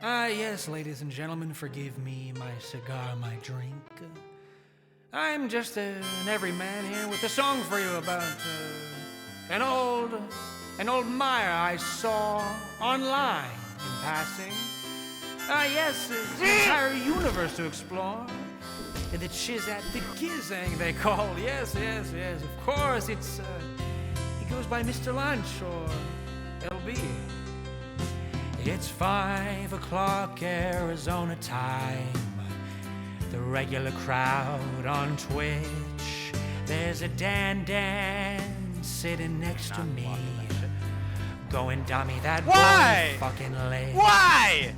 Yes, ladies and gentlemen, forgive me, my cigar, my drink. I'm just an everyman here with a song for you about an old mire I saw online in passing. Yes, it's an entire universe to explore. The chiz at the gizzang they call. Yes, of course, he goes by Mr. Lunch or LB. It's 5 o'clock Arizona time. The regular crowd on Twitch. There's a Dan sitting next to me. Going dummy that boy fucking late. Why?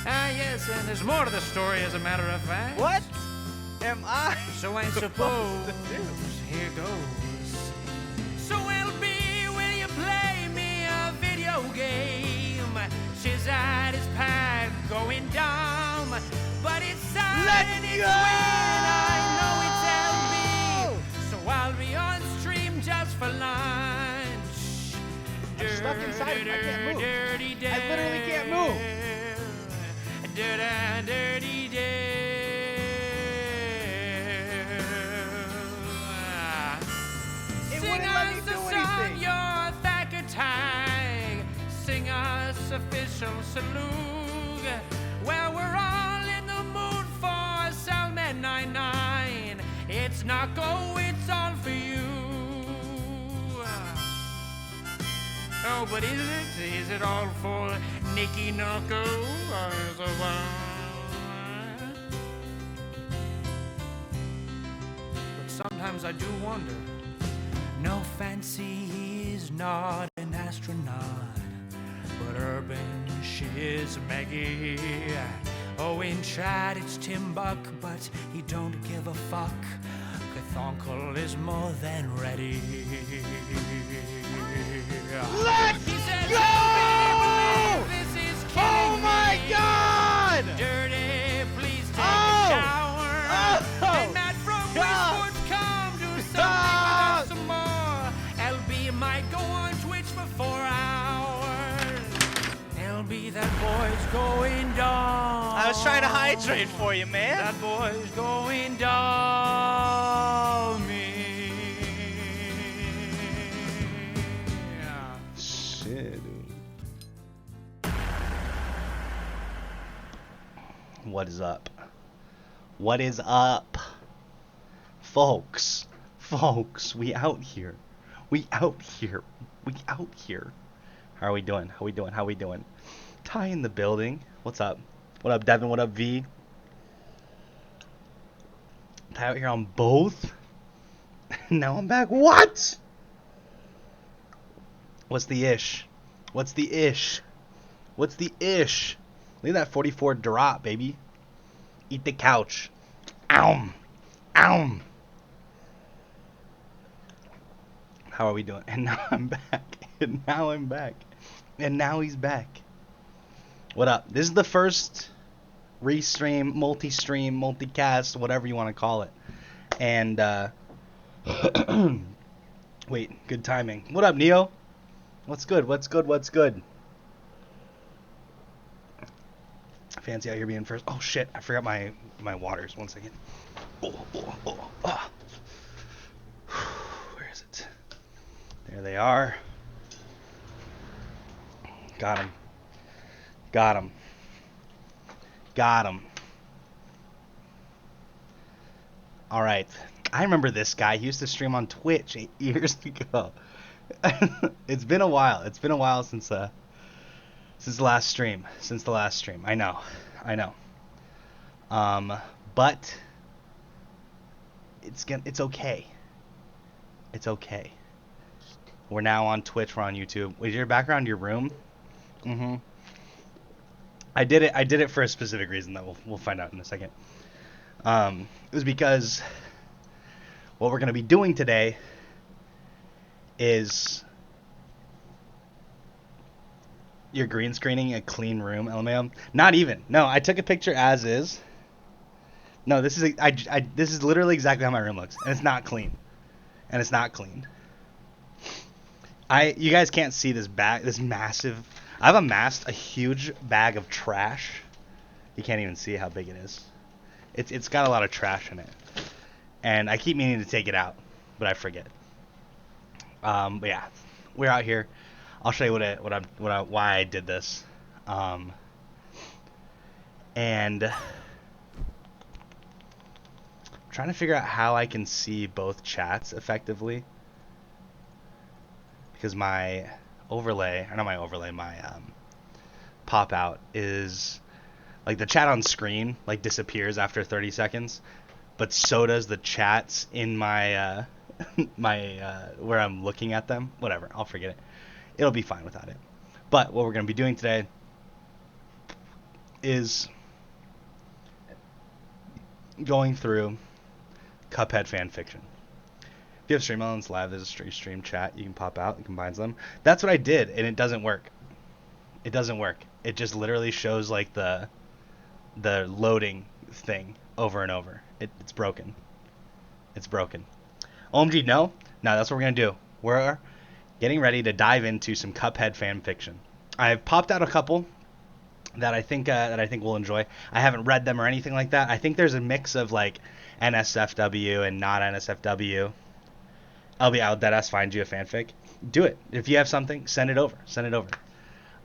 Yes, and there's more to the story as a matter of fact. What am I? So I suppose here goes. So LB, will you play me a video game? She's at his pad going dumb, but it's sad and it's when I know it's LB. So I'll be on stream just for lunch. I'm stuck inside him. I can't move. I literally can't move. Dirty day. Sing us a song, your Thacker tag. Sing us official salute. Well, we're all in the mood for Salman 99. It's Knuckle, it's all for you. Oh, but is it all for Nicky Knuckle? But sometimes I do wonder. No fancy, he's not an astronaut, but urban shiz Maggie. Oh, in chat it's Tim Buck, but he don't give a fuck. Cathonkel is more than ready. Let's go! Oh my God! Dirty, please take a shower. And Matt from Wii Sports, come do something with us some more. LB might go on Twitch for 4 hours. LB, that boy's going down. I was trying to hydrate for you, man. That boy's going down. Shit, dude. What is up? What is up? Folks, we out here. How are we doing? Ty in the building. What's up? What up, Devin? What up, V? Ty out here on both. Now I'm back. What? What's the ish? Look at that 44 drop, baby. Eat the couch. Ow. How are we doing? And now I'm back. And now he's back. What up? This is the first restream, multi-stream, multicast, whatever you want to call it. And, wait, good timing. What up, Neo? What's good? Fancy out here being first. Oh shit, I forgot my waters. 1 second. Oh. Where is it? There they are. Got him. Alright. I remember this guy. He used to stream on Twitch 8 years ago. It's been a while since the last stream. I know. But it's okay. We're now on Twitch. We're on YouTube. Was your background your room? Mm-hmm. I did it for a specific reason that we'll find out in a second. It was because what we're gonna be doing today is you're green screening a clean room, LMAO. Not even. No, I took a picture as is. No, this is literally exactly how my room looks, and it's not clean. You guys can't see this massive. I've amassed a huge bag of trash. You can't even see how big it is. It's got a lot of trash in it, and I keep meaning to take it out, but I forget. But yeah, we're out here. I'll show you why I did this. And I'm trying to figure out how I can see both chats effectively, because my overlay, or not my overlay, my pop out is like the chat on screen like disappears after 30 seconds, but so does the chats in my where I'm looking at them. Whatever, I'll forget it. It'll be fine without it. But what we're going to be doing today is going through Cuphead fan fiction. If you have Stream Elements Live, there's a stream chat. You can pop out. It combines them. That's what I did, and it doesn't work. It doesn't work. It just literally shows like the loading thing over and over. It's broken. It's broken. OMG, no? No, that's what we're going to do. We're getting ready to dive into some Cuphead fan fiction. I've popped out a couple that I think we'll enjoy. I haven't read them or anything like that. I think there's a mix of like NSFW and not NSFW. I'll deadass find you a fanfic. Do it. If you have something, send it over. Send it over.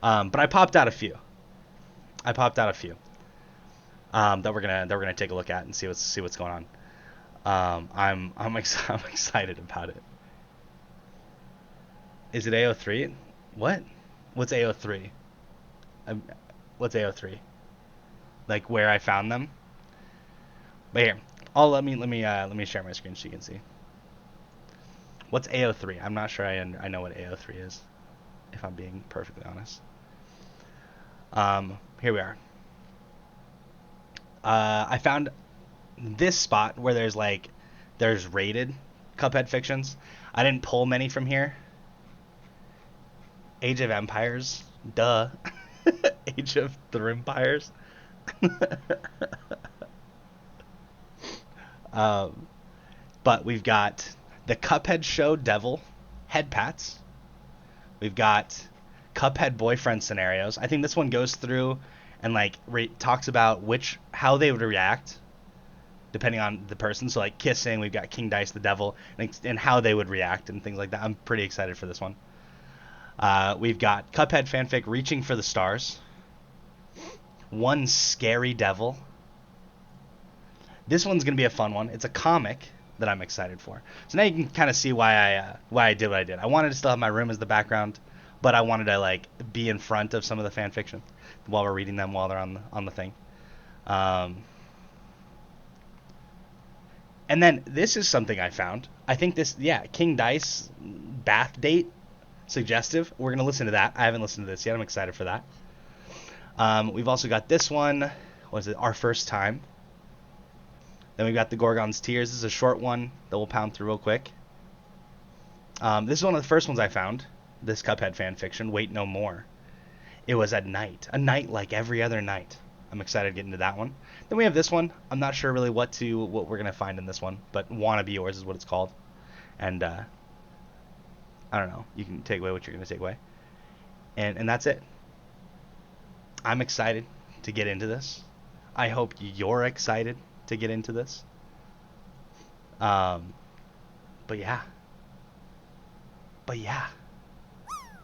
But I popped out a few. That we're gonna take a look at and see what's going on. I'm excited about it. Is it AO3? What? What's AO3? What's AO3? Like where I found them? But here, let me share my screen so you can see. What's AO3? I'm not sure I know what AO3 is, if I'm being perfectly honest. Here we are. I found this spot where there's rated Cuphead fictions. I didn't pull many from here. Age of Empires, duh. Age of the Empires. But we've got the Cuphead Show Devil head pats. We've got Cuphead boyfriend scenarios. I think this one goes through and talks about how they would react depending on the person. So like kissing, we've got King Dice the Devil, and how they would react and things like that. I'm pretty excited for this one. We've got Cuphead fanfic Reaching for the Stars. One Scary Devil. This one's going to be a fun one. It's a comic that I'm excited for. So now you can kind of see why I did what I did. I wanted to still have my room as the background, but I wanted to be in front of some of the fan fiction while we're reading them while they're on the thing. And then this is something I found. I think King Dice bath date suggestive. We're going to listen to that. I haven't listened to this yet. I'm excited for that. We've also got this one. What is it? Our First Time. Then we've got the Gorgon's Tears. This is a short one that we'll pound through real quick. This is one of the first ones I found. This Cuphead fan fiction, Wait No More. It was at night. A night like every other night. I'm excited to get into that one. Then we have this one. I'm not sure really what we're going to find in this one, but Wanna Be Yours is what it's called. And I don't know. You can take away what you're going to take away. And that's it. I'm excited to get into this. I hope you're excited to get into this. But yeah.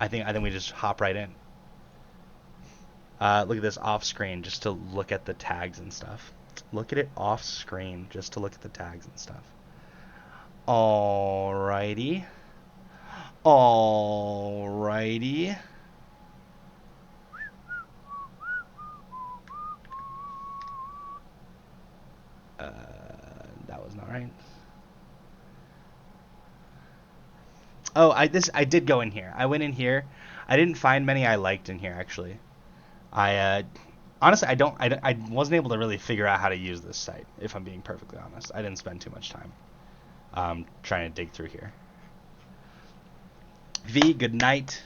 I think we just hop right in. Look at this off screen just to look at the tags and stuff. Look at it off screen just to look at the tags and stuff. Alrighty. That was not right. Oh, I did go in here. I went in here. I didn't find many I liked in here actually. Honestly, I wasn't able to really figure out how to use this site, if I'm being perfectly honest. I didn't spend too much time trying to dig through here. V, good night.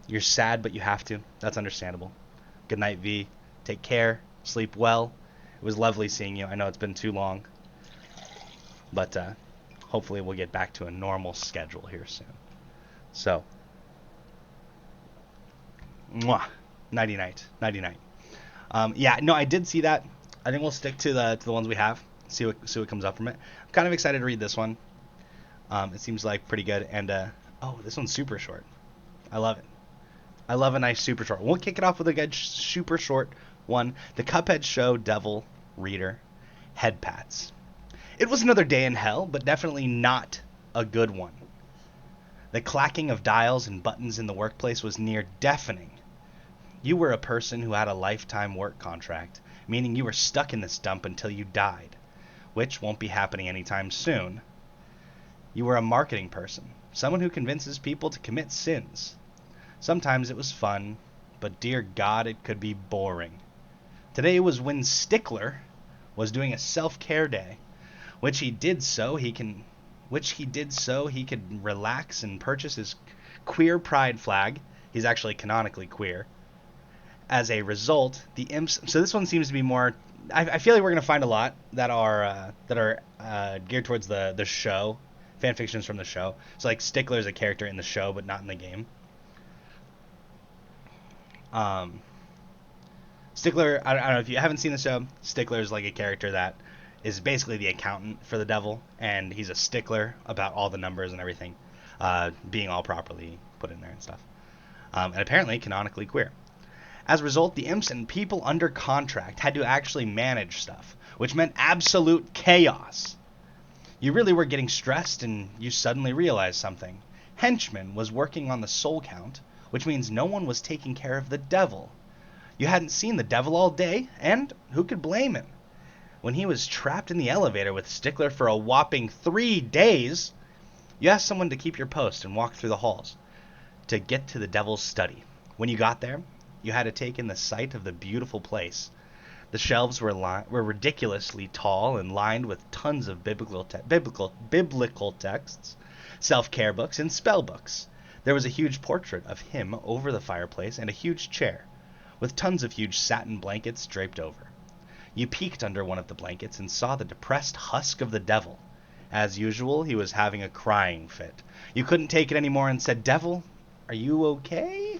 You're sad, but you have to. That's understandable. Good night, V. Take care. Sleep well. It was lovely seeing you. I know it's been too long. But hopefully we'll get back to a normal schedule here soon. So, Mwah. Nighty night. Nighty night. Yeah, no, I did see that. I think we'll stick to the ones we have. See what comes up from it. I'm kind of excited to read this one. It seems like pretty good. And oh, this one's super short. I love it. I love a nice super short. We'll kick it off with a good super short one. The Cuphead Show Devil Reader Head Pats. It was another day in hell, but definitely not a good one. The clacking of dials and buttons in the workplace was near deafening. You were a person who had a lifetime work contract, meaning you were stuck in this dump until you died, which won't be happening anytime soon. You were a marketing person, someone who convinces people to commit sins. Sometimes it was fun, but dear God, it could be boring. Today was when Stickler was doing a self-care day, which he did so he could relax and purchase his queer pride flag. He's actually canonically queer. As a result, the imps. So this one seems to be more. I feel like we're gonna find a lot that are geared towards the show, fan fictions from the show. So like Stickler is a character in the show, but not in the game. Stickler, I don't know if you haven't seen the show. Stickler is like a character that is basically the accountant for the devil, and he's a stickler about all the numbers and everything being all properly put in there and stuff. And apparently canonically queer. As a result, the imps and people under contract had to actually manage stuff, which meant absolute chaos. You really were getting stressed, and you suddenly realized something. Henchman was working on the soul count, which means no one was taking care of the devil. You hadn't seen the devil all day, and who could blame him? When he was trapped in the elevator with Stickler for a whopping 3 days, you asked someone to keep your post and walk through the halls to get to the devil's study. When you got there, you had to take in the sight of the beautiful place. The shelves were ridiculously tall and lined with tons of biblical texts, self-care books, and spell books. There was a huge portrait of him over the fireplace and a huge chair, with tons of huge satin blankets draped over. You peeked under one of the blankets and saw the depressed husk of the devil. As usual, he was having a crying fit. You couldn't take it anymore and said, "Devil, are you okay?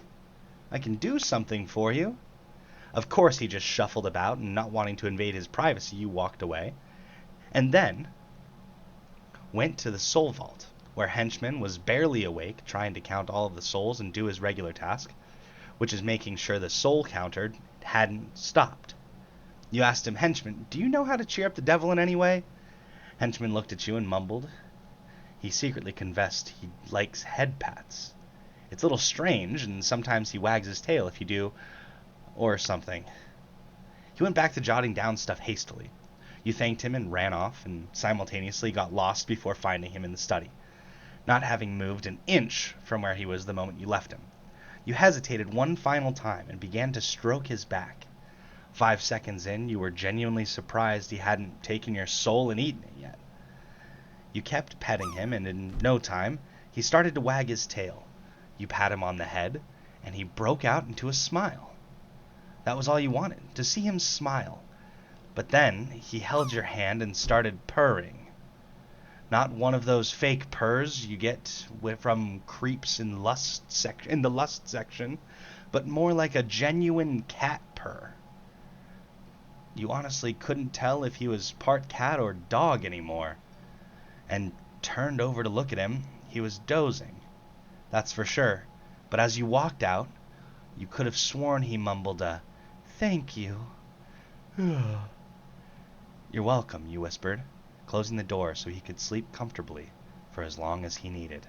I can do something for you." Of course, he just shuffled about, and not wanting to invade his privacy, you walked away. And then went to the soul vault, where Henchman was barely awake, trying to count all of the souls and do his regular task, which is making sure the soul counter hadn't stopped. You asked him, "Henchman, do you know how to cheer up the devil in any way?" Henchman looked at you and mumbled. He secretly confessed he likes head pats. It's a little strange, and sometimes he wags his tail if you do, or something. He went back to jotting down stuff hastily. You thanked him and ran off, and simultaneously got lost before finding him in the study, not having moved an inch from where he was the moment you left him. You hesitated one final time and began to stroke his back. 5 seconds in, you were genuinely surprised he hadn't taken your soul and eaten it yet. You kept petting him, and in no time, he started to wag his tail. You pat him on the head, and he broke out into a smile. That was all you wanted, to see him smile. But then he held your hand and started purring. Not one of those fake purrs you get from creeps in the lust section, but more like a genuine cat purr. You honestly couldn't tell if he was part cat or dog anymore. And turned over to look at him, he was dozing. That's for sure. But as you walked out, you could have sworn he mumbled a, "Thank you." "You're welcome," you whispered, closing the door so he could sleep comfortably for as long as he needed.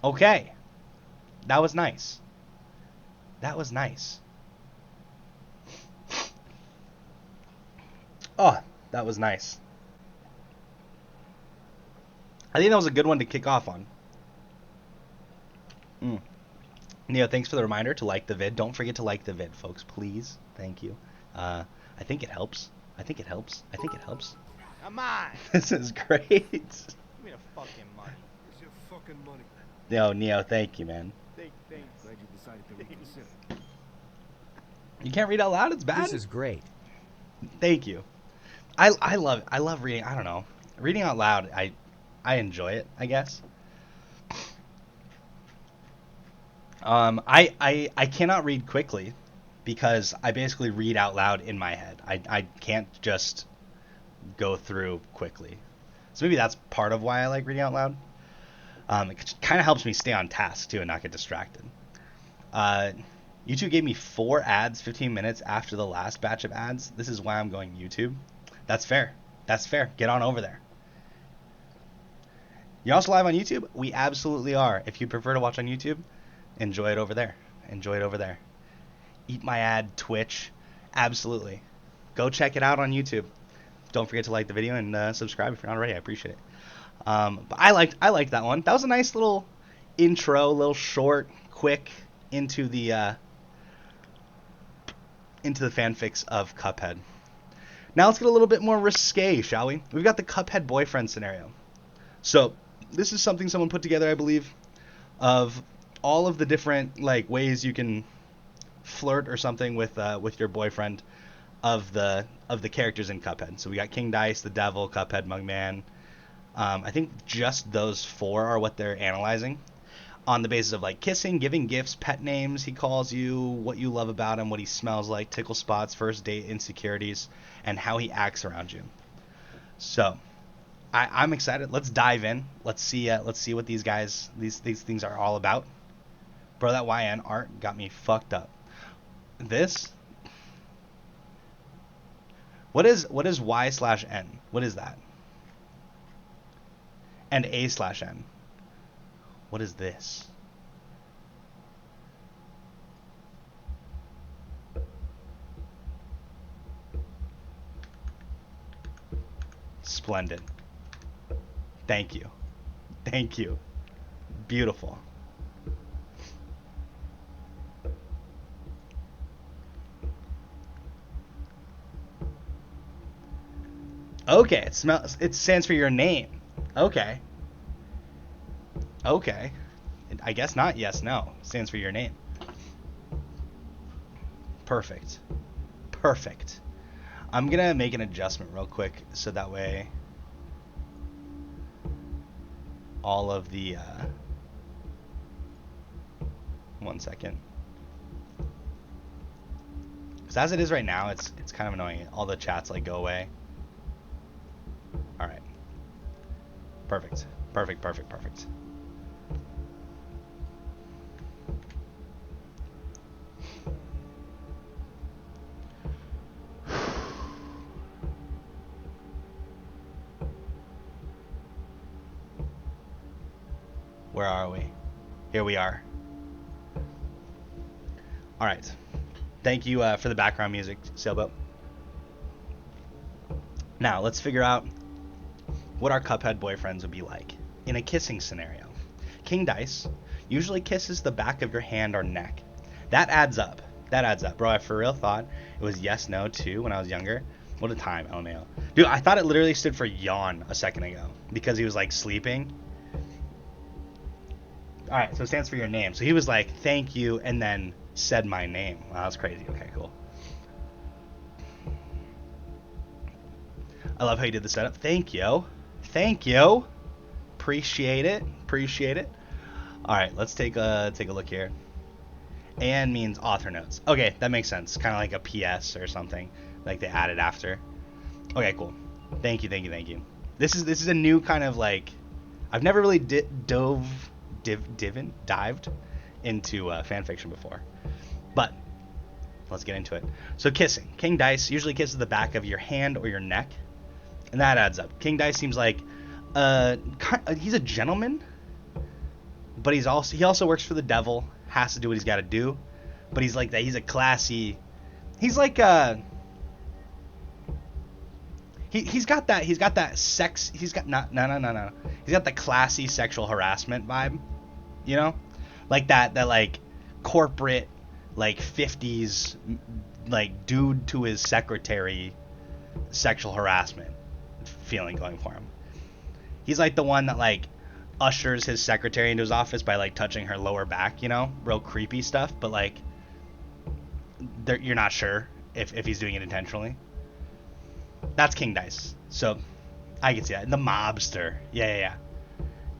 Okay. That was nice. That was nice. Oh, that was nice. I think that was a good one to kick off on. Neo, thanks for the reminder to like the vid. Don't forget to like the vid, folks, please. Thank you. I think it helps. I think it helps. Come on. This is great. Give me the fucking money. It's your fucking money. Neo, thank you, man. Thanks. Glad you decided to reconsider. You can't read out loud? It's bad? This is great. Thank you. I love it. I love reading. I don't know. Reading out loud, I enjoy it, I guess. I cannot read quickly because I basically read out loud in my head. I can't just go through quickly. So maybe that's part of why I like reading out loud. It kind of helps me stay on task too and not get distracted. YouTube gave me 4 ads 15 minutes after the last batch of ads. This is why I'm going YouTube. That's fair. That's fair. Get on over there. You're also live on YouTube? We absolutely are. If you prefer to watch on YouTube, enjoy it over there. Enjoy it over there. Eat my ad, Twitch. Absolutely. Go check it out on YouTube. Don't forget to like the video and subscribe if you're not already. I appreciate it. But I liked that one. That was a nice little intro, little short, quick into the fanfics of Cuphead. Now let's get a little bit more risque, shall we? We've got the Cuphead boyfriend scenario. So this is something someone put together, I believe, of all of the different like ways you can flirt or something with your boyfriend of the characters in Cuphead. So we got King Dice, the Devil, Cuphead, Mugman. I think just those 4 are what they're analyzing on the basis of like kissing, giving gifts, pet names he calls you, what you love about him, what he smells like, tickle spots, first date insecurities, and how he acts around you. So I'm excited. Let's dive in. Let's see what these things are all about. Bro, that YN art got me fucked up. This. What is Y/N? What is that? And A/N. What is this? Splendid. Thank you. Thank you. Beautiful. Okay, it stands for your name. Okay. Okay. I guess not yes, no. It stands for your name. Perfect. Perfect. I'm going to make an adjustment real quick so that way all of the 1 second. Because as it is right now, it's kind of annoying. All the chats like go away. All right. Perfect. Perfect, perfect, perfect. Where are we? Here we are. All right. Thank you for the background music, Sailboat. Now, let's figure out what our Cuphead boyfriends would be like in a kissing scenario. King Dice usually kisses the back of your hand or neck. That adds up. That adds up. Bro, I for real thought it was yes, no, too when I was younger. What a time, LMAO. Dude, I thought it literally stood for yawn a second ago because he was like sleeping. All right, so it stands for your name. So he was like, thank you, and then said my name. Wow, that's crazy. Okay, cool. I love how you did the setup. Thank you. Thank you. Appreciate it. Appreciate it. All right, let's take a look here. And means author notes. Okay, that makes sense. Kind of like a PS or something, like they added after. Okay, cool. Thank you, thank you, thank you. This is a new kind of like, I've never really dived into fan fiction before, but let's get into it. So kissing. King Dice usually kisses the back of your hand or your neck, and that adds up. King Dice seems like he's a gentleman, but he also works for the devil. Has to do what he's got to do, but he's like that. He's a classy. He's like He's got that sex. He's got no. He's got the classy sexual harassment vibe, you know, like that like corporate like 50s like dude to his secretary sexual harassment feeling going for him. He's like the one that like ushers his secretary into his office by like touching her lower back, you know, real creepy stuff, but like you're not sure if he's doing it intentionally. That's King Dice. So I can see that. The mobster. Yeah.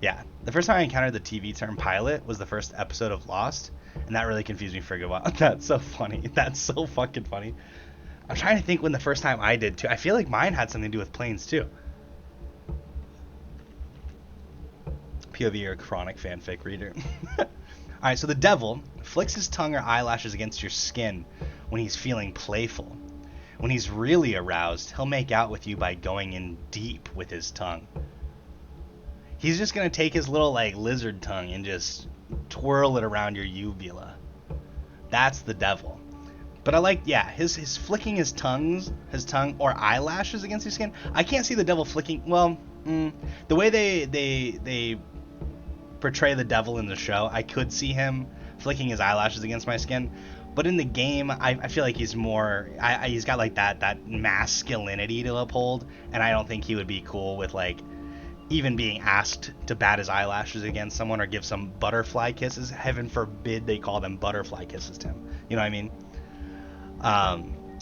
The first time I encountered the TV term pilot was the first episode of Lost. and that really confused me for a good while. That's so funny. That's so fucking funny. I'm trying to think when the first time I did too. I feel like mine had something to do with planes too. POV or chronic fanfic reader. Alright, so the devil flicks his tongue or eyelashes against your skin when he's feeling playful. When he's really aroused, he'll make out with you by going in deep with his tongue. He's just going to take his little like lizard tongue and just twirl it around your uvula. That's the devil. But I like, yeah, his flicking his tongue or eyelashes against your skin. I can't see the devil flicking, well, the way they portray the devil in the show, I could see him flicking his eyelashes against my skin. But in the game, I feel like he's more, he's got like that masculinity to uphold, and I don't think he would be cool with like even being asked to bat his eyelashes against someone or give some butterfly kisses. Heaven forbid they call them butterfly kisses to him. You know what I mean?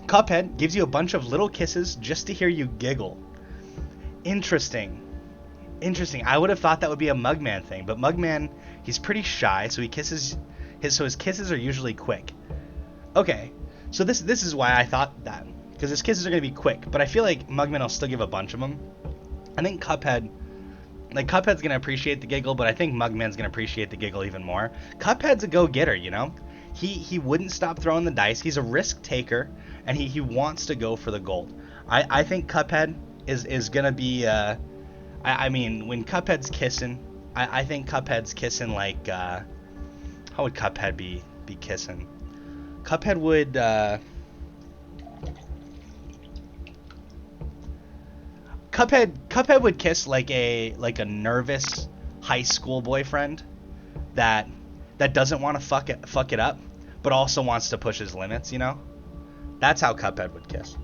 Cuphead gives you a bunch of little kisses just to hear you giggle. Interesting. I would have thought that would be a Mugman thing, but Mugman, he's pretty shy, so his kisses are usually quick. Okay, so this is why I thought that, because his kisses are going to be quick, but I feel like Mugman will still give a bunch of them. I think Cuphead's going to appreciate the giggle, but I think Mugman's going to appreciate the giggle even more. Cuphead's a go-getter, you know? He wouldn't stop throwing the dice. He's a risk taker, and he wants to go for the gold. I think Cuphead is going to be, I mean, when Cuphead's kissing, I think Cuphead's kissing like, how would Cuphead be kissing? Cuphead would, Cuphead would kiss like a nervous high school boyfriend that doesn't want to fuck it up, but also wants to push his limits, you know? That's how Cuphead would kiss.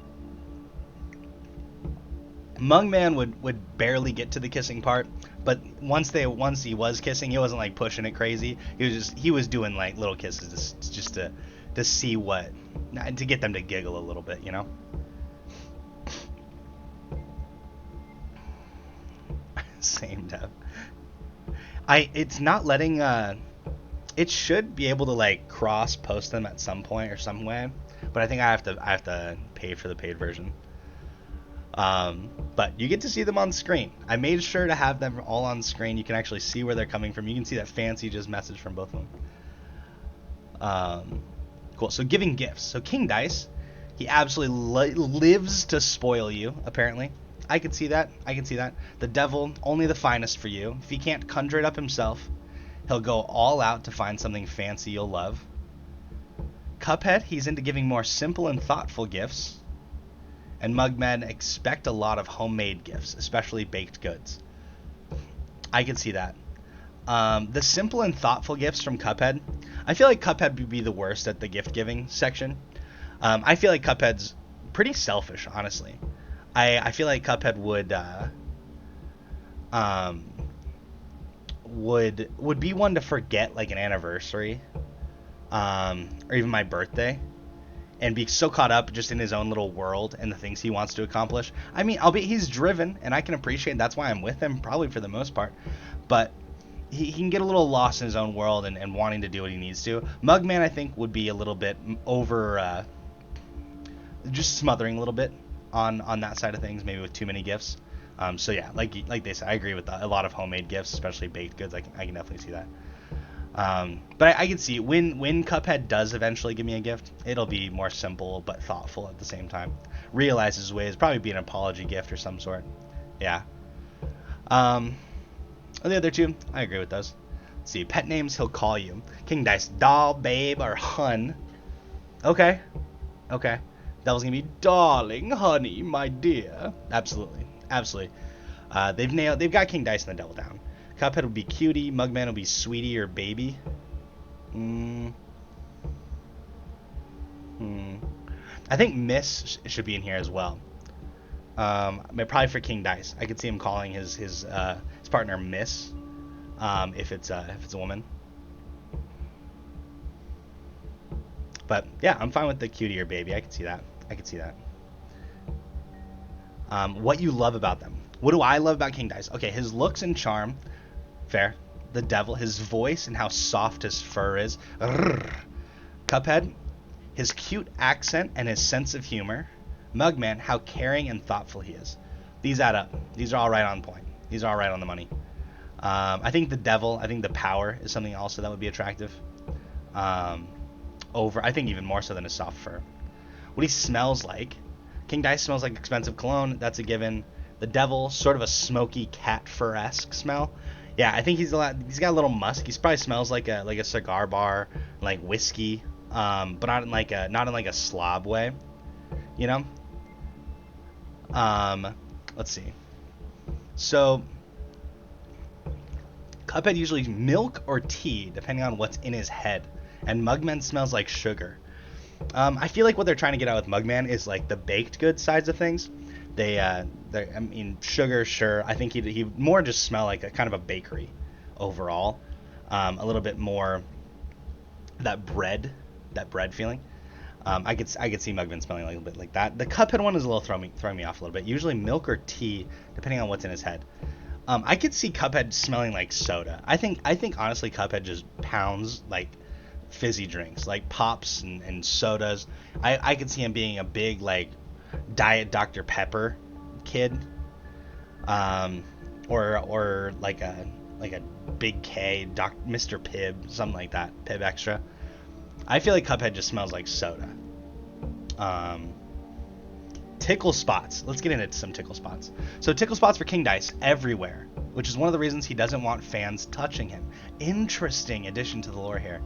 Mugman would barely get to the kissing part, but once he was kissing, he wasn't like pushing it crazy. He was doing like little kisses just to see to get them to giggle a little bit, you know? Same Dev. It's not letting it should be able to like cross post them at some point or some way, but I think I have to pay for the paid version. But you get to see them on screen. I made sure to have them all on screen. You can actually see where they're coming from. You can see that fancy just message from both of them. Cool. So giving gifts. So King Dice, he absolutely lives to spoil you, apparently. I can see that. The devil, only the finest for you. If he can't conjure it up himself, he'll go all out to find something fancy you'll love. Cuphead, he's into giving more simple and thoughtful gifts. And Mugman, expect a lot of homemade gifts, especially baked goods. I can see that. The simple and thoughtful gifts from Cuphead, I feel like Cuphead would be the worst at the gift giving section. I feel like Cuphead's pretty selfish, honestly. I feel like Cuphead would be one to forget like an anniversary, or even my birthday, and be so caught up just in his own little world and the things he wants to accomplish. I mean, albeit he's driven, and I can appreciate that's why I'm with him, probably for the most part. But he can get a little lost in his own world and wanting to do what he needs to. Mugman, I think, would be a little bit over, just smothering a little bit on that side of things, maybe with too many gifts. So yeah, like they said, I agree with that. A lot of homemade gifts, especially baked goods. I can definitely see that. But I can see when Cuphead does eventually give me a gift, it'll be more simple but thoughtful at the same time. Realize his ways, probably be an apology gift or some sort. Yeah. The other two, I agree with those. Let's see, pet names he'll call you. King Dice, doll, babe, or hun. Okay. Devil's gonna be darling, honey, my dear. Absolutely. They've got King Dice and the devil down. Cuphead will be cutie, Mugman will be sweetie or baby. I think Miss should be in here as well. Probably for King Dice. I could see him calling his partner Miss, if it's a woman. But yeah, I'm fine with the cutie or baby. I can see that. What you love about them. What do I love about King Dice? Okay, his looks and charm. Fair. the devil, his voice and how soft his fur is. Rrr. Cuphead, his cute accent and his sense of humor. Mugman, how caring and thoughtful he is. These add up. These are all right on point. These are all right on the money. I think the devil, I think the power is something also that would be attractive. I think even more so than his soft fur. What he smells like. King Dice smells like expensive cologne. That's a given. The devil, sort of a smoky cat fur-esque smell. Yeah, I think he's got a little musk. He probably smells like a cigar bar, like whiskey, but not in like a slob way, you know. Let's see. So, Cuphead usually milk or tea, depending on what's in his head, and Mugman smells like sugar. I feel like what they're trying to get out with Mugman is like the baked goods sides of things. I mean, sugar, sure. I think he more just smell like a kind of a bakery overall. A little bit more that bread feeling. I could see Mugman smelling a little bit like that. The Cuphead one is a little throwing me off a little bit. Usually milk or tea, depending on what's in his head. I could see Cuphead smelling like soda. I think honestly Cuphead just pounds like fizzy drinks, like pops and sodas. I could see him being a big like Diet Dr. Pepper kid, or like a Big K, Mr. Pibb, something like that, Pibb Extra. I feel like Cuphead just smells like soda. Tickle spots. Let's get into some tickle spots. So tickle spots for King Dice everywhere, which is one of the reasons he doesn't want fans touching him. Interesting addition to the lore here.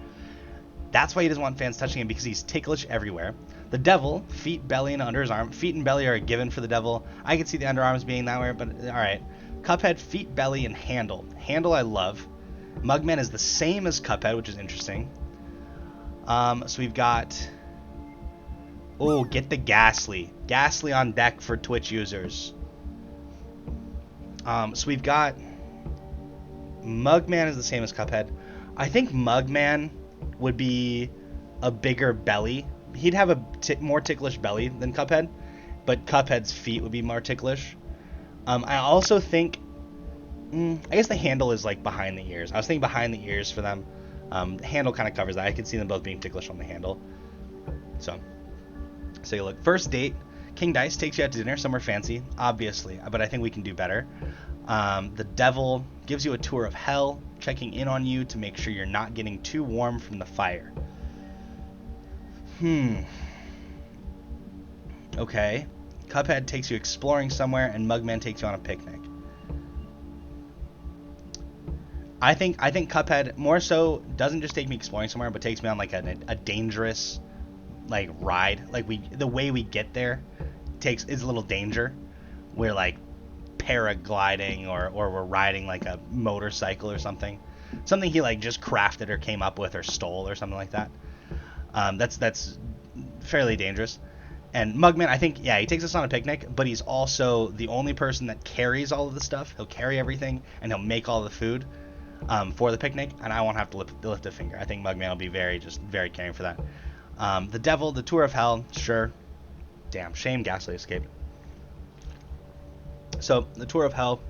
That's why he doesn't want fans touching him, because he's ticklish everywhere. The devil, feet, belly, and under his arm. Feet and belly are a given for the devil. I could see the underarms being that way, but alright. Cuphead, feet, belly, and handle. Handle I love. Mugman is the same as Cuphead, which is interesting. So we've got... Oh, get the Ghastly. Ghastly on deck for Twitch users. So we've got... Mugman is the same as Cuphead. I think Mugman would be a bigger belly. He'd have a more ticklish belly than Cuphead, but Cuphead's feet would be more ticklish. I also think... I guess the handle is like behind the ears. I was thinking behind the ears for them. The handle kind of covers that. I could see them both being ticklish on the handle. So, let's take a look. First date. King Dice takes you out to dinner somewhere fancy, obviously, but I think we can do better. The devil gives you a tour of hell, checking in on you to make sure you're not getting too warm from the fire. Okay. Cuphead takes you exploring somewhere, and Mugman takes you on a picnic. I think Cuphead more so doesn't just take me exploring somewhere, but takes me on like a dangerous like ride. Like the way we get there is a little danger. We're like paragliding or we're riding like a motorcycle or something. Something he like just crafted or came up with or stole or something like that. That's fairly dangerous. And Mugman, I think, yeah, he takes us on a picnic, but he's also the only person that carries all of the stuff. He'll carry everything, and he'll make all the food for the picnic, and I won't have to lift a finger. I think Mugman will be very caring for that. The devil, the tour of hell, sure. Damn, shame Ghastly escaped. So, the tour of hell,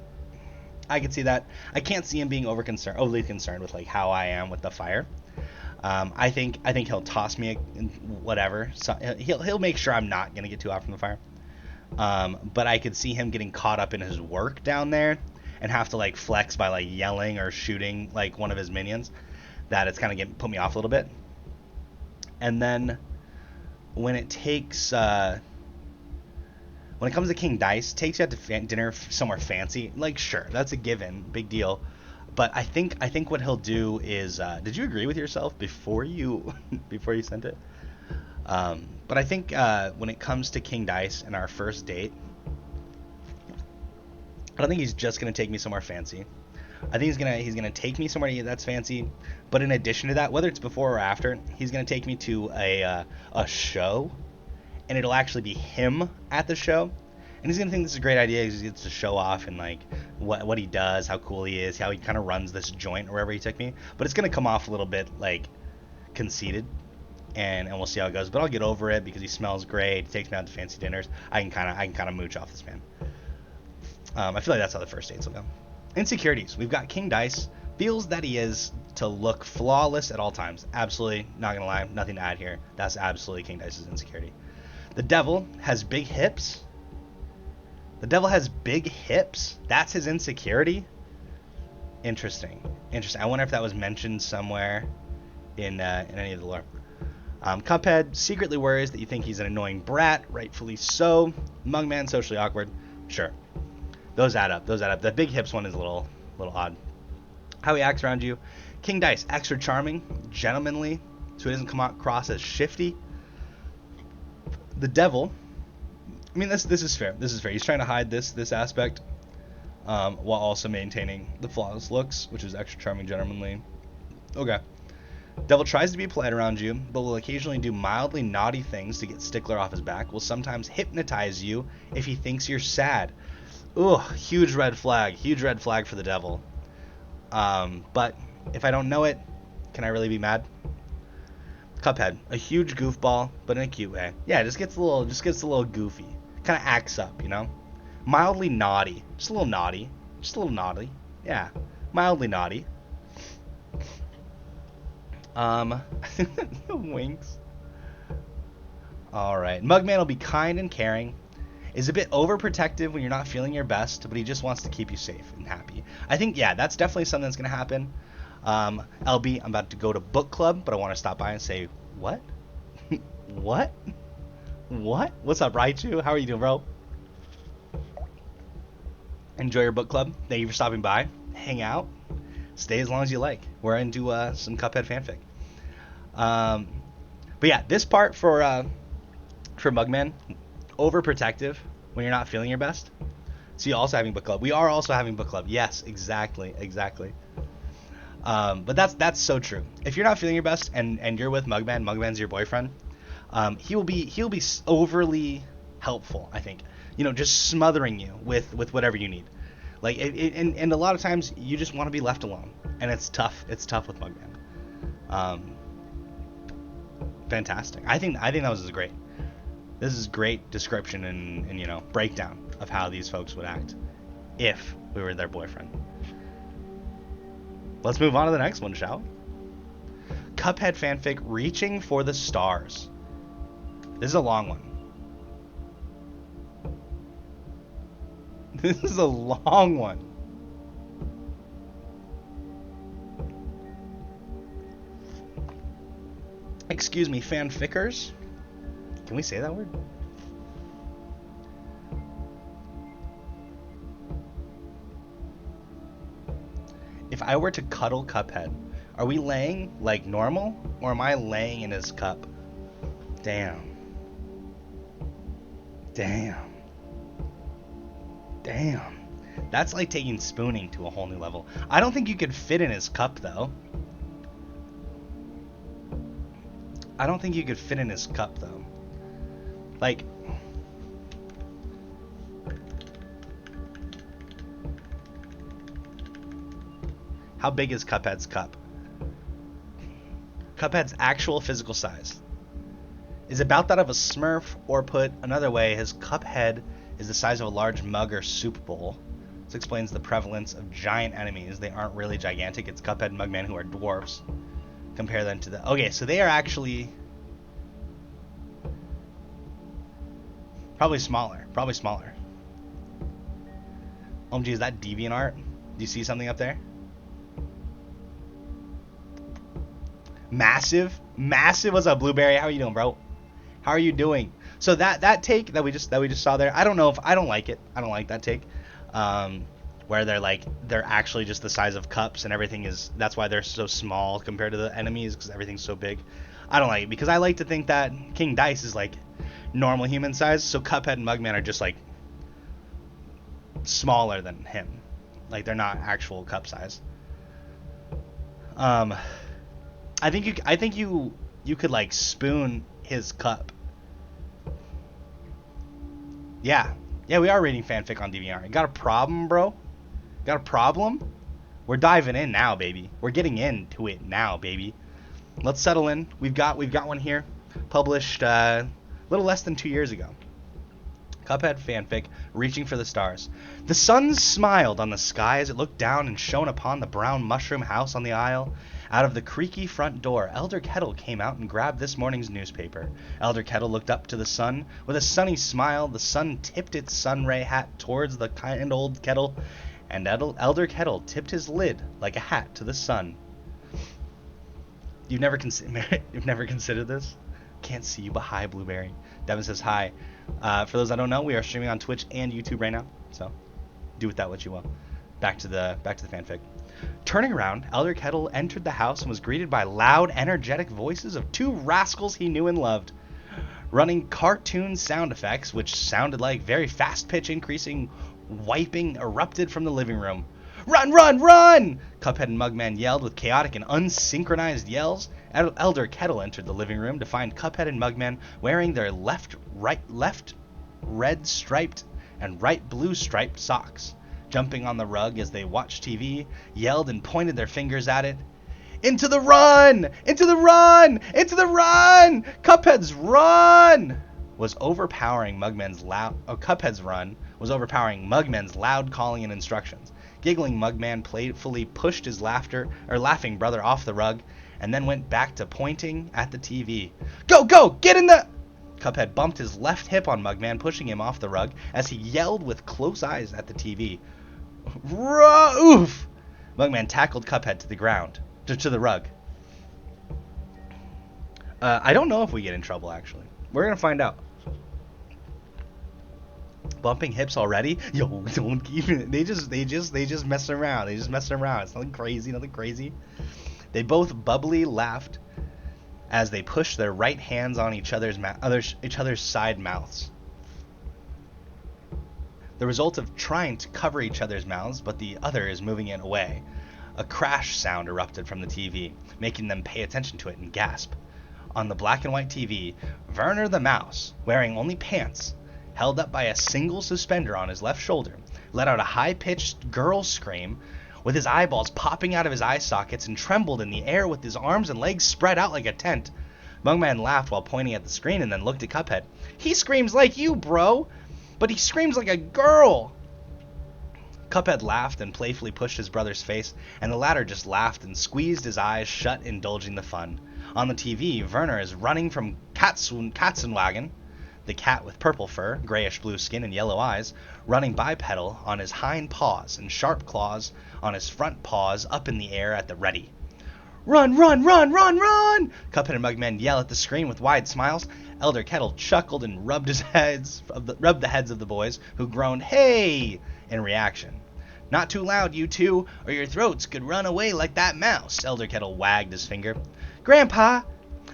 I can see that. I can't see him being overly concerned with like how I am with the fire. I think he'll toss me whatever. So he'll make sure I'm not gonna get too hot from the fire. But I could see him getting caught up in his work down there and have to like flex by like yelling or shooting like one of his minions. That it's kind of put me off a little bit. And then when it comes to King Dice, takes you out to dinner somewhere fancy. Like sure, that's a given, big deal. But I think what he'll do is, did you agree with yourself before you sent it? But I think when it comes to King Dice and our first date, I don't think he's just gonna take me somewhere fancy. I think he's gonna take me somewhere that's fancy. But in addition to that, whether it's before or after, he's gonna take me to a show, and it'll actually be him at the show. And he's gonna think this is a great idea because he gets to show off and like what he does, how cool he is, how he kind of runs this joint wherever he took me. But it's gonna come off a little bit like conceited, and we'll see how it goes. But I'll get over it because he smells great. He takes me out to fancy dinners. I can kind of mooch off this man. I feel like that's how the first dates will go. Insecurities. We've got King Dice, feels that he is to look flawless at all times. Absolutely, not gonna lie, nothing to add here. That's absolutely King Dice's insecurity. The devil has big hips. The devil has big hips. That's his insecurity. Interesting. I wonder if that was mentioned somewhere in any of the lore. Cuphead secretly worries that you think he's an annoying brat, rightfully so. Mugman, socially awkward. Sure. Those add up. The big hips one is a little odd. How he acts around you. King Dice, extra charming, gentlemanly, so he doesn't come across as shifty. The devil, I mean, this is fair. He's trying to hide this aspect, while also maintaining the flawless looks, which is extra charming, gentlemanly. Okay. Devil tries to be polite around you, but will occasionally do mildly naughty things to get Stickler off his back. Will sometimes hypnotize you if he thinks you're sad. Ugh, huge red flag for the devil. But if I don't know it, can I really be mad? Cuphead, a huge goofball, but in a cute way. Yeah, just gets a little goofy. Kind of acts up, you know? Mildly naughty. Just a little naughty. Yeah, mildly naughty. Winks. Alright. Mugman will be kind and caring. Is a bit overprotective when you're not feeling your best, but he just wants to keep you safe and happy. I think, yeah, that's definitely something that's going to happen. LB, I'm about to go to book club, but I want to stop by and say, what? What? What's up, Raichu? How are you doing, bro? Enjoy your book club. Thank you for stopping by. Hang out. Stay as long as you like. We're into some Cuphead fanfic. But yeah, this part for Mugman, overprotective when you're not feeling your best. So you're also having book club. We are also having book club. Yes, exactly. But that's so true. If you're not feeling your best and you're with Mugman's your boyfriend, he'll be overly helpful, I think. You know, just smothering you with whatever you need. Like, and a lot of times you just want to be left alone, and it's tough. It's tough with Mugman. Fantastic. I think that was great. This is great description and you know, breakdown of how these folks would act if we were their boyfriend. Let's move on to the next one, shall we? Cuphead fanfic, Reaching for the Stars. This is a long one. This is a long one. Excuse me, fanfickers? Can we say that word? If I were to cuddle Cuphead, are we laying like normal, or am I laying in his cup? Damn. That's like taking spooning to a whole new level. I don't think you could fit in his cup, though. Like, how big is Cuphead's cup? Cuphead's actual physical size is about that of a Smurf, or put another way, his Cuphead is the size of a large mug or soup bowl. This explains the prevalence of giant enemies. They aren't really gigantic. It's Cuphead and Mugman who are dwarfs. Compare them to the... Okay, so they are actually... Probably smaller. OMG, is that DeviantArt? Do you see something up there? Massive. What's up, Blueberry? How are you doing, bro? How are you doing? So that take that we just saw there, I don't like it. I don't like that take. Where they're actually just the size of cups and everything is, that's why they're so small compared to the enemies, because everything's so big. I don't like it, because I like to think that King Dice is like normal human size, so Cuphead and Mugman are just like smaller than him. Like, they're not actual cup size. I think you could like spoon his cup. Yeah, we are reading fanfic on DeviantArt. Got a problem, bro? Got a problem? We're diving in now, baby. We're getting into it now, baby. Let's settle in. We've got one here, published a little less than 2 years ago. Cuphead fanfic, reaching for the stars. The sun smiled on the sky as it looked down and shone upon the brown mushroom house on the aisle. Out of the creaky front door, Elder Kettle came out and grabbed this morning's newspaper. Elder Kettle looked up to the sun. With a sunny smile, the sun tipped its sunray hat towards the kind old kettle, and Elder Kettle tipped his lid like a hat to the sun. You've never considered this? Can't see you, but hi, Blueberry. Devin says hi. For those that don't know, we are streaming on Twitch and YouTube right now, so do with that what you will. Back to the fanfic. Turning around, Elder Kettle entered the house and was greeted by loud, energetic voices of two rascals he knew and loved, running cartoon sound effects, which sounded like very fast pitch increasing wiping erupted from the living room. Run, run, run! Cuphead and Mugman yelled with chaotic and unsynchronized yells. Elder Kettle entered the living room to find Cuphead and Mugman wearing their left red striped and right blue striped socks, jumping on the rug as they watched TV, yelled and pointed their fingers at it. Into the run! Into the run! Into the run! Cuphead's run! Was overpowering Mugman's Cuphead's run was overpowering Mugman's loud calling and instructions. Giggling Mugman playfully pushed his laughing brother off the rug, and then went back to pointing at the TV. Go, go! Get in the... Cuphead bumped his left hip on Mugman, pushing him off the rug, as he yelled with close eyes at the TV. Oof! Mugman tackled Cuphead to the ground. To the rug. I don't know if we get in trouble, actually. We're gonna find out. Bumping hips already? Yo, don't keep it. They just mess around. They just mess around. It's nothing crazy. They both bubbly laughed as they pushed their right hands on each other's side mouths. The result of trying to cover each other's mouths, but the other is moving it away. A crash sound erupted from the TV, making them pay attention to it and gasp. On the black and white TV, Werner the Mouse, wearing only pants, held up by a single suspender on his left shoulder, let out a high-pitched girl scream, with his eyeballs popping out of his eye sockets, and trembled in the air with his arms and legs spread out like a tent. Mugman laughed while pointing at the screen and then looked at Cuphead. He screams like you, bro, but he screams like a girl. Cuphead laughed and playfully pushed his brother's face, and the latter just laughed and squeezed his eyes shut, indulging the fun. On the TV, Werner is running from Katzenwagen, the cat with purple fur, grayish-blue skin, and yellow eyes, running bipedal on his hind paws and sharp claws on his front paws up in the air at the ready. Run, run, run, run, run! Cuphead and Mugman yell at the screen with wide smiles. Elder Kettle chuckled and rubbed the heads of the boys, who groaned, "Hey!" in reaction. Not too loud, you two, or your throats could run away like that mouse. Elder Kettle wagged his finger. Grandpa,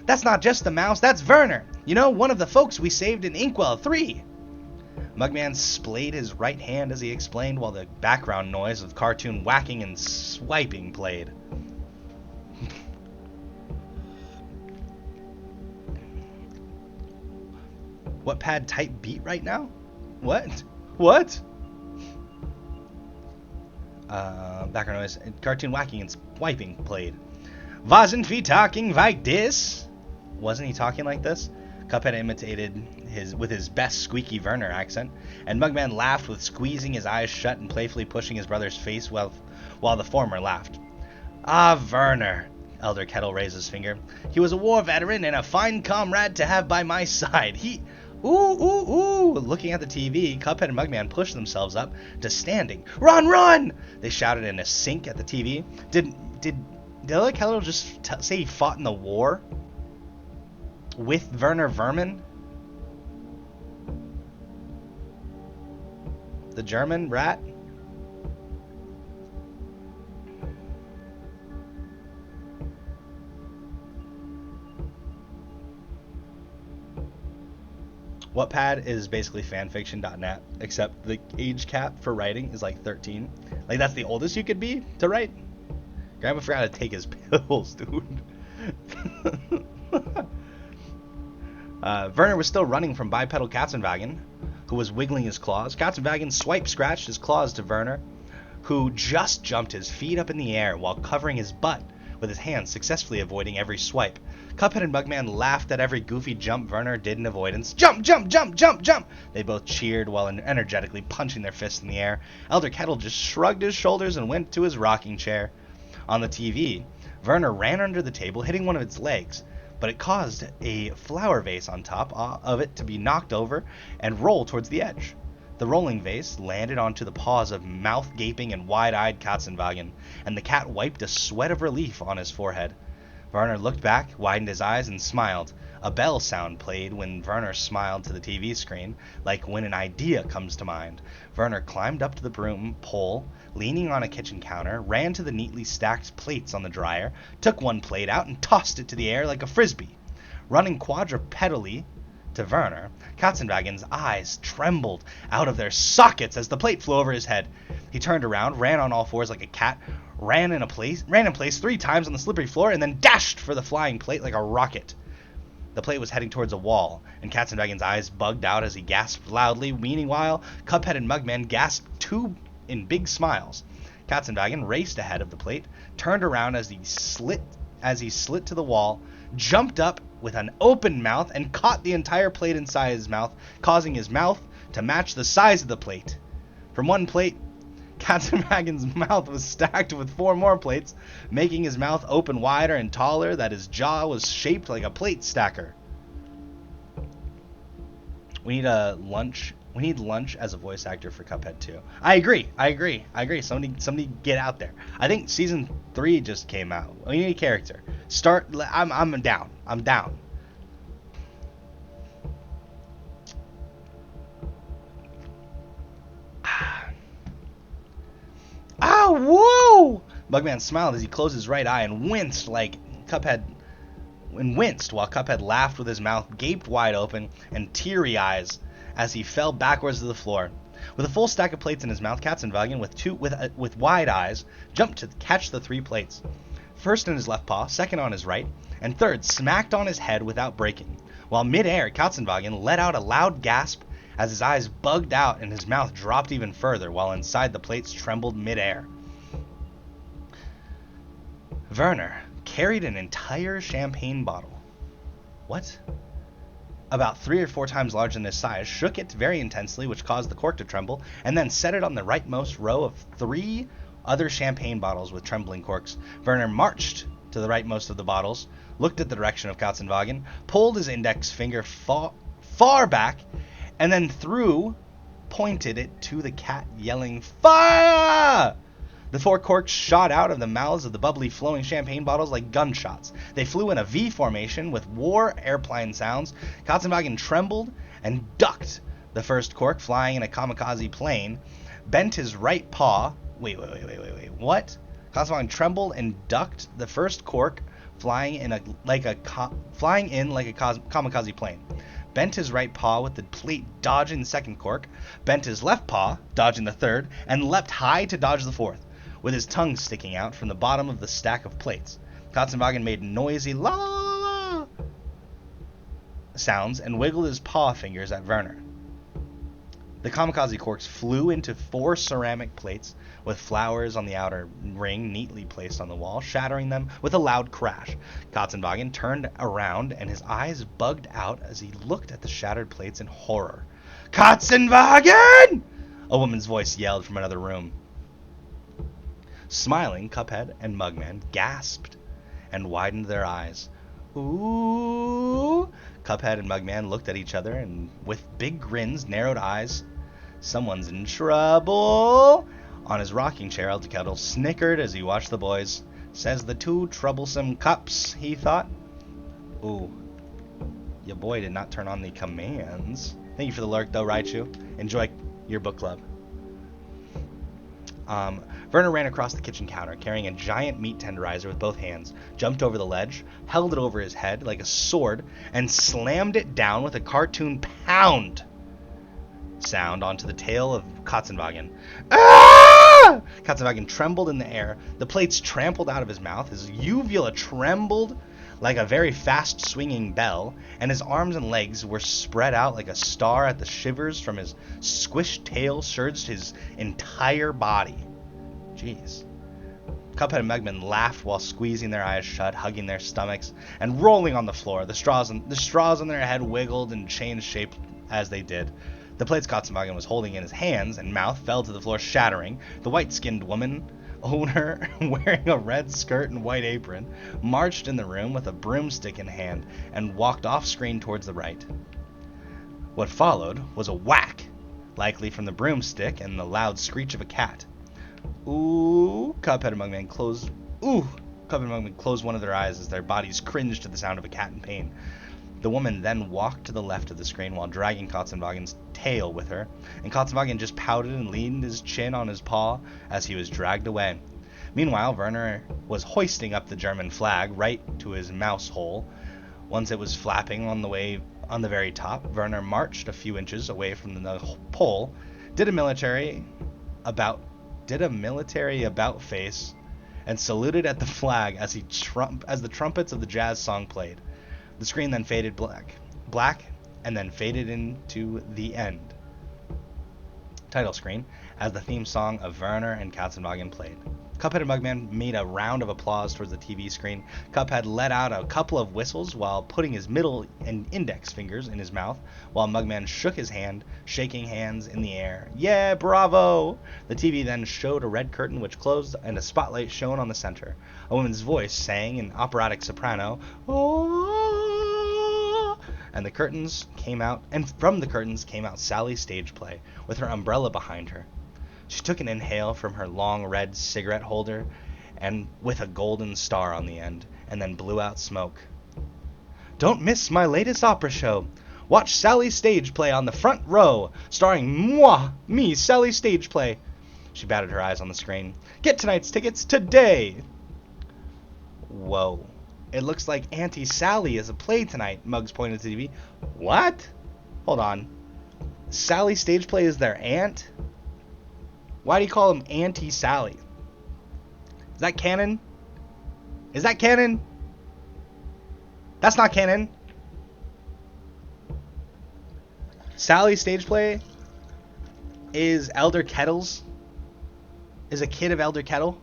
that's not just the mouse, that's Werner. You know, one of the folks we saved in Inkwell 3. Mugman splayed his right hand as he explained, while the background noise of cartoon whacking and swiping played. What pad type beat right now? What? Background noise, cartoon whacking and swiping played. Wasn't we talking like this? Wasn't he talking like this? Cuphead imitated with his best squeaky Werner accent, and Mugman laughed with squeezing his eyes shut and playfully pushing his brother's face while the former laughed. Ah, Werner, Elder Kettle raised his finger. He was a war veteran and a fine comrade to have by my side. Ooh. Looking at the TV, Cuphead and Mugman pushed themselves up to standing. Run, run! They shouted in a sync at the TV. Did Elder Kettle just say he fought in the war with Werner Vermin? The German rat? Wattpad is basically fanfiction.net, except the age cap for writing is like 13. Like, that's the oldest you could be to write. Grandpa forgot to take his pills, dude. Werner was still running from bipedal Katzenwagen, who was wiggling his claws. Katzenwagen scratched his claws to Werner, who just jumped his feet up in the air while covering his butt with his hands successfully avoiding every swipe. Cuphead and Mugman laughed at every goofy jump Werner did in avoidance. Jump, jump, jump, jump, jump! They both cheered while energetically punching their fists in the air. Elder Kettle just shrugged his shoulders and went to his rocking chair. On the TV, Werner ran under the table, hitting one of its legs, but it caused a flower vase on top of it to be knocked over and roll towards the edge. The rolling vase landed onto the paws of mouth-gaping and wide-eyed Katzenwagen, and the cat wiped a sweat of relief on his forehead. Werner looked back, widened his eyes, and smiled. A bell sound played when Werner smiled to the TV screen, like when an idea comes to mind. Werner climbed up to the broom pole, leaning on a kitchen counter, ran to the neatly stacked plates on the dryer, took one plate out, and tossed it to the air like a frisbee. Running quadrupedally to Werner, Katzenwagen's eyes trembled out of their sockets as the plate flew over his head. He turned around, ran on all fours like a cat, ran in place 3 times on the slippery floor, and then dashed for the flying plate like a rocket. The plate was heading towards a wall, and Katzenwagen's eyes bugged out as he gasped loudly. Meanwhile, Cuphead and Mugman gasped too in big smiles. Katzenwagen raced ahead of the plate, turned around as he slid to the wall, jumped up with an open mouth, and caught the entire plate inside his mouth, causing his mouth to match the size of the plate. From one plate, Katzenwagen's mouth was stacked with 4 more plates, making his mouth open wider and taller that his jaw was shaped like a plate stacker. We need lunch as a voice actor for Cuphead 2. I agree. Somebody get out there. I think season 3 just came out. We need a character. I'm down. Whoa! Mugman smiled as he closed his right eye and winced while Cuphead laughed with his mouth gaped wide open and teary eyes as he fell backwards to the floor. With a full stack of plates in his mouth, Katzenwagen, with wide eyes, jumped to catch the 3 plates. First in his left paw, second on his right, and third smacked on his head without breaking. While mid-air, Katzenwagen let out a loud gasp as his eyes bugged out and his mouth dropped even further while inside the plates trembled mid-air. Werner carried an entire champagne bottle. What? About 3 or 4 times larger than his size, shook it very intensely, which caused the cork to tremble, and then set it on the rightmost row of 3 other champagne bottles with trembling corks. Werner marched to the rightmost of the bottles, looked at the direction of Katzenwagen, pulled his index finger far back, and then pointed it to the cat, yelling, "Fire!" The 4 corks shot out of the mouths of the bubbly, flowing champagne bottles like gunshots. They flew in a V formation with war airplane sounds. Katzenwagen trembled and ducked the first cork, flying in a kamikaze plane, bent his right paw. Wait, what? Katzenwagen trembled and ducked the first cork, flying in like a kamikaze plane. Bent his right paw with the plate dodging the second cork, bent his left paw, dodging the third, and leapt high to dodge the fourth, with his tongue sticking out from the bottom of the stack of plates. Katzenwagen made noisy la la la la sounds and wiggled his paw fingers at Werner. The kamikaze corks flew into 4 ceramic plates with flowers on the outer ring neatly placed on the wall, shattering them with a loud crash. Katzenwagen turned around and his eyes bugged out as he looked at the shattered plates in horror. "Katzenwagen!" a woman's voice yelled from another room. Smiling, Cuphead and Mugman gasped and widened their eyes. "Ooh!" Cuphead and Mugman looked at each other and with big grins, narrowed eyes. "Someone's in trouble." On his rocking chair, Elder Kettle snickered as he watched the boys. "Says the 2 troublesome cups," he thought. "Ooh, your boy did not turn on the commands." Thank you for the lurk, though, Raichu. Enjoy your book club. Werner ran across the kitchen counter, carrying a giant meat tenderizer with both hands, jumped over the ledge, held it over his head like a sword, and slammed it down with a cartoon pound sound onto the tail of Katzenwagen. "Ah!" Katzenwagen trembled in the air. The plates trampled out of his mouth. His uvula trembled like a very fast-swinging bell, and his arms and legs were spread out like a star as the shivers from his squished tail surged his entire body. Jeez. Cuphead and Mugman laughed while squeezing their eyes shut, hugging their stomachs, and rolling on the floor. The straws on their head wiggled and changed shape as they did. The plates Katzenwagen was holding in his hands and mouth fell to the floor, shattering. The white-skinned woman owner, wearing a red skirt and white apron, marched in the room with a broomstick in hand and walked off-screen towards the right. What followed was a whack, likely from the broomstick, and the loud screech of a cat. Cuphead and Mugman closed one of their eyes as their bodies cringed to the sound of a cat in pain. The woman then walked to the left of the screen while dragging Katzenwagen's tail with her, and Katzenwagen just pouted and leaned his chin on his paw as he was dragged away. Meanwhile, Werner was hoisting up the German flag right to his mouse hole. Once it was flapping on the very top, Werner marched a few inches away from the pole, did a military about face, and saluted at the flag as the trumpets of the jazz song played. The screen then faded black, and then faded into the end title screen as the theme song of Werner and Katzenwagen played. Cuphead and Mugman made a round of applause towards the TV screen. Cuphead let out a couple of whistles while putting his middle and index fingers in his mouth, while Mugman shook his hand, shaking hands in the air. Yeah, bravo! The TV then showed a red curtain which closed and a spotlight shone on the center. A woman's voice sang in operatic soprano, "Oh!" and from the curtains came out Sally's stage play, with her umbrella behind her. She took an inhale from her long red cigarette holder and with a golden star on the end, and then blew out smoke. Don't miss my latest opera show. Watch Sally's stage play on the front row, starring me, Sally's stage play. She batted her eyes on the screen. Get tonight's tickets today. Whoa. It looks like Auntie Sally is a play tonight, Muggs pointed to the TV. What? Hold on. Sally's stage play is their aunt? Why do you call him Auntie Sally? Is that canon? Is that canon? That's not canon. Sally's stage play is Elder Kettle's. Is a kid of Elder Kettle.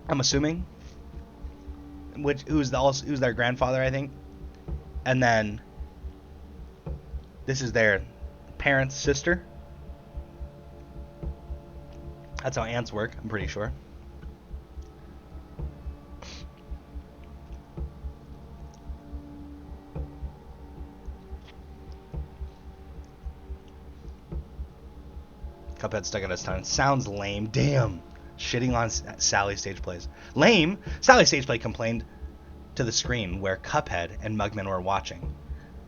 I'm assuming. Who's their grandfather, I think. And then this is their parents' sister. That's how ants work, I'm pretty sure. Cuphead stuck out his tongue. Sounds lame. Damn. Shitting on Sally's stage plays. Lame? Sally's stage play complained to the screen where Cuphead and Mugman were watching.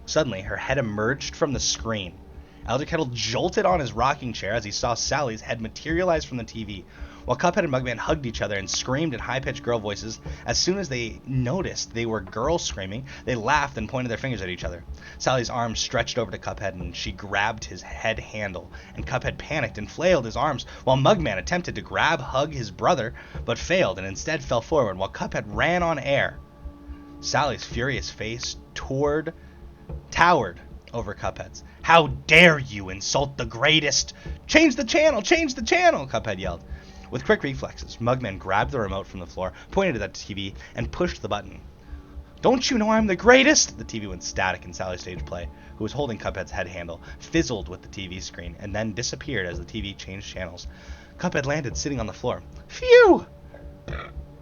Suddenly, her head emerged from the screen. Elder Kettle jolted on his rocking chair as he saw Sally's head materialize from the TV, while Cuphead and Mugman hugged each other and screamed in high-pitched girl voices. As soon as they noticed they were girls screaming, they laughed and pointed their fingers at each other. Sally's arms stretched over to Cuphead and she grabbed his head handle, and Cuphead panicked and flailed his arms, while Mugman attempted to hug his brother, but failed and instead fell forward while Cuphead ran on air. Sally's furious face towered over Cuphead's. How dare you insult the greatest? Change the channel, Cuphead yelled. With quick reflexes, Mugman grabbed the remote from the floor, pointed at the TV, and pushed the button. Don't you know I'm the greatest? The TV went static and Sally's stage play, who was holding Cuphead's head handle, fizzled with the TV screen, and then disappeared as the TV changed channels. Cuphead landed sitting on the floor. Phew!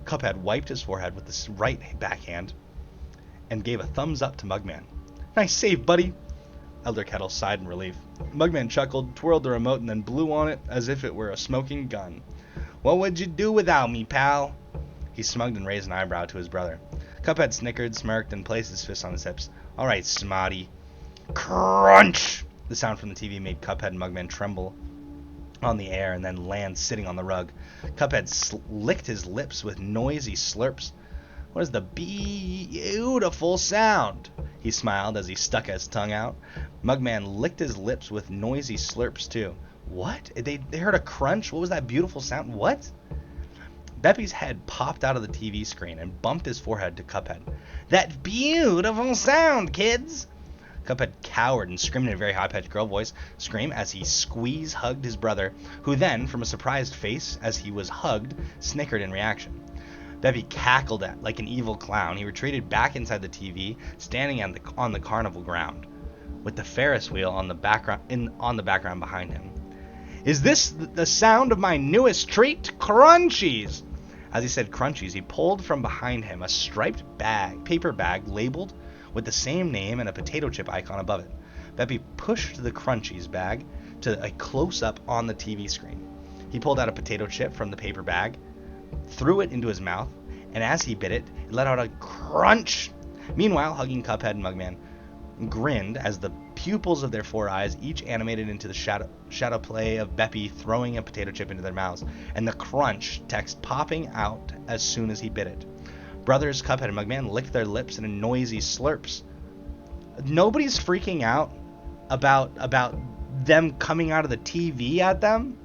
Cuphead wiped his forehead with his right backhand and gave a thumbs up to Mugman. Nice save, buddy. Elder Kettle sighed in relief. Mugman chuckled, twirled the remote, and then blew on it as if it were a smoking gun. What would you do without me, pal? He smugged and raised an eyebrow to his brother. Cuphead snickered, smirked, and placed his fist on his hips. All right, smarty. Crunch! The sound from the TV made Cuphead and Mugman tremble on the air and then land sitting on the rug. Cuphead licked his lips with noisy slurps. What is the beautiful sound? He smiled as he stuck his tongue out. Mugman licked his lips with noisy slurps too. What? They heard a crunch? What was that beautiful sound? What? Beppy's head popped out of the TV screen and bumped his forehead to Cuphead. That beautiful sound, kids! Cuphead cowered and screamed in a very high-pitched girl voice, as he squeeze-hugged his brother, who then, from a surprised face as he was hugged, snickered in reaction. Beppy cackled like an evil clown. He retreated back inside the TV, standing on the carnival ground, with the Ferris wheel on the background behind him. "Is this the sound of my newest treat? Crunchies!" As he said crunchies, he pulled from behind him a striped paper bag labeled with the same name and a potato chip icon above it. Beppy pushed the crunchies bag to a close-up on the TV screen. He pulled out a potato chip from the paper bag, threw it into his mouth, and as he bit it, it let out a crunch. Meanwhile, hugging Cuphead and Mugman grinned as the pupils of their 4 eyes each animated into the shadow play of Beppy throwing a potato chip into their mouths, and the crunch text popping out as soon as he bit it. Brothers Cuphead and Mugman licked their lips in a noisy slurps. Nobody's freaking out about them coming out of the TV at them.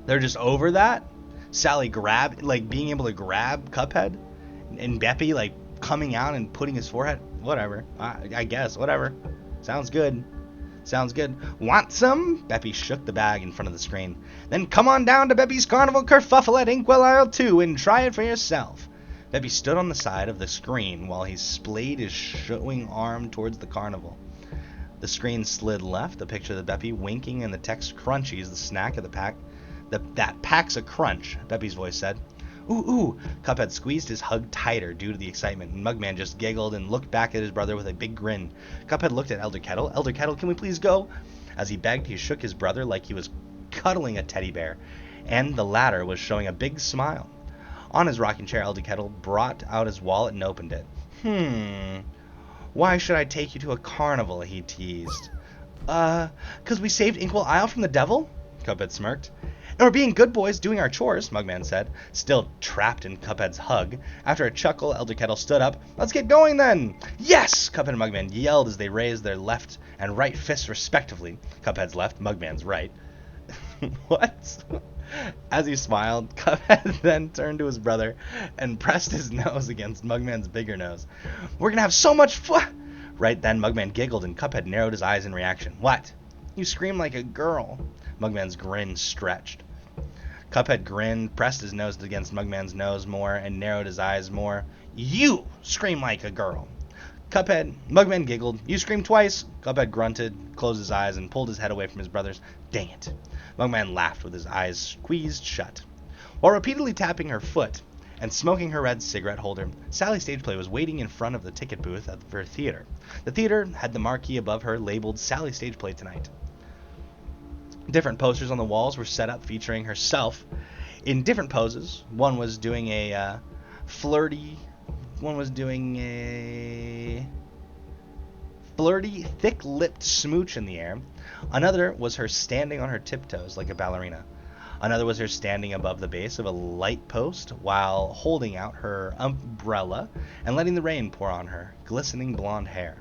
They're just over that. Sally being able to grab Cuphead, and Beppy coming out and putting his forehead. Whatever. I guess. Whatever. Sounds good. Want some? Beppy shook the bag in front of the screen. Then come on down to Beppy's Carnival Kerfuffle at Inkwell Aisle 2 and try it for yourself. Beppy stood on the side of the screen while he splayed his showing arm towards the carnival. The screen slid left, a picture of the Beppy winking, and the text crunchies, the snack of the pack. That pack's a crunch, Beppy's voice said. Ooh. Cuphead squeezed his hug tighter due to the excitement, and Mugman just giggled and looked back at his brother with a big grin. Cuphead looked at Elder Kettle. Elder Kettle, can we please go? As he begged, he shook his brother like he was cuddling a teddy bear, and the latter was showing a big smile. On his rocking chair, Elder Kettle brought out his wallet and opened it. Why should I take you to a carnival? He teased. 'Cause we saved Inkwell Isle from the devil? Cuphead smirked. And we're being good boys doing our chores, Mugman said, still trapped in Cuphead's hug. After a chuckle, Elder Kettle stood up. Let's get going then! Yes! Cuphead and Mugman yelled as they raised their left and right fists respectively. Cuphead's left, Mugman's right. What? As he smiled, Cuphead then turned to his brother and pressed his nose against Mugman's bigger nose. We're gonna have so much fun! Right then, Mugman giggled and Cuphead narrowed his eyes in reaction. What? You scream like a girl. Mugman's grin stretched. Cuphead grinned, pressed his nose against Mugman's nose more, and narrowed his eyes more. You scream like a girl. Mugman giggled. You screamed twice. Cuphead grunted, closed his eyes, and pulled his head away from his brothers. Dang it. Mugman laughed with his eyes squeezed shut. While repeatedly tapping her foot and smoking her red cigarette holder, Sally Stageplay was waiting in front of the ticket booth at her theater. The theater had the marquee above her labeled Sally Stageplay Tonight. Different posters on the walls were set up featuring herself in different poses. One was doing a flirty, thick-lipped smooch in the air. Another was her standing on her tiptoes like a ballerina. Another was her standing above the base of a light post while holding out her umbrella and letting the rain pour on her glistening blonde hair.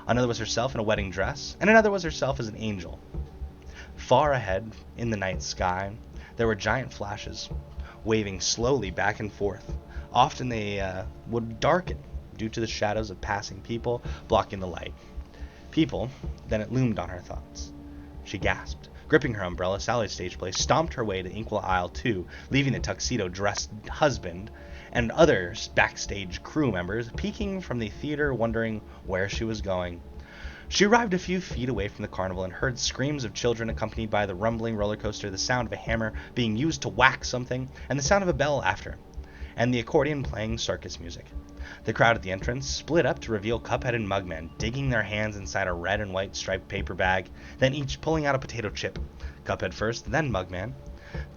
Another was herself in a wedding dress, and another was herself as an angel. Far ahead, in the night sky, there were giant flashes, waving slowly back and forth. Often they would darken due to the shadows of passing people blocking the light. People, then it loomed on her thoughts. She gasped. Gripping her umbrella, Sally Stageplay stomped her way to Inkwell Aisle 2, leaving the tuxedo-dressed husband and other backstage crew members peeking from the theater wondering where she was going. She arrived a few feet away from the carnival and heard screams of children accompanied by the rumbling roller coaster, the sound of a hammer being used to whack something, and the sound of a bell after, and the accordion playing circus music. The crowd at the entrance split up to reveal Cuphead and Mugman, digging their hands inside a red and white striped paper bag, then each pulling out a potato chip. Cuphead first, then Mugman,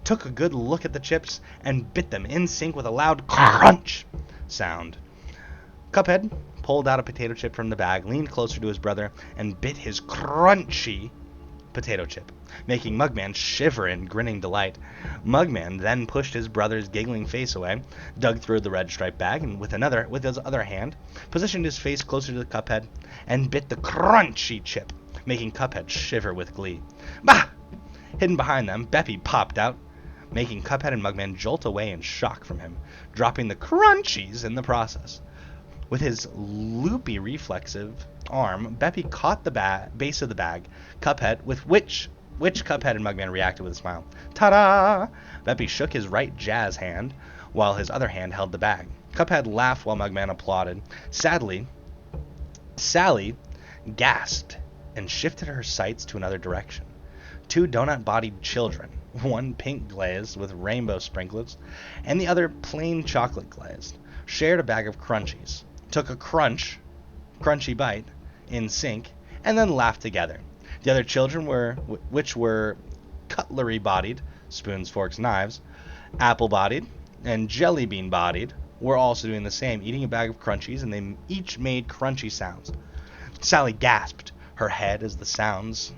took a good look at the chips and bit them in sync with a loud crunch sound. Cuphead pulled out a potato chip from the bag, leaned closer to his brother, and bit his crunchy potato chip, making Mugman shiver in grinning delight. Mugman then pushed his brother's giggling face away, dug through the red striped bag, and with his other hand, positioned his face closer to the Cuphead, and bit the crunchy chip, making Cuphead shiver with glee. Bah! Hidden behind them, Beppy popped out, making Cuphead and Mugman jolt away in shock from him, dropping the crunchies in the process. With his loopy reflexive arm, Beppy caught the base of the bag, Cuphead, with which Cuphead and Mugman reacted with a smile. Ta-da! Beppy shook his right jazz hand, while his other hand held the bag. Cuphead laughed while Mugman applauded. Sadly, Sally gasped and shifted her sights to another direction. Two donut-bodied children, one pink glazed with rainbow sprinklers, and the other plain chocolate glazed, shared a bag of crunchies, took a crunchy bite in sync, and then laughed together. The other children which were cutlery-bodied, spoons, forks, knives, apple-bodied, and jelly bean-bodied, were also doing the same, eating a bag of crunchies, and they each made crunchy sounds. Sally grasped her head as the sounds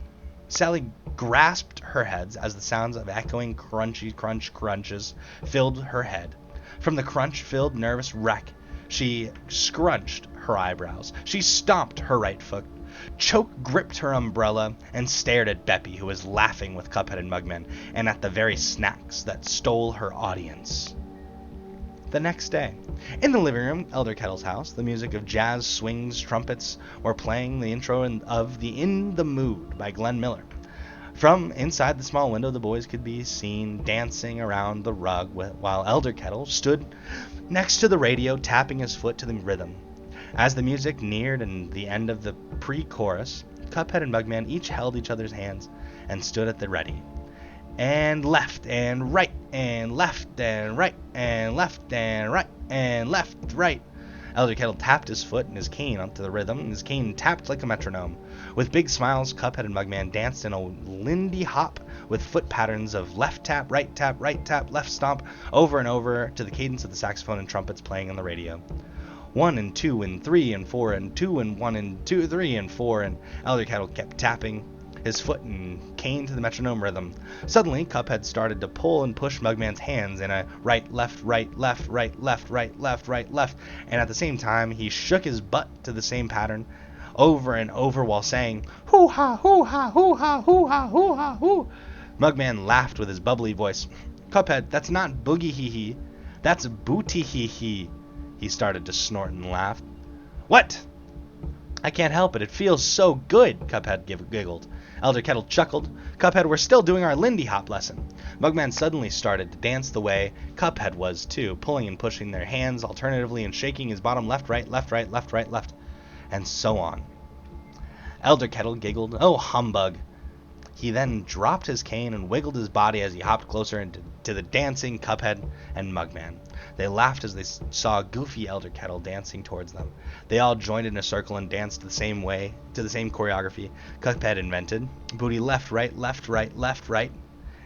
of echoing crunches filled her head. From the crunch-filled nervous wreck, she scrunched her eyebrows. She stomped her right foot. Choke gripped her umbrella and stared at Beppy, who was laughing with Cuphead and Mugman, and at the very snacks that stole her audience. The next day, in the living room, Elder Kettle's house, the music of jazz, swings, trumpets were playing the intro of the In the Mood by Glenn Miller. From inside the small window, the boys could be seen dancing around the rug while Elder Kettle stood next to the radio, tapping his foot to the rhythm. As the music neared the end of the pre-chorus, Cuphead and Mugman each held each other's hands and stood at the ready. And left and right and left and right and left and right and left, right. Elder Kettle tapped his foot and his cane onto the rhythm, and his cane tapped like a metronome. With big smiles, Cuphead and Mugman danced in a Lindy hop with foot patterns of left tap, left stomp, over and over to the cadence of the saxophone and trumpets playing on the radio. 1 and 2 and 3 and 4 and 2 and 1 and 2, 3 and 4, and Elder Kettle kept tapping his foot and cane to the metronome rhythm. Suddenly, Cuphead started to pull and push Mugman's hands in a right, left, left, and at the same time, he shook his butt to the same pattern over and over while saying, hoo-ha, hoo-ha, hoo-ha, hoo-ha, hoo-ha, hoo. Mugman laughed with his bubbly voice. Cuphead, that's not boogie-hee-hee, that's booty-hee-hee. He started to snort and laugh. What? I can't help it. It feels so good, Cuphead giggled. Elder Kettle chuckled. Cuphead, we're still doing our Lindy Hop lesson. Mugman suddenly started to dance the way Cuphead was too, pulling and pushing their hands alternatively and shaking his bottom left, and so on. Elder Kettle giggled. Oh, humbug. He then dropped his cane and wiggled his body as he hopped closer to the dancing Cuphead and Mugman. They laughed as they saw goofy Elder Kettle dancing towards them. They all joined in a circle and danced the same way, to the same choreography Cuphead invented. Booty left, right,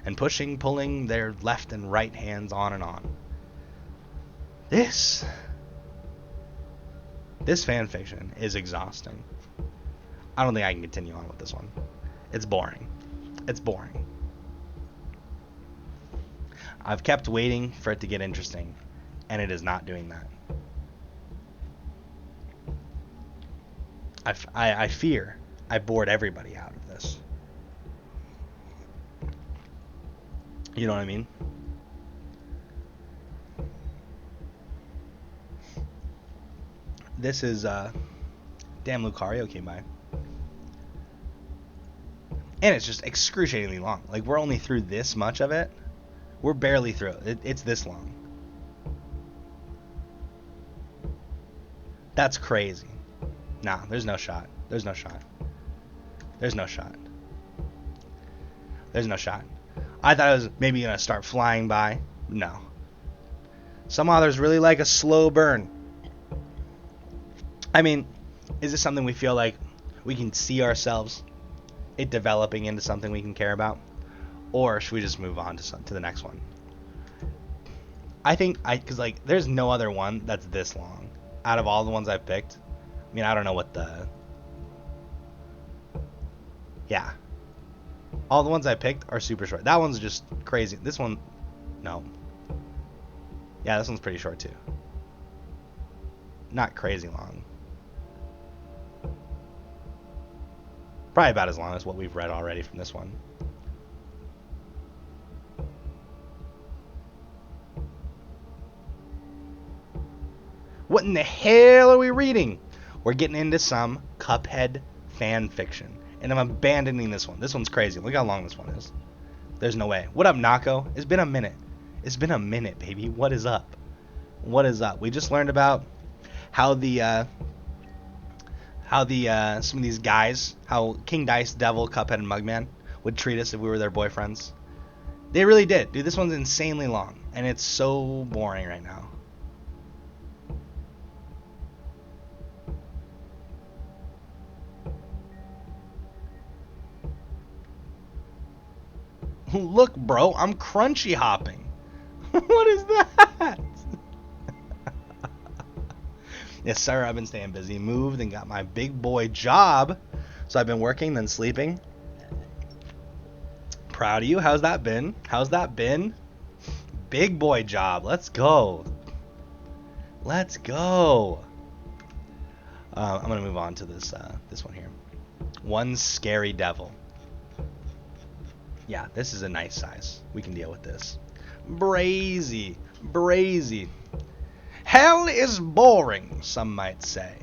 and pushing, pulling their left and right hands on and on. This fan fiction is exhausting. I don't think I can continue on with this one. It's boring. I've kept waiting for it to get interesting, and it is not doing that. I fear I bored everybody out of this. You know what I mean? This is, damn, Lucario came by. And it's just excruciatingly long. Like, we're only through this much of it. We're barely through it. It's this long. That's crazy. Nah, there's no shot. I thought it was maybe going to start flying by. No. Some authors really like a slow burn. I mean, is this something we feel like we can see ourselves it developing into something we can care about? Or should we just move on to the next one? Because like, there's no other one that's this long out of all the ones I've picked. I mean, I don't know what yeah. All the ones I picked are super short. That one's just crazy. This one, no. Yeah, this one's pretty short too. Not crazy long. Probably about as long as what we've read already from this one. What in the hell are we reading? we're getting into some Cuphead fan fiction. And I'm abandoning this one. This one's crazy. Look how long this one is. There's no way. What up, Nako? It's been a minute. It's been a minute, baby. What is up? What is up? We just learned about how some of these guys, how King Dice, Devil, Cuphead, and Mugman would treat us if we were their boyfriends. They really did. Dude, this one's insanely long. And it's so boring right now. Look, bro, I'm crunchy hopping. What is that? Yes, sir, I've been staying busy. Moved and got my big boy job. So I've been working, then sleeping. Proud of you. How's that been? How's that been? Big boy job. Let's go. Let's go. I'm going to move on to this one here. One scary devil. Yeah, this is a nice size. We can deal with this. Brazy. Brazy. Hell is boring, some might say.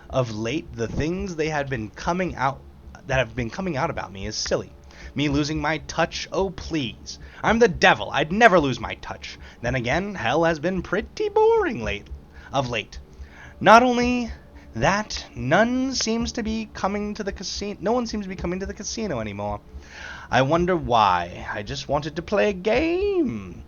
Of late, the things that have been coming out about me is silly. Me losing my touch, oh please. I'm the devil, I'd never lose my touch. Then again, hell has been pretty boring of late. Not only that, no one seems to be coming to the casino anymore. I wonder why. I just wanted to play a game.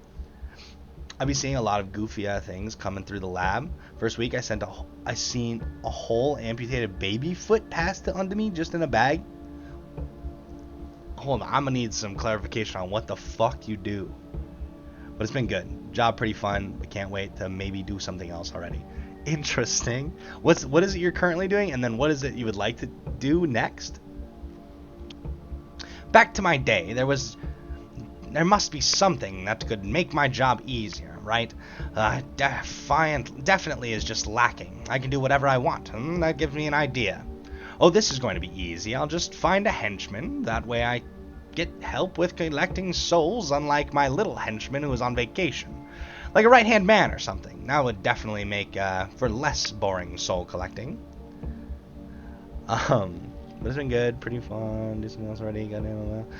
I'll be seeing a lot of goofy things coming through the lab. First week I seen a whole amputated baby foot passed onto me just in a bag. Hold on, I'm gonna need some clarification on what the fuck you do. But it's been good. Job pretty fun. I can't wait to maybe do something else already. Interesting. What is it you're currently doing, and then what is it you would like to do next? Back to my day. There must be something that could make my job easier, right? Definitely is just lacking. I can do whatever I want, and that gives me an idea. Oh, this is going to be easy. I'll just find a henchman. That way I get help with collecting souls, unlike my little henchman who is on vacation. Like a right-hand man or something. That would definitely make for less boring soul collecting. But it's been good, pretty fun. Do something else already.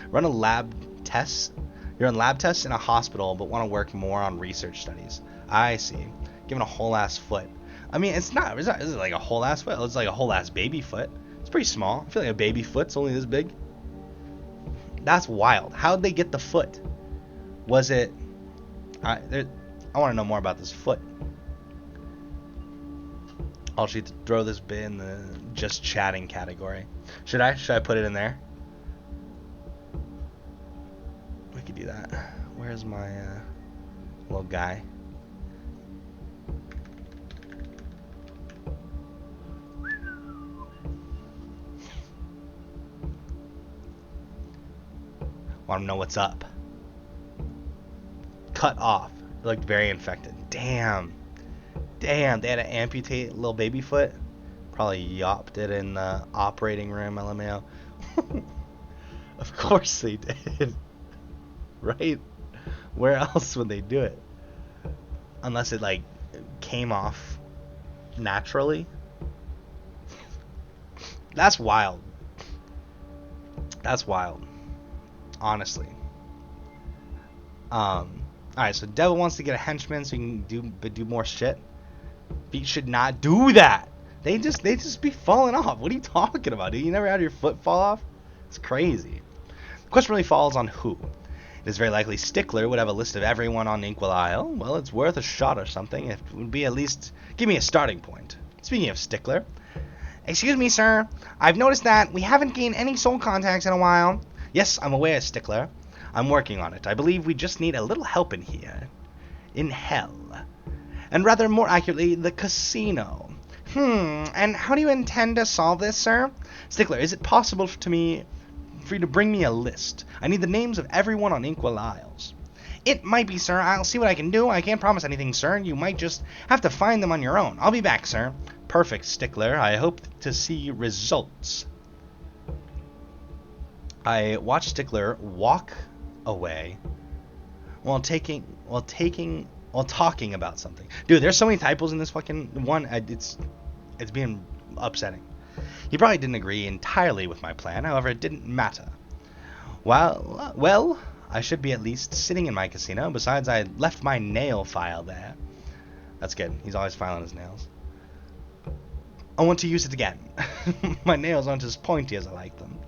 Run a lab test. You're on lab tests in a hospital, but want to work more on research studies. I see. Given a whole ass foot. I mean, it's not. Is it like a whole ass foot? It's like a whole ass baby foot. It's pretty small. I feel like a baby foot's only this big. That's wild. How'd they get the foot? Was it? I want to know more about this foot. I'll should throw this bit in the just chatting category. Should I put it in there? We could do that. Where's my little guy? Want to know what's up? Cut off. It looked very infected. Damn. Damn, they had to amputate a little baby foot. Probably yopped it in the operating room, LMAO. Of course they did. Right? Where else would they do it? Unless it, like, came off naturally. That's wild. That's wild. Honestly. Alright, so Devil wants to get a henchman so he can do more shit. Feet should not do that. They just be falling off. What are you talking about, dude? You never had your foot fall off? It's crazy. The question really falls on who. It is very likely Stickler would have a list of everyone on Inkwell Isle. Well, it's worth a shot or something. It would be at least give me a starting point. Speaking of Stickler. Excuse me, sir. I've noticed that we haven't gained any soul contacts in a while. Yes, I'm aware, Stickler. I'm working on it. I believe we just need a little help in here. In hell. And rather more accurately, the casino. And how do you intend to solve this, sir? Stickler, is it possible for you to bring me a list? I need the names of everyone on Inkwell Isles. It might be, sir. I'll see what I can do. I can't promise anything, sir. You might just have to find them on your own. I'll be back, sir. Perfect, Stickler. I hope to see results. I watched Stickler walk away while taking while talking about something. Dude, there's so many typos in this fucking one. It's being upsetting. He probably didn't agree entirely with my plan. However, it didn't matter. Well, I should be at least sitting in my casino. Besides, I left my nail file there. That's good. He's always filing his nails. I want to use it again. My nails aren't as pointy as I like them.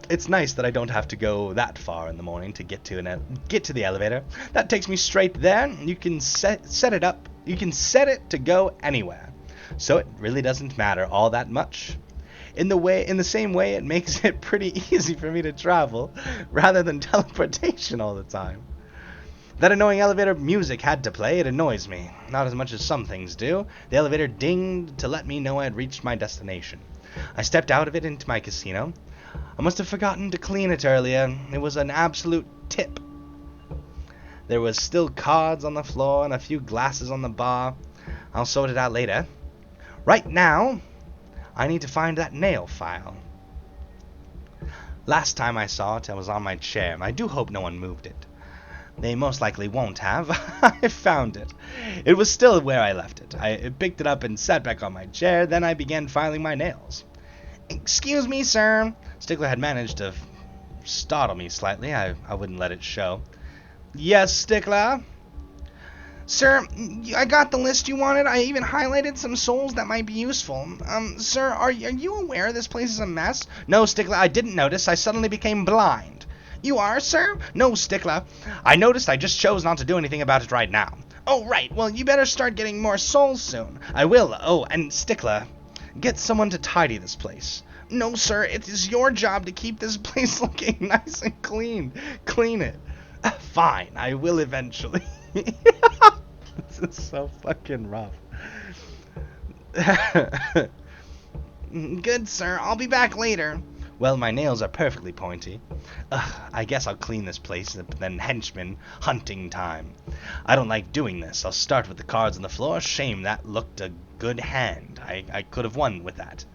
It's nice that I don't have to go that far in the morning to get to the elevator. That takes me straight there. You can set it up. You can set it to go anywhere. So it really doesn't matter all that much. In the same way, it makes it pretty easy for me to travel rather than teleportation all the time. That annoying elevator music had to play. It annoys me. Not as much as some things do. The elevator dinged to let me know I had reached my destination. I stepped out of it into my casino. I must have forgotten to clean it earlier. It was an absolute tip. There was still cards on the floor and a few glasses on the bar. I'll sort it out later. Right now, I need to find that nail file. Last time I saw it, I was on my chair. I do hope no one moved it. They most likely won't have. I found it. It was still where I left it. I picked it up and sat back on my chair. Then I began filing my nails. Excuse me, sir. Stickler had managed to startle me slightly. I wouldn't let it show. Yes, Stickler? Sir, I got the list you wanted. I even highlighted some souls that might be useful. Sir, are you aware this place is a mess? No, Stickler, I didn't notice. I suddenly became blind. You are, sir? No, Stickler. I noticed. I just chose not to do anything about it right now. Oh, right. Well, you better start getting more souls soon. I will. Oh, and Stickler, get someone to tidy this place. No, sir. It is your job to keep this place looking nice and clean. Clean it. Fine. I will eventually. This is so fucking rough. Good, sir. I'll be back later. Well, my nails are perfectly pointy. I guess I'll clean this place, then henchman, hunting time. I don't like doing this. I'll start with the cards on the floor. Shame, that looked a good hand. I could have won with that.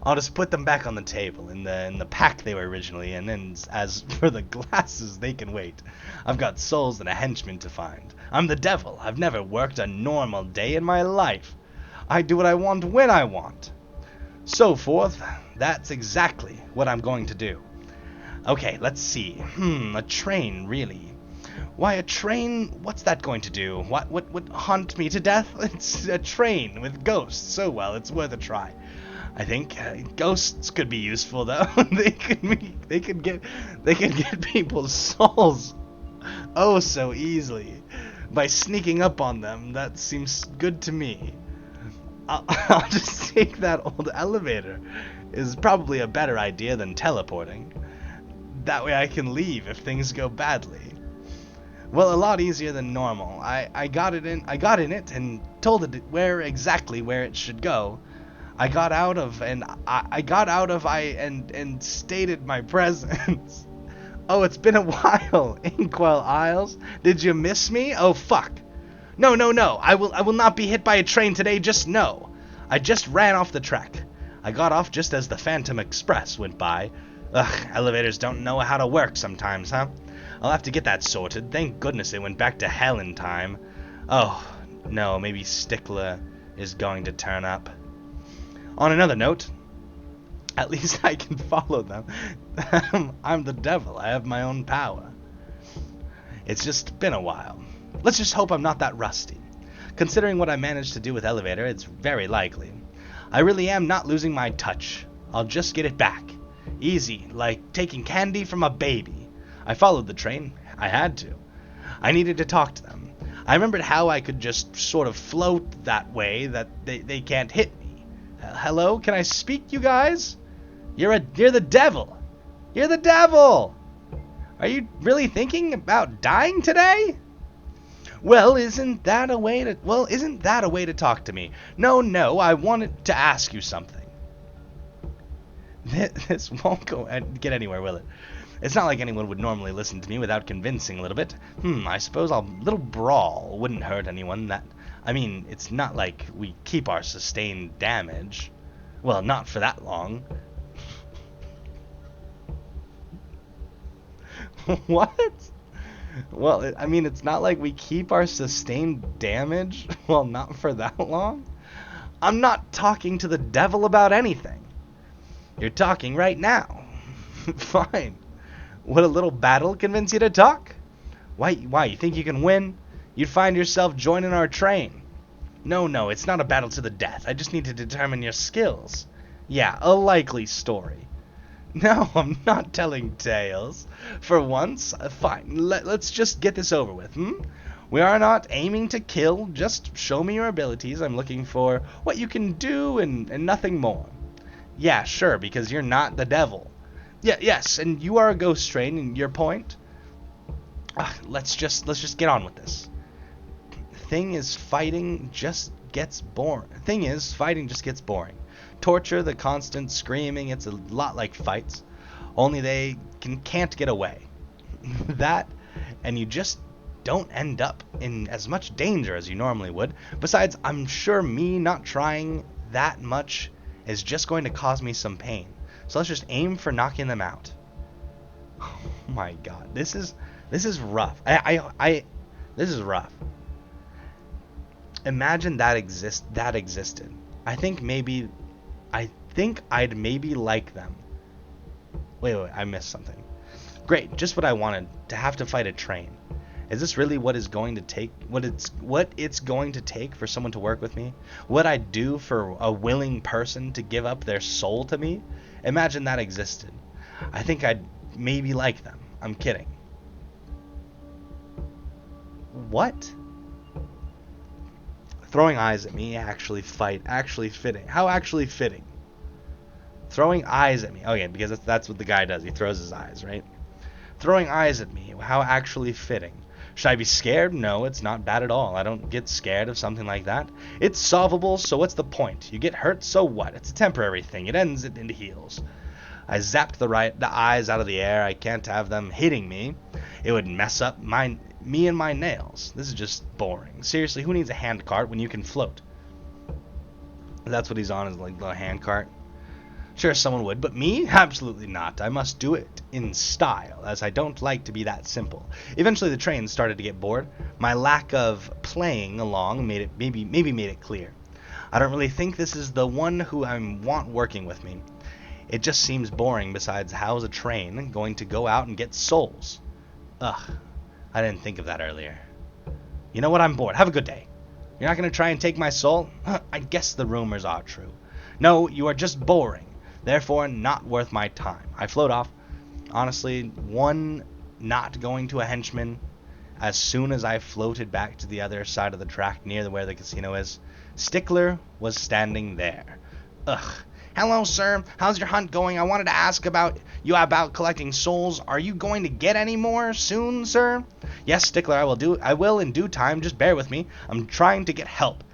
I'll just put them back on the table in the pack they were originally in, and as for the glasses, they can wait. I've got souls and a henchman to find. I'm the devil. I've never worked a normal day in my life. I do what I want when I want. So forth, that's exactly what I'm going to do. Okay, let's see. A train, really. Why, a train? What's that going to do? What would haunt me to death? It's a train with ghosts. So, well, it's worth a try. I think ghosts could be useful, though. They could get people's souls oh so easily by sneaking up on them. That seems good to me. I'll just take that old elevator. Is probably a better idea than teleporting. That way I can leave if things go badly. Well, a lot easier than normal. I got in it and told it exactly where it should go. I got out of and stated my presence. Oh, it's been a while, Inkwell Isles. Did you miss me? Oh, fuck. No. I will not be hit by a train today, just no. I just ran off the track. I got off just as the Phantom Express went by. Ugh, elevators don't know how to work sometimes, huh? I'll have to get that sorted. Thank goodness it went back to hell in time. Oh, no, maybe Stickler is going to turn up. On another note, at least I can follow them. I'm the devil. I have my own power. It's just been a while. Let's just hope I'm not that rusty. Considering what I managed to do with Elevator, it's very likely. I really am not losing my touch. I'll just get it back. Easy, like taking candy from a baby. I followed the train. I had to. I needed to talk to them. I remembered how I could just sort of float that way that they can't hit me. Hello? Can I speak, you guys? You're the devil. You're the devil. Are you really thinking about dying today? Well, isn't that a way to talk to me? No, I wanted to ask you something. This won't get anywhere, will it? It's not like anyone would normally listen to me without convincing a little bit. I suppose a little brawl wouldn't hurt anyone. It's not like we keep our sustained damage. Well, not for that long. What? Well, I mean, it's not like we keep our sustained damage. Well, not for that long. I'm not talking to the devil about anything. You're talking right now. Fine. Would a little battle convince you to talk? Why, you think you can win? You'd find yourself joining our train. No, it's not a battle to the death. I just need to determine your skills. Yeah, a likely story. No, I'm not telling tales. For once, fine. Let's just get this over with, hmm? We are not aiming to kill. Just show me your abilities. I'm looking for what you can do and nothing more. Yeah, sure, because you're not the devil. Yeah, yes, and you are a ghost train, and your point? Let's just get on with this. Thing is, fighting just gets boring. Torture, the constant screaming, it's a lot like fights. Only they can't get away. That, and you just don't end up in as much danger as you normally would. Besides, I'm sure me not trying that much is just going to cause me some pain. So let's just aim for knocking them out. Oh my god, this is rough. This is rough. Imagine that existed. I think I'd maybe like them. Wait, I missed something. Great, just what I wanted, to have to fight a train. Is this really what it's going to take for someone to work with me? What I'd do for a willing person to give up their soul to me? Imagine that existed. I think I'd maybe like them. I'm kidding. What? Throwing eyes at me, actually fitting. How actually fitting? Throwing eyes at me. Okay, because that's what the guy does. He throws his eyes, right? Throwing eyes at me. How actually fitting. Should I be scared? No, it's not bad at all. I don't get scared of something like that. It's solvable, so what's the point? You get hurt, so what? It's a temporary thing. It ends, it heals. I zapped the eyes out of the air. I can't have them hitting me. It would mess up me and my nails. This is just boring. Seriously, who needs a hand cart when you can float? That's what he's on, is like the hand cart. Sure, someone would, but me? Absolutely not. I must do it in style, as I don't like to be that simple. Eventually the train started to get bored. My lack of playing along made it clear. I don't really think this is the one who I want working with me. It just seems boring. Besides, how's a train going to go out and get souls? Ugh, I didn't think of that earlier. You know what? I'm bored. Have a good day. You're not going to try and take my soul? I guess the rumors are true. No, you are just boring. Therefore, not worth my time. I float off. Honestly, not going to a henchman. As soon as I floated back to the other side of the track near where the casino is, Stickler was standing there. Ugh. Hello, sir. How's your hunt going? I wanted to ask about collecting souls. Are you going to get any more soon, sir? Yes, Stickler, I will in due time. Just bear with me. I'm trying to get help.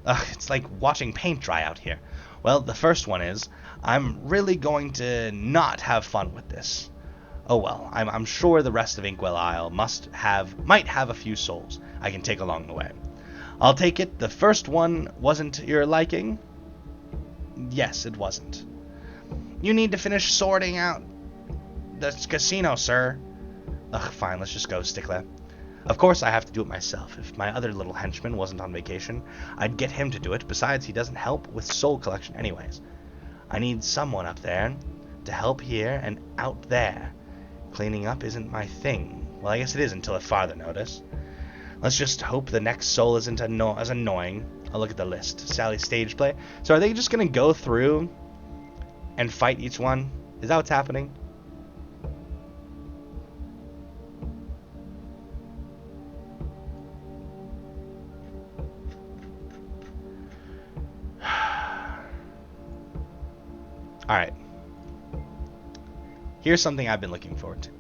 Ugh, it's like watching paint dry out here. Well, the first one is, I'm really going to not have fun with this. Oh well, I'm sure the rest of Inkwell Isle might have a few souls I can take along the way. I'll take it the first one wasn't your liking? Yes, it wasn't. You need to finish sorting out the casino, sir. Ugh, fine, let's just go, Stickler. Of course I have to do it myself. If my other little henchman wasn't on vacation, I'd get him to do it. Besides, he doesn't help with soul collection anyways. I need someone up there to help here and out there. Cleaning up isn't my thing. Well, I guess it is until a farther notice. Let's just hope the next soul isn't as annoying. I'll look at the list. Sally stage play. So are they just going to go through and fight each one? Is that what's happening? Alright. Here's something I've been looking forward to.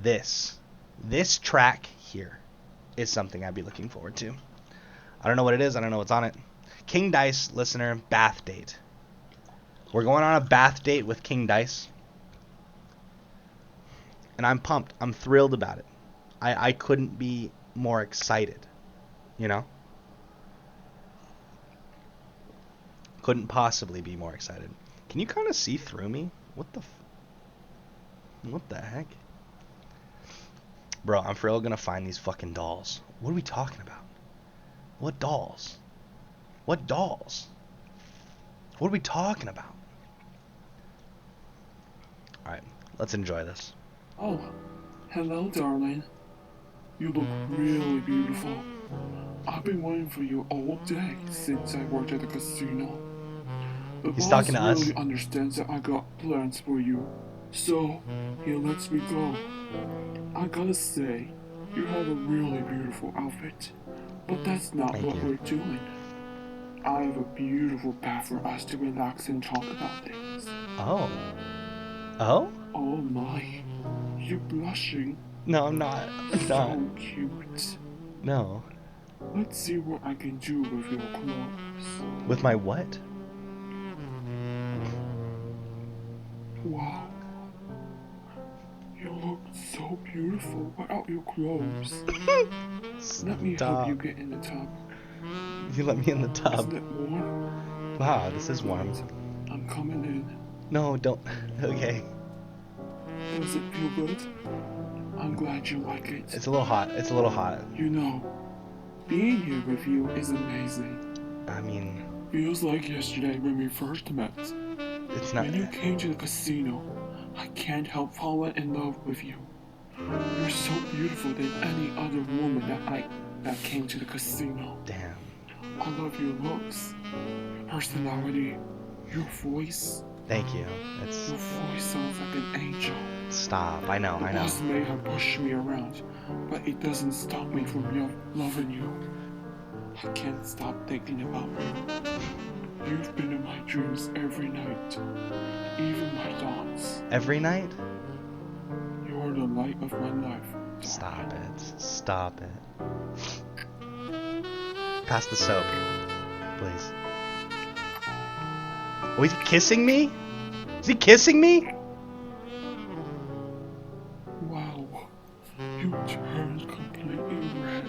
This track here is something I'd be looking forward to. I don't know what it is. I don't know what's on it. King Dice, listener, bath date. We're going on a bath date with King Dice. And I'm pumped. I'm thrilled about it. I couldn't be more excited. You know? Couldn't possibly be more excited. Can you kind of see through me? What the What the heck? Bro, I'm for real gonna find these fucking dolls. What are we talking about? What dolls? What dolls? What are we talking about? Alright, let's enjoy this. Oh, hello, darling. You look really beautiful. I've been waiting for you all day since I worked at the casino. The He's boss talking to us. really understands that I got plans for you, so he lets me go. I gotta say, you have a really beautiful outfit, but that's not Thank what you. we're doing. I have a beautiful path for us to relax and talk about things. Oh. Oh? Oh my, you're blushing. No, I'm not. I'm not. So cute. No. Let's see what I can do with your clothes. With my what? Wow. You look so beautiful without your clothes. Let me help you Stop. get in the tub. You let me in the tub. Isn't it warm? Wow, this is warm. I'm coming in. No, don't. Okay. Does it feel good? I'm glad you like it. It's a little hot. It's a little hot. You know, being here with you is amazing. I mean, Feels like yesterday when we first met. it's not. When you came to the casino, I can't help falling in love with you. You're so beautiful than any other woman that came to the casino. Damn. I love your looks, your personality, your voice. Thank you. It's. Your voice sounds like an angel. Stop. I know. The I know. boss may have pushed me around, but it doesn't stop me from loving you. I can't stop thinking about you. You've been in my dreams every night, even my thoughts. Every night? You're the light of my life. Stop it. Stop it. Pass the soap, please. Oh, he's kissing me? Is he kissing me? Wow, you turned completely red.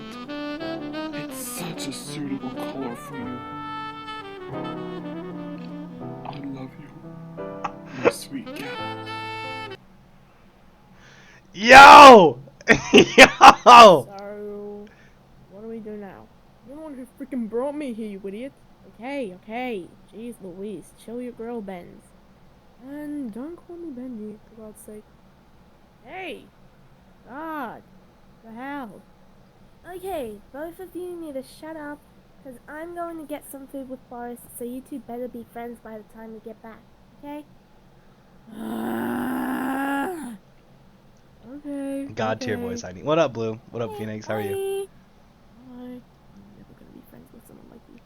It's such a suitable color for you. I love you, my sweet cat. Yo! Yo! So, what do we do now? You're the one who freaking brought me here, you idiot. Okay, okay. Jeez Louise, chill your girl, Benz. And don't call me Benji, for God's sake. Hey! God! The hell? Okay, both of you need to shut up, because I'm going to get some food with Boris, so you two better be friends by the time we get back, okay? Okay. God tier okay. voice hiding. What up, Blue? What up, Hey, Phoenix? How are you? Bye. I'm never gonna be friends with someone like you.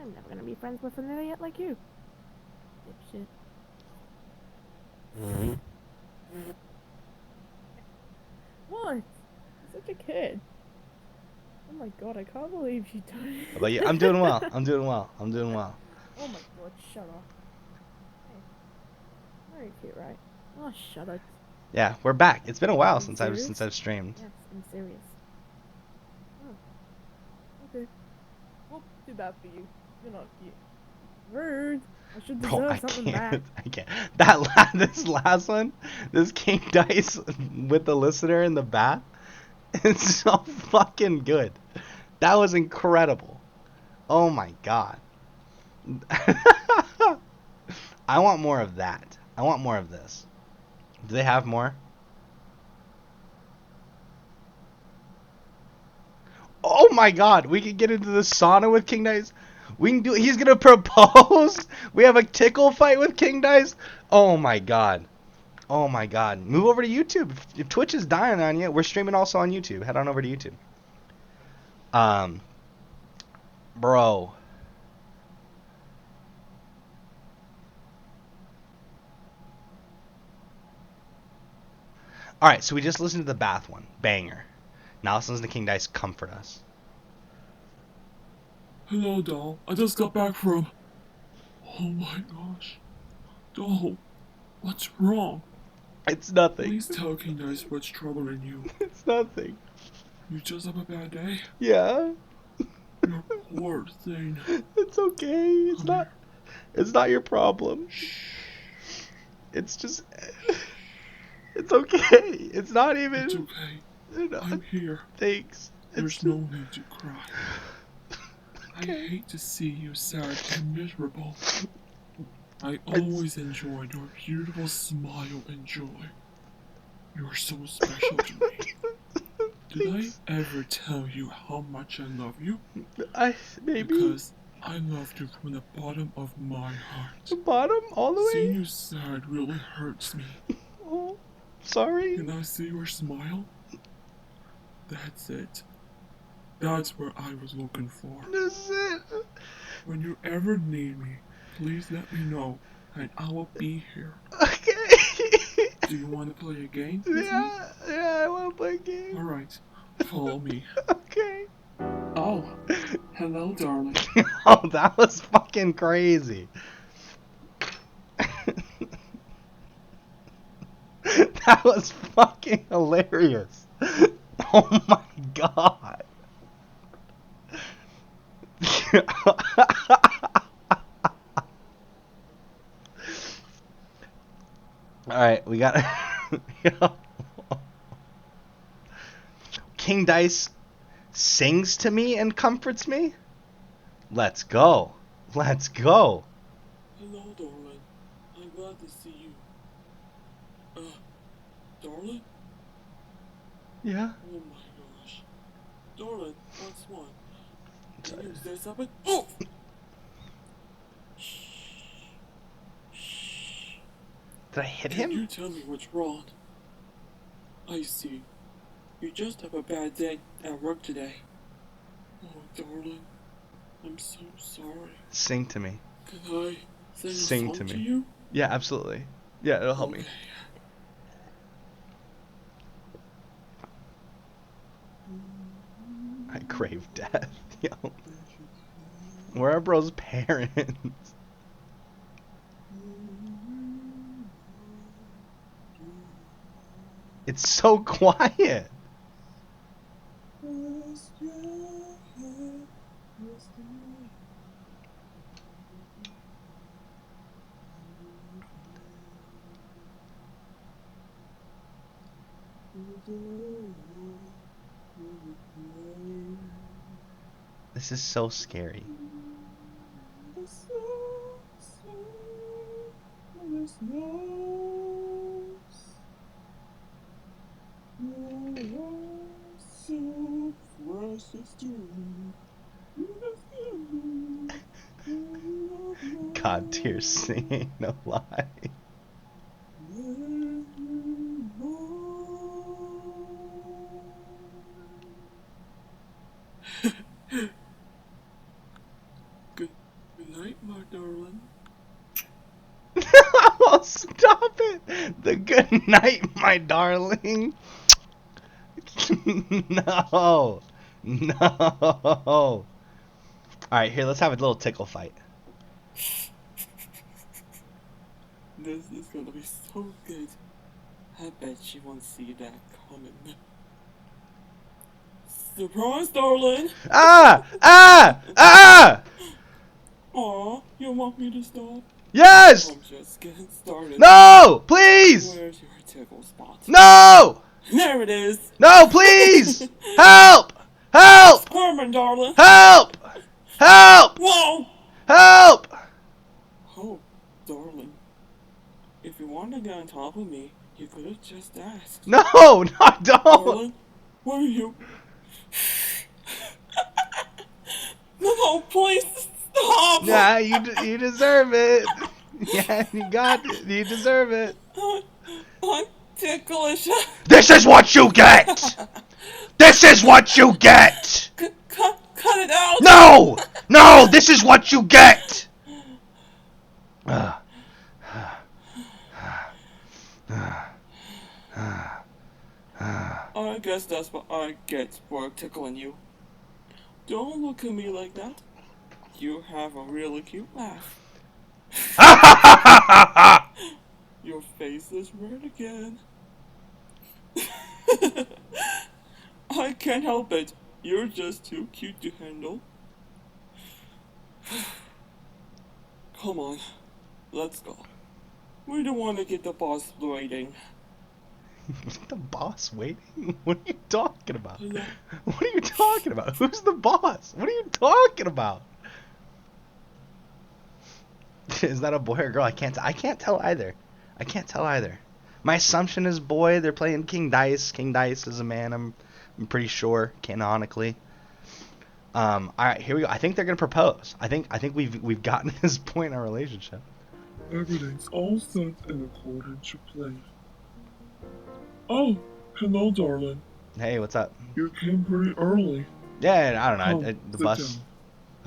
I'm never gonna be friends with an idiot like you. Dipshit. What? You're such a kid. Oh my god, I can't believe you done it. How about you? I'm doing well. I'm doing well. I'm doing well. Oh my god, shut up. Hey. Very cute, right? Oh, shut up. Yeah, we're back. It's been a while Are you since serious? I've streamed. Yes, I'm serious. Oh. Okay. Well, too bad for you. You're not cute. Rude. I should deserve Bro, I something back. can't. I can't. This last one, this King Dice with the listener in the bath, it's so fucking good. That was incredible. Oh my god. I want more of that. I want more of this. Do they have more? Oh my god, we can get into the sauna with King Dice. We can do. He's gonna propose. We have a tickle fight with King Dice. Oh my god. Oh my god. Move over to YouTube. If Twitch is dying on you, we're streaming also on YouTube. Head on over to YouTube. Bro. All right, so we just listened to the bath one, banger. Now let's listen to King Dice comfort us. Hello, doll. I just got back from... Oh my gosh. Doll, what's wrong? It's nothing. Please tell King Dice what's troubling you. It's nothing. You just have a bad day? Yeah. You poor thing. It's okay. It's not. It's not your problem. It's just. It's okay. It's not even. It's okay. No, I'm here. thanks. There's no need to cry. I Okay. hate to see you sad and miserable. I always enjoyed your beautiful smile and joy. You're so special to me. Did I Thanks. ever tell you how much I love you? Maybe Because I loved you from the bottom of my heart. the bottom all the Seeing way. you sad really hurts me. Oh, sorry. Can I see your smile? That's it. That's what I was looking for. This is it. When you ever need me, please let me know, and I will be here. Okay. Do you want to play a game with me? Yeah, I want to play a game. Alright, follow me. Okay. Oh, hello, darling. Oh, that was fucking crazy. That was fucking hilarious. Oh my god. Alright, we got King Dice sings to me and comforts me? Let's go. Let's go. Hello, darling. I'm glad to see you. Darling? Yeah. Oh my gosh. Darling, what's one? Can you say something? Oh! Did I hit Can him? you tell me what's wrong? I see. You just have a bad day at work today. Oh, darling. I'm so sorry. Sing to me. Can I sing Sing a song to to me. you? Yeah, absolutely. Yeah, it'll help me. Okay. I crave death. Yo. Where are bro's parents? It's so quiet. This is so scary. God, tears singing, no lie. Good night, my darling. Oh, stop it! The good night, my darling. No. No. Alright, here, let's have a little tickle fight. This is gonna be so good. I bet she won't see that coming. Surprise, darling! Ah! Ah! Ah! Aw, you want me to stop? Yes! I'm just getting started. No! Please! Where's your tickle spot? No! There it is! No, please! Help! Help! Squirming, darling! Help! Help! Whoa! Help! Oh, darling. If you wanted to get on top of me, you could have just asked. No! No, don't! Darling, what are you? No, please stop! Yeah, you deserve it. Yeah, you deserve it. I'm ticklish. This is what you get! This is what you get! Cut it out! No! No, this is what you get! I guess that's what I get for tickling you. Don't look at me like that. You have a really cute laugh. Your face is red again. I can't help it. You're just too cute to handle. Come on, let's go. We don't want to get the boss waiting. The boss waiting? What are you talking about? Hello? What are you talking about? Who's the boss? What are you talking about? Is that a boy or girl? I can't tell either. I can't tell either. My assumption is boy. They're playing King Dice. King Dice is a man. I'm pretty sure canonically. All right, here we go. I think they're gonna propose. I think we've gotten to this point in our relationship. Everything's all set in accordance to plan. Oh, hello, darling. Hey, what's up? You came pretty early. Yeah, I don't Come, know. The sit bus. down.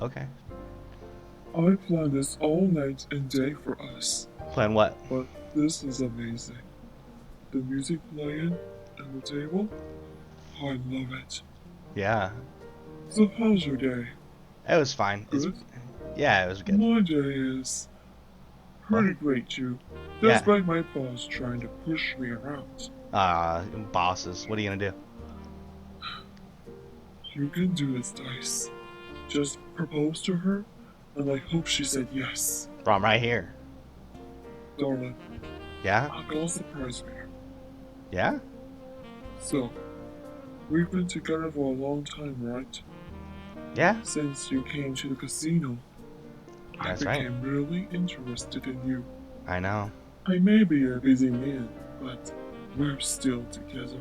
Okay. I planned this all night and day for us, Plan what? but this is amazing. The music playing and the table, I love it. Yeah. So how's your day? It was fine. Good? Yeah, it was good. My day is pretty great too, Yeah. despite my boss trying to push me around. Bosses. What are you gonna do? You can do this, Dice. Just propose to her, and I hope she said yes. Bro, I'm right here. Darling, Yeah? I got a surprise for you. Yeah? So, we've been together for a long time, right? Yeah? Since you came to the casino, That's I right. became really interested in you. I know. I may be a busy man, but we're still together.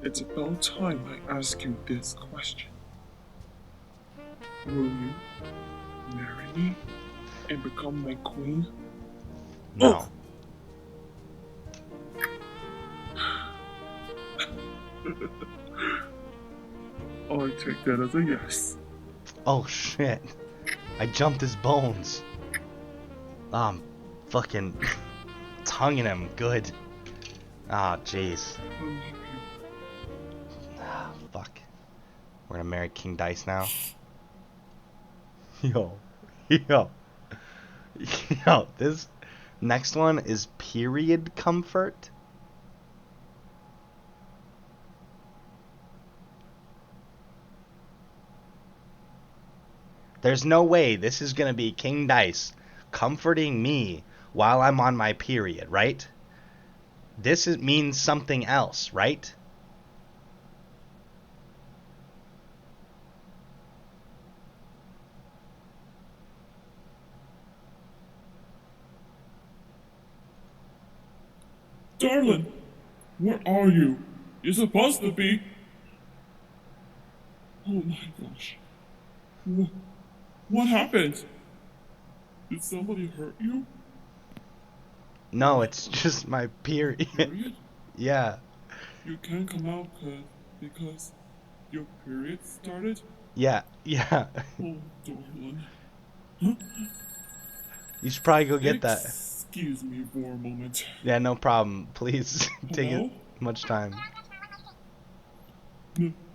It's about time I ask you this question. Will you marry me and become my queen? No. I take that as a yes. Oh shit. I jumped his bones. Fucking tonguing him good. Ah, jeez. I love Ah, fuck. We're gonna marry King Dice now. Yo. Yo. Yo, this next one is period comfort. There's no way this is gonna be King Dice comforting me while I'm on my period, right? Means something else, right? you. Darling, where are you? You're supposed to be. Oh my gosh. What happened? Did somebody hurt you? No, it's just my period. Period? Yeah. You can't come out because your period started? Yeah. Oh, darling. You should probably go get that. Excuse me for a moment. Yeah, no problem. Please take Hello? it much time.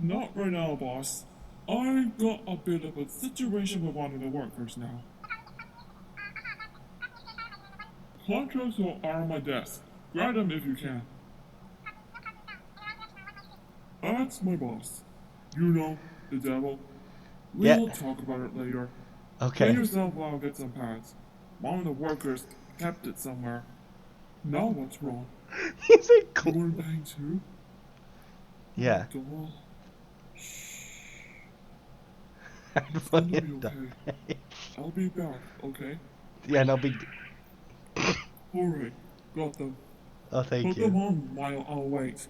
Not right now, boss. I've got a bit of a situation with one of the workers now. Contracts are on my desk. Grab them if you can. That's my boss. You know, the devil. We'll Yeah. talk about it later. Okay. Clean yourself while I get some pads. One of the workers kept it somewhere. Now what's wrong? He's You like, want to bang too? yeah. Doll. I'm It's gonna be fucking done. okay. I'll be back, okay? Yeah, no big. Alright, got them. Oh, thank Put them you. on while I'll wait.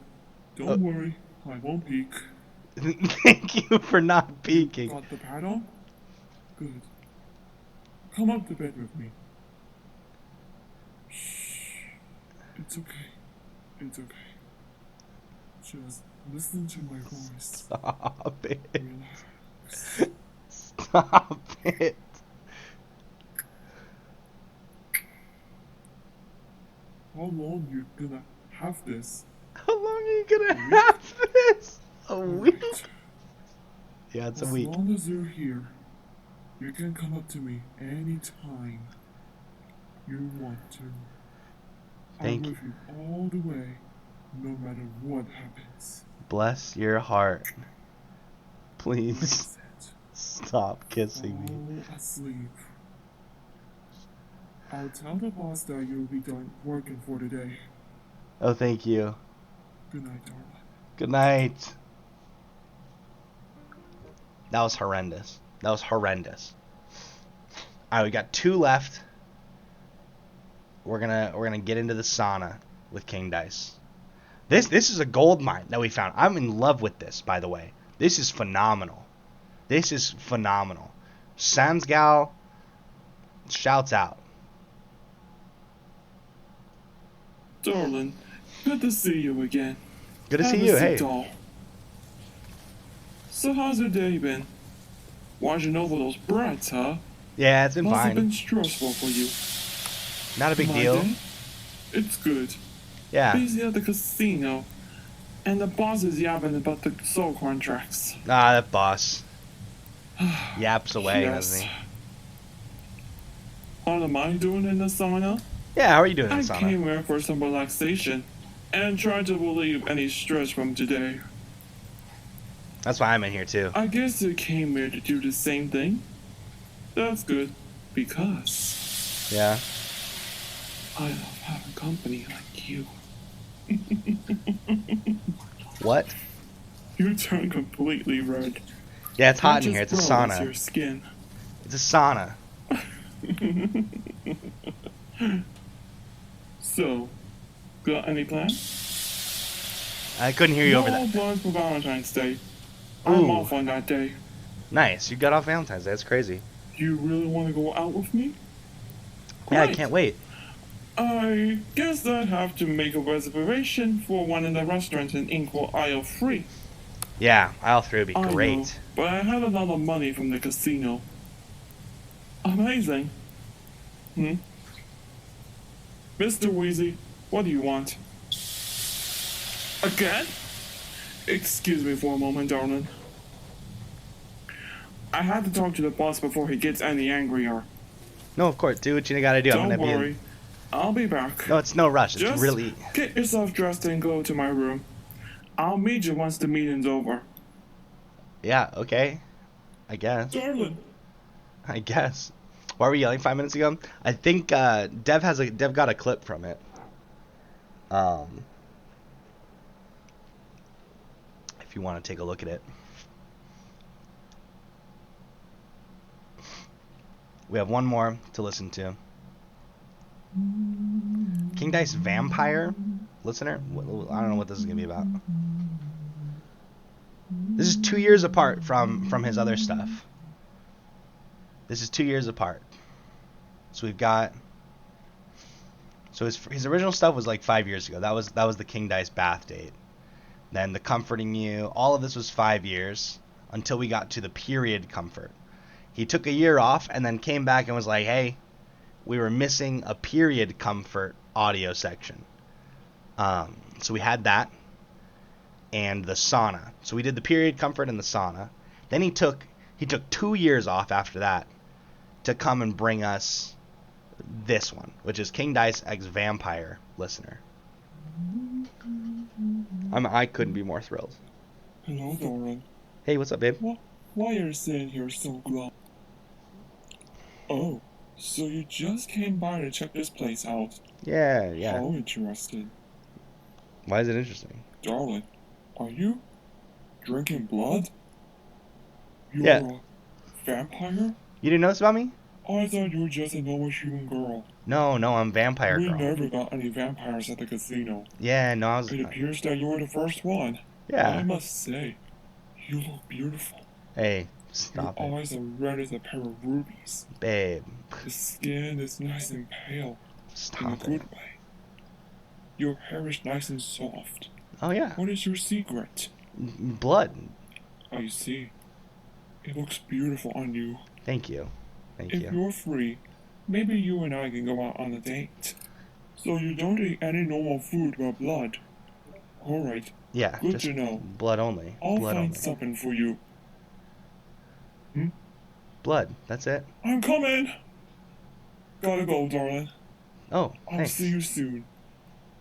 Don't worry, I won't peek. Thank you for not peeking. Got the pad on? Good. Come up to bed with me. Shh. It's okay. It's okay. Just listen to my voice. Stop it. Relax. Stop it. How long you gonna have this? How long are you gonna have this? A week? Alright. Yeah, it's a As week. long as you're here, you can come up to me anytime you want to. Thank I'm you. with you all the way, no matter what happens. Bless your heart. Please That's it. stop kissing me. Fall asleep. I'll tell the boss that you'll be done working for today. Oh, thank you. Good night, darling. Good night. That was horrendous. That was horrendous. All right, we got 2 left. We're gonna get into the sauna with King Dice. This is a gold mine that we found. I'm in love with this, by the way. This is phenomenal. This is phenomenal. Sansgal shouts out. Darling, good to see you again. Good to Have see a you. seat, Hey. doll. So how's your day been? Watching over those brats, huh? Yeah, it's been Must have been fine. stressful for you. Not a big My deal. day? It's good. Yeah. Busy at the casino. And the boss is yapping about the soul contracts. Ah, that boss yaps away, Yes. doesn't he? How am I doing in the sauna? Yeah, how are you doing in I the sauna? came here for some relaxation and tried to relieve any stress from today. That's why I'm in here too. I guess you came here to do the same thing. That's good, because Yeah. I love having company like you. What? You turn completely red. Yeah, it's hot Not in here. just It's a brown as sauna. Your skin. It's a sauna. So, got any plans? I couldn't hear you over No that. plans for Valentine's Day. I'm Ooh. off on that day. Nice. You got off Valentine's Day. That's crazy. You really want to go out with me? Yeah, I Great. can't wait. I guess I'd have to make a reservation for one of the restaurants in Inkwell Aisle 3. Yeah, aisle 3 would be I know, great. but I had a lot of money from the casino. Amazing. Mr. Wheezy, what do you want? Again? Excuse me for a moment, darling. I had to talk to the boss before he gets any angrier. No, of course. Do what you gotta do. I'm Don't gonna worry. be. I'll be back. No, it's no rush. It's Just really. get yourself dressed and go to my room. I'll meet you once the meeting's over. Yeah. Okay. I guess. Darling. I guess. Why were you yelling 5 minutes ago? I think Dev got a clip from it. If you want to take a look at it. We have one more to listen to. King Dice Vampire listener? I don't know what this is gonna be about. This is 2 years apart from his other stuff. This is 2 years apart. So we've got. So his original stuff was like 5 years ago. That was the King Dice bath date. Then the Comforting You. All of this was 5 years until we got to the period comfort. He took a year off and then came back and was like, hey, we were missing a period comfort audio section. So we had that and the sauna. So we did the period comfort and the sauna. Then he took 2 years off after that to come and bring us this one, which is King Dice X Vampire Listener. I couldn't be more thrilled. Hello, darling. Hey, what's up, babe? Why are you sitting here so glum? Oh, so you just came by to check this place out. Yeah. How interesting. Why is it interesting? Darling, are you drinking blood? You're Yeah. a vampire? You didn't know this about me? I thought you were just a normal human girl. No, I'm Vampire We Girl. never got any vampires at the casino. Yeah, no, I was. It appears that you were the first one. I Yeah. must say, you look beautiful. Hey, Your stop it, eyes are red as a pair of rubies. babe. The skin is nice and pale. In a Stop good it. way. Your hair is nice and soft. Oh yeah, What is your secret? blood. I see. It looks beautiful on you. Thank you. Thank If you. you're free, maybe you and I can go out on a date. So you don't eat any normal food but blood. Alright, Yeah, good just to know. blood only. I'll Blood find only. something for you. Blood. That's it. I'm coming! Gotta go, darling. Oh, I'll thanks. see you soon.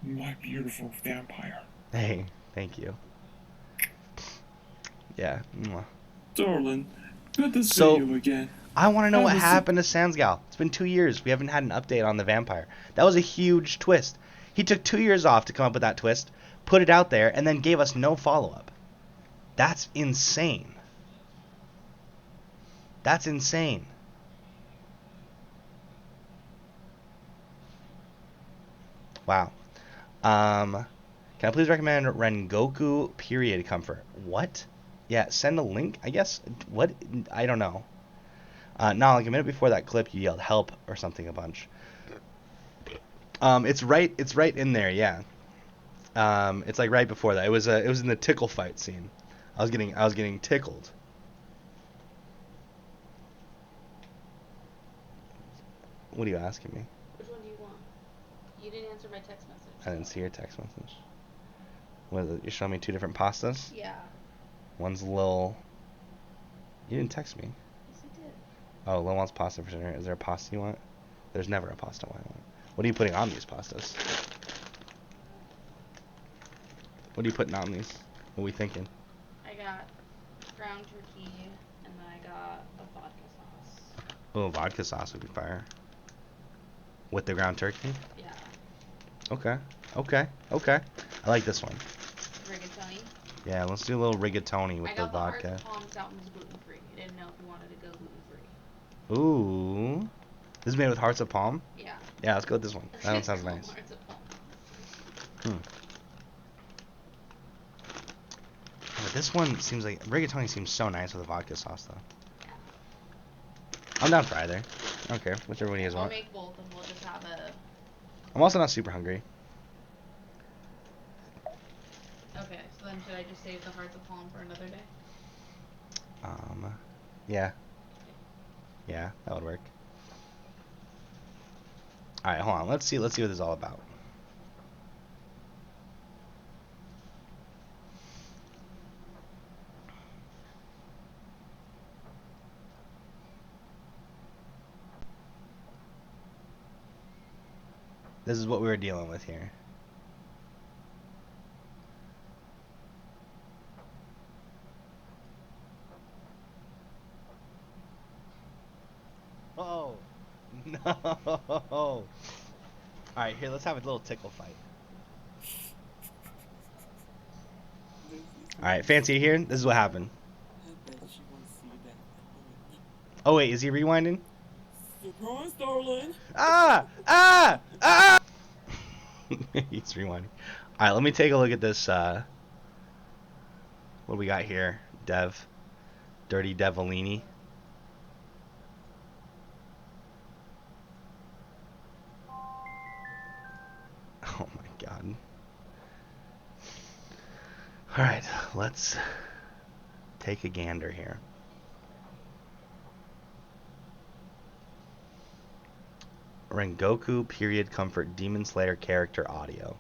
My beautiful vampire. Hey, thank you. Yeah. Mwah. Darling, good to see So- you again. I want to know Have what a seat. happened to Sansgal. It's been 2 years. We haven't had an update on the vampire. That was a huge twist. He took 2 years off to come up with that twist, put it out there, and then gave us no follow-up. That's insane. That's insane. Wow. Can I please recommend Rengoku period comfort? What? Yeah, send a link, I guess. What? I don't know. No, like a minute before that clip, you yelled help or something a bunch. It's right in there, yeah. It's like right before that. It was in the tickle fight scene. I was getting tickled. What are you asking me? Which one do you want? You didn't answer my text message. I didn't see your text message. What is it? You're showing me two different pastas? Yeah. One's a little... You didn't text me. Yes, I did. Oh, Lil wants pasta for dinner. Is there a pasta you want? There's never a pasta I want. What are you putting on these pastas? What are you putting on these? What are we thinking? I got ground turkey, and then I got a vodka sauce. Oh, vodka sauce would be fire. With the ground turkey? Yeah. Okay. Okay. Okay. I like this one. Rigatoni. Yeah, let's do a little rigatoni with I the got vodka. Hearts of Palm Fountain's gluten free. I didn't know if you wanted to go gluten free. Ooh. This is made with Hearts of Palm? Yeah. Yeah, let's go with this one. That one sounds nice. Hearts of Palm. But this one seems like... Rigatoni seems so nice with a vodka sauce, though. Yeah. I'm down for either. I don't care. Whichever one you guys I'll want. make both, and we'll just have a. I'm also not super hungry. Okay, so then should I just save the Hearts of Palm for another day? Yeah. Yeah, that would work. Alright, hold on. Let's see what this is all about. This is what we were dealing with here. Oh no! Alright, here, let's have a little tickle fight. Alright, Fancy, you here? This is what happened. I bet she won't see that coming. Oh wait, is he rewinding? Surprise, darling! Ah! Ah! Ah! He's rewinding. Alright, let me take a look at this, what do we got here? Dev. Dirty Devilini. Oh my god. Alright, let's take a gander here. Rengoku period comfort Demon Slayer character audio.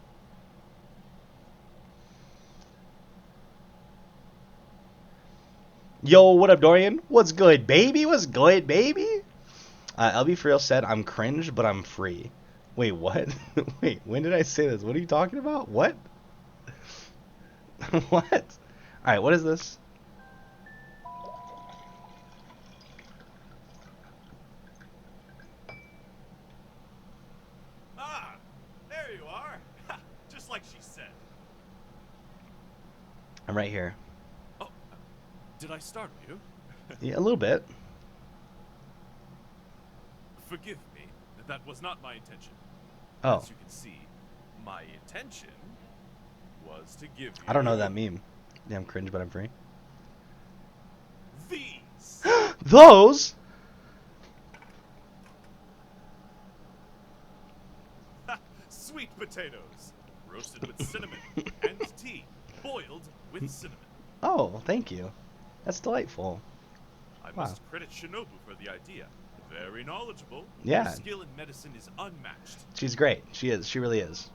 Yo, what up, Dorian? What's good, baby? What's good, baby? LB for real said, I'm cringe, but I'm free. Wait, what? Wait, when did I say this? What are you talking about? What? What? Alright, what is this? Ah, there you are. Just like she said. I'm right here. Oh, did I startle you? Yeah, a little bit. Forgive me. That was not my intention. Oh, As you can see, my intention was to give you... I don't know that meme. Yeah, I'm cringe, but I'm free. These. Those? Sweet potatoes. Roasted with cinnamon and tea. Boiled with cinnamon. Oh, thank you. That's delightful. I Wow. must credit Shinobu for the idea. Very knowledgeable. Yeah. Her skill in medicine is unmatched. She's great. She is. She really is.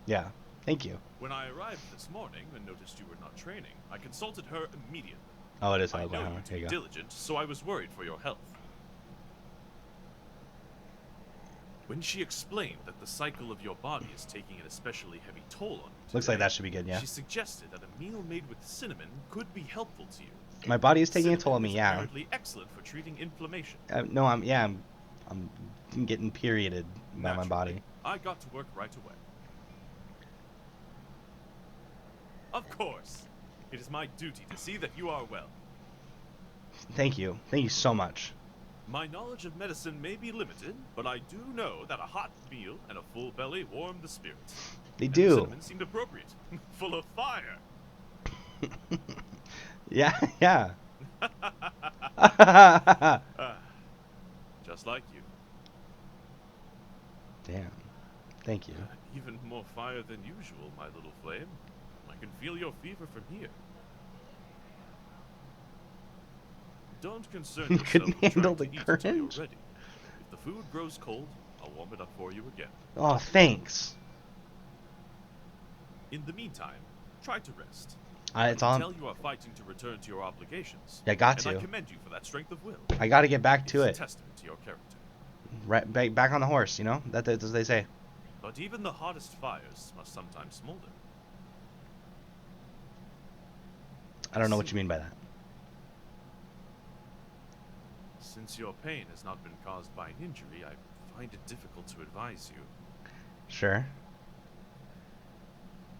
Yeah. Thank you. When I arrived this morning and noticed you were not training, I consulted her immediately. Oh, it is I know Alabama. you to Here be you go. diligent, so I was worried for your health. When she explained that the cycle of your body is taking an especially heavy toll on you Looks like today, that should be good, yeah. she suggested that a meal made with cinnamon could be helpful to you. My body is taking a toll on Cinnamon me, is yeah. apparently excellent for treating inflammation. No, I'm getting perioded by my Naturally, body. I got to work right away. Of course. It is my duty to see that you are well. Thank you. Thank you so much. My knowledge of medicine may be limited, but I do know that a hot meal and a full belly warm the spirits. They And do. The cinnamon seemed appropriate. Full of fire. Yeah, yeah. Just like you. Damn. Thank you. Even more fire than usual, my little flame. I can feel your fever from here. Don't concern You yourself couldn't with handle trying the to eat until you're current? ready. If the food grows cold, I'll warm it up for you again. Oh, thanks. In the meantime, try to rest. It's I on. tell you are fighting to return to your obligations. Yeah, got and to. I commend you for that strength of will. I got to get back to It's it. a testament to your character. Right, back on the horse, you know? That's what they say. But even the hottest fires must sometimes smolder. I don't know what you mean by that. Since your pain has not been caused by an injury, I find it difficult to advise you. Sure.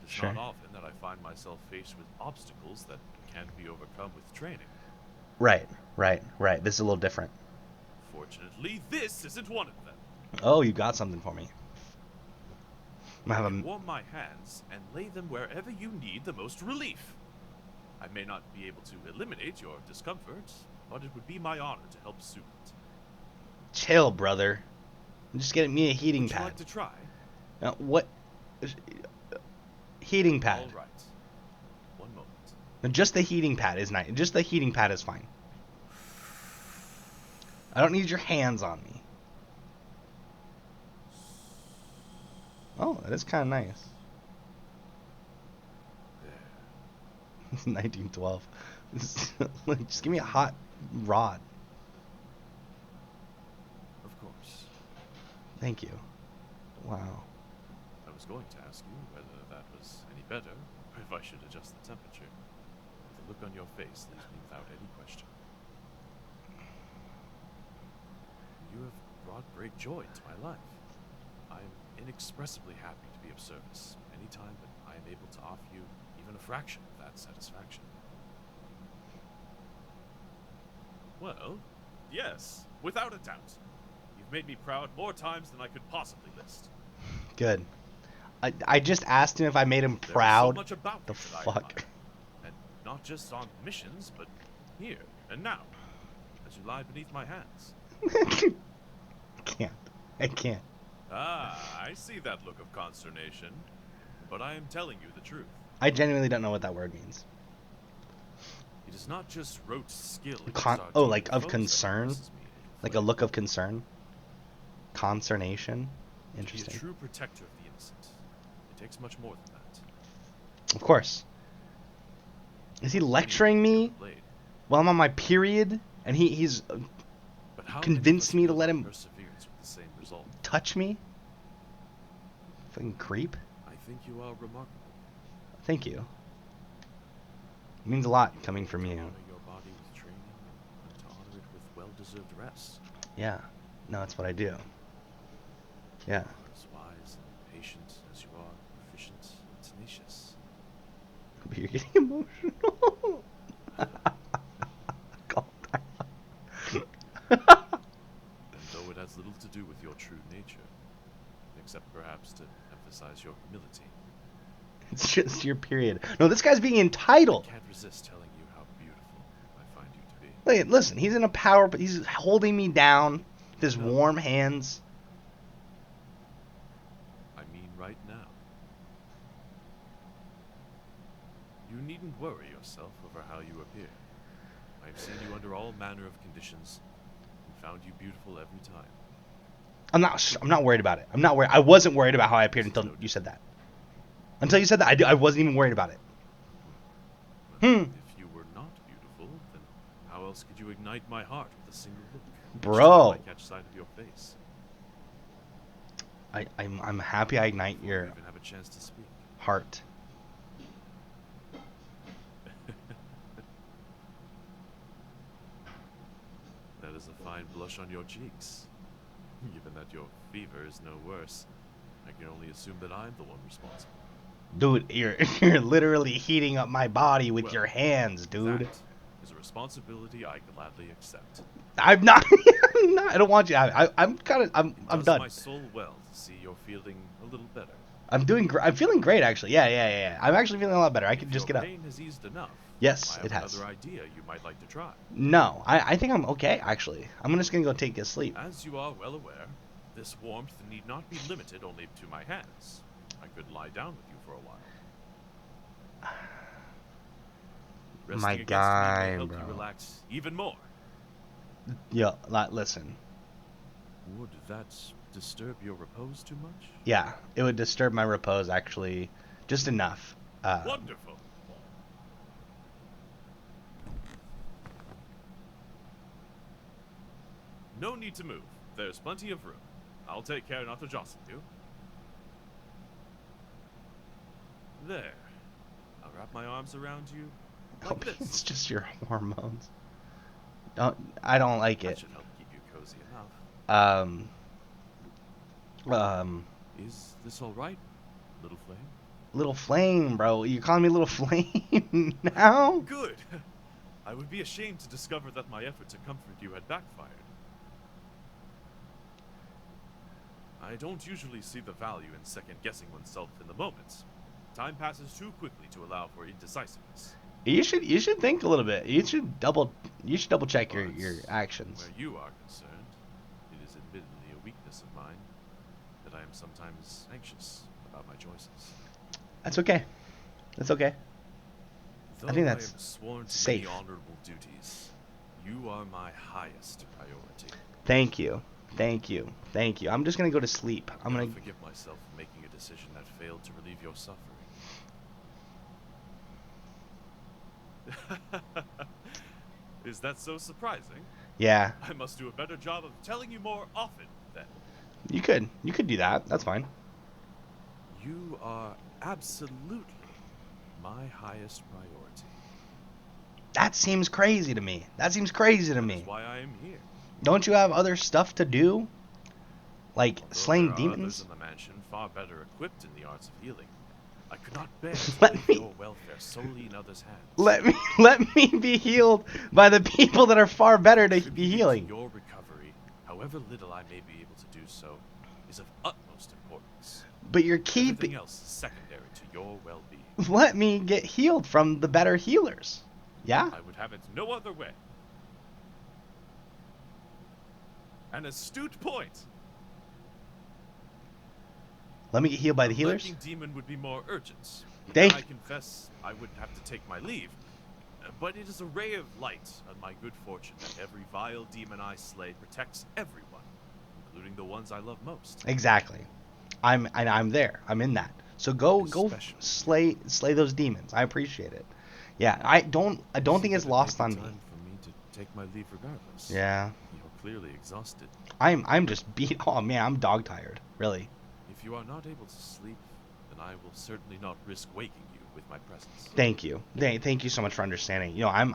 It's Sure. not often that I find myself faced with obstacles that can't be overcome with training. Right. This is a little different. Fortunately, this isn't one of them. Oh, you got something for me. I'm I gonna can have warm my hands and lay them wherever you need the most relief. I may not be able to eliminate your discomfort, but it would be my honor to help soothe it. chill, brother. Just get me a heating Would you pad. like to try? What? Heating pad. All right. One moment. Just the heating pad is nice. Just the heating pad is fine. I don't need your hands on me. Oh, that is kind of nice. It's 1912. Just give me a hot rod. Of course. Thank you. Wow. I was going to ask you whether that was any better, or if I should adjust the temperature. The look on your face leaves me without any question. You have brought great joy to my life. I am inexpressibly happy to be of service anytime that I am able to offer you even a fraction of that satisfaction. Well, yes, without a doubt. You've made me proud more times than I could possibly list. Good. I just asked him if I made him There is proud. so much about The you that I fuck? admire. And not just on missions, but here and now, as you lie beneath my hands. I can't. Ah, I see that look of consternation. But I am telling you the truth. I genuinely don't know what that word means. It is not just rote skill. Like of concern? Like a look of concern? Consternation? To be a Interesting. true protector of the innocent. It takes much more than that. Of course. Is he lecturing me Blade. while I'm on my period? And he's But how convinced many me of to us let build him perseverance with the same result? touch me? Fucking creep. I think you are remarkable. Thank you. It means a lot coming from To you. honor your body with training and to honor it with well-deserved rest. Yeah. No, that's what I do. Yeah. As wise and patient as you are efficient and tenacious. But you're getting emotional. Calm down. And though it has little to do with your true nature, except perhaps to emphasize your humility, It's just your period. No, this guy's being I entitled. can't resist telling you how beautiful I find you to be. Listen, he's in a power, but he's holding me down with his No. warm hands. I mean right now. You needn't worry yourself over how you appear. I have seen you under all manner of conditions and found you beautiful every time. I'm not worried about it. I'm not worried. I wasn't worried about how I appeared until you said that. Until you said that, I wasn't even worried about it. If you were not beautiful, then how else could you ignite my heart with a single look? Each Bro. time I catch sight of your face. I'm happy I ignite Before your you even have a chance to speak. heart. That is a fine blush on your cheeks. Given that your fever is no worse, I can only assume that I'm the one responsible. Dude, you're literally heating up my body with Well, your hands, dude. That is a responsibility I gladly accept. I'm not. I'm not. I don't want you. I'm kind of. It I'm does done. my soul well to see you're feeling a little better. I'm doing. I'm feeling great actually. Yeah. I'm actually feeling a lot better. I can If just your get up. pain has eased enough, Yes, I have it has. another idea you might like to try. No, I think I'm okay actually. I'm just gonna go take a sleep. As you are well aware, this warmth need not be limited only to my hands. I could lie down with you for a while. Resting My against me guy, may help bro. you relax even more. Yo, listen. Would that disturb your repose too much? Yeah, it would disturb my repose actually, just enough. Wonderful. No need to move. There's plenty of room. I'll take care not to jostle you. There. I'll wrap my arms around you like this. It's just your hormones. I don't like That it. should help keep you cozy enough. Is this all right, little flame? Little flame, bro. You calling me little flame now? Good. I would be ashamed to discover that my effort to comfort you had backfired. I don't usually see the value in second-guessing oneself in the moment. Time passes too quickly to allow for indecisiveness. You should think a little bit. You should double check your But actions. where you are concerned, it is admittedly a weakness of mine that I am sometimes anxious about my choices. That's okay. That's okay. Though think that's I am sworn to safe. many honorable duties, you are my highest priority. Thank you. I'm just gonna go to sleep. I'm Never gonna. forgive myself for making a decision that failed to relieve your suffering. Is that so surprising? Yeah, I must do a better job of telling you more often, then. you could do that. That's fine. You are absolutely my highest priority. That seems crazy to me. That seems crazy to That me. is why I am here. Don't you have other stuff to do? Like Although slaying there are demons? others in the mansion far better equipped in the arts of healing, I could not bear to Let leave me- your welfare solely in others' hands. Let me be healed by the people that are far better to be Contributing to healing. your recovery, however little I may be able to do so, is of utmost importance. But you're Everything keeping. else is secondary to your well-being. Let me get healed from the better healers. Yeah? I would have it no other way. An astute point. Let me get healed by the A healers? lurking demon would be more urgent. Thank- I confess I would have to take my leave. But it is a ray of light on my good fortune that every vile demon I slay protects everyone, including the ones I love most. Exactly. I'm there. I'm in that. So go Especially slay those demons. I appreciate it. Yeah, I don't think it's But it lost may on be me. time for me to take my leave regardless. Yeah. You're clearly exhausted. I'm just beat. Oh man, I'm dog tired. Really. If you are not able to sleep, then I will certainly not risk waking you with my presence. Thank you. Thank you so much for understanding. You know, I'm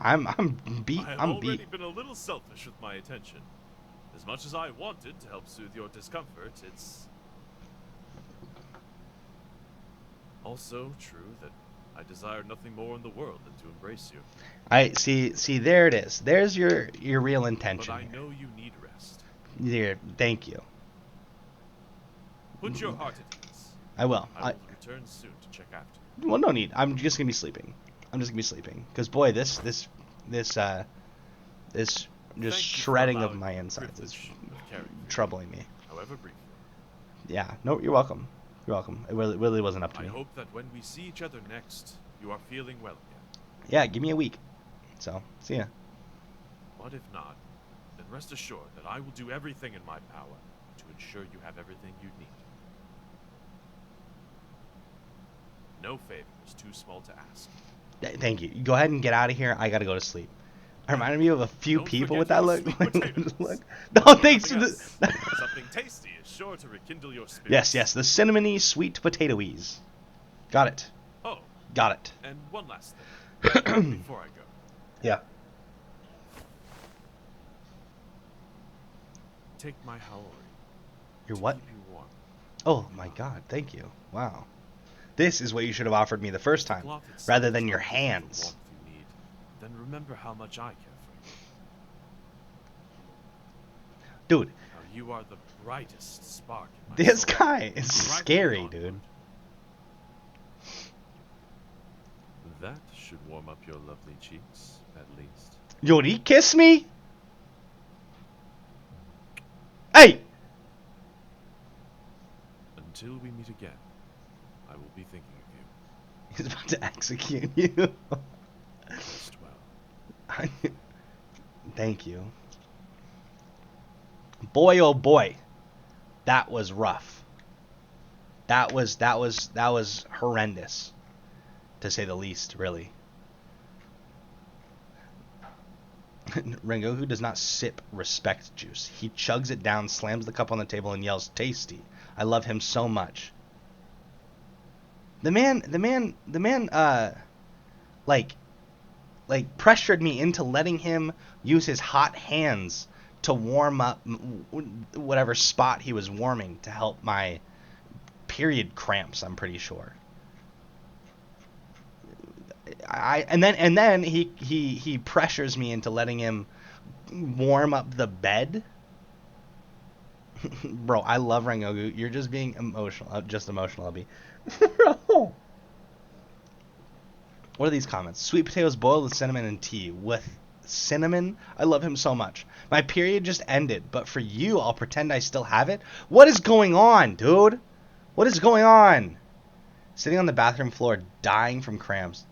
beat. I have I'm already beat. been a little selfish with my attention. As much as I wanted to help soothe your discomfort, it's also true that I desire nothing more in the world than to embrace you. I see. There it is. There's your real intention. But I here. know you need rest. There. Thank you. Put your heart at ease. I will. I will return soon to check after you. Well, no need. I'm just gonna be sleeping. Because boy, this just Thank you for shredding of allowing my me the insides is privilege of caring for you, troubling me. however briefly. Yeah. No, you're welcome. You're welcome. It really wasn't up to I me. hope that when we see each other next, you are feeling well again. Yeah. Give me a week. So see ya. But if not, then rest assured that I will do everything in my power to ensure you have everything you need. No favor is too small to ask. Thank you. Go ahead and get out of here. I gotta go to sleep. It reminded me of a few Don't people forget with that your look. sweet potatoes. Look. No, thanks. Nothing To else. the... Something tasty is sure to rekindle your spirits. yes. The cinnamony sweet potatoes. Got it. Oh, Got it. and one last thing before I go. Yeah. Take my haori. Your to what? Keep you warm. Oh my God. Thank you. Wow. This is what you should have offered me the first The time, cloth itself rather does than not your give you the hands. warmth you need. Then remember how much I care for you. Dude, How you are the brightest spark in my this soul. guy is Drive me scary, onward. dude. That should warm up your lovely cheeks, at least. Yo, did he kiss me? Hey! Until we meet again, I will be thinking of you. He's about to execute you. Rest well. Thank you. Boy, oh boy, that was rough. That was horrendous, to say the least, really. Rengoku does not sip respect juice. He chugs it down, slams the cup on the table, and yells, "Tasty." I love him so much. The man, like pressured me into letting him use his hot hands to warm up whatever spot he was warming to help my period cramps, I'm pretty sure. And then he pressures me into letting him warm up the bed. Bro, I love Rengoku. You're just being emotional. Just emotional, I'll be. Bro. What are these comments? Sweet potatoes boiled with cinnamon and tea. With cinnamon? I love him so much. My period just ended, but for you, I'll pretend I still have it. What is going on, dude? What is going on? Sitting on the bathroom floor, dying from cramps.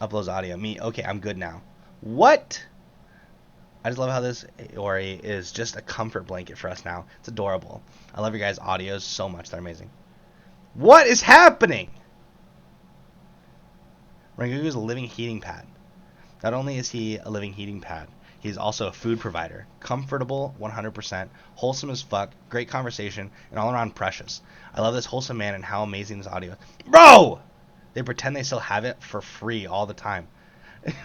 Uploads audio. Me. Okay, I'm good now. What? I just love how this Ori is just a comfort blanket for us now. It's adorable. I love your guys' audios so much. They're amazing. What is happening? Rengoku is a living heating pad. Not only is he a living heating pad, he's also a food provider. Comfortable 100%, wholesome as fuck, great conversation, and all around precious. I love this wholesome man and how amazing this audio is. Bro! They pretend they still have it for free all the time.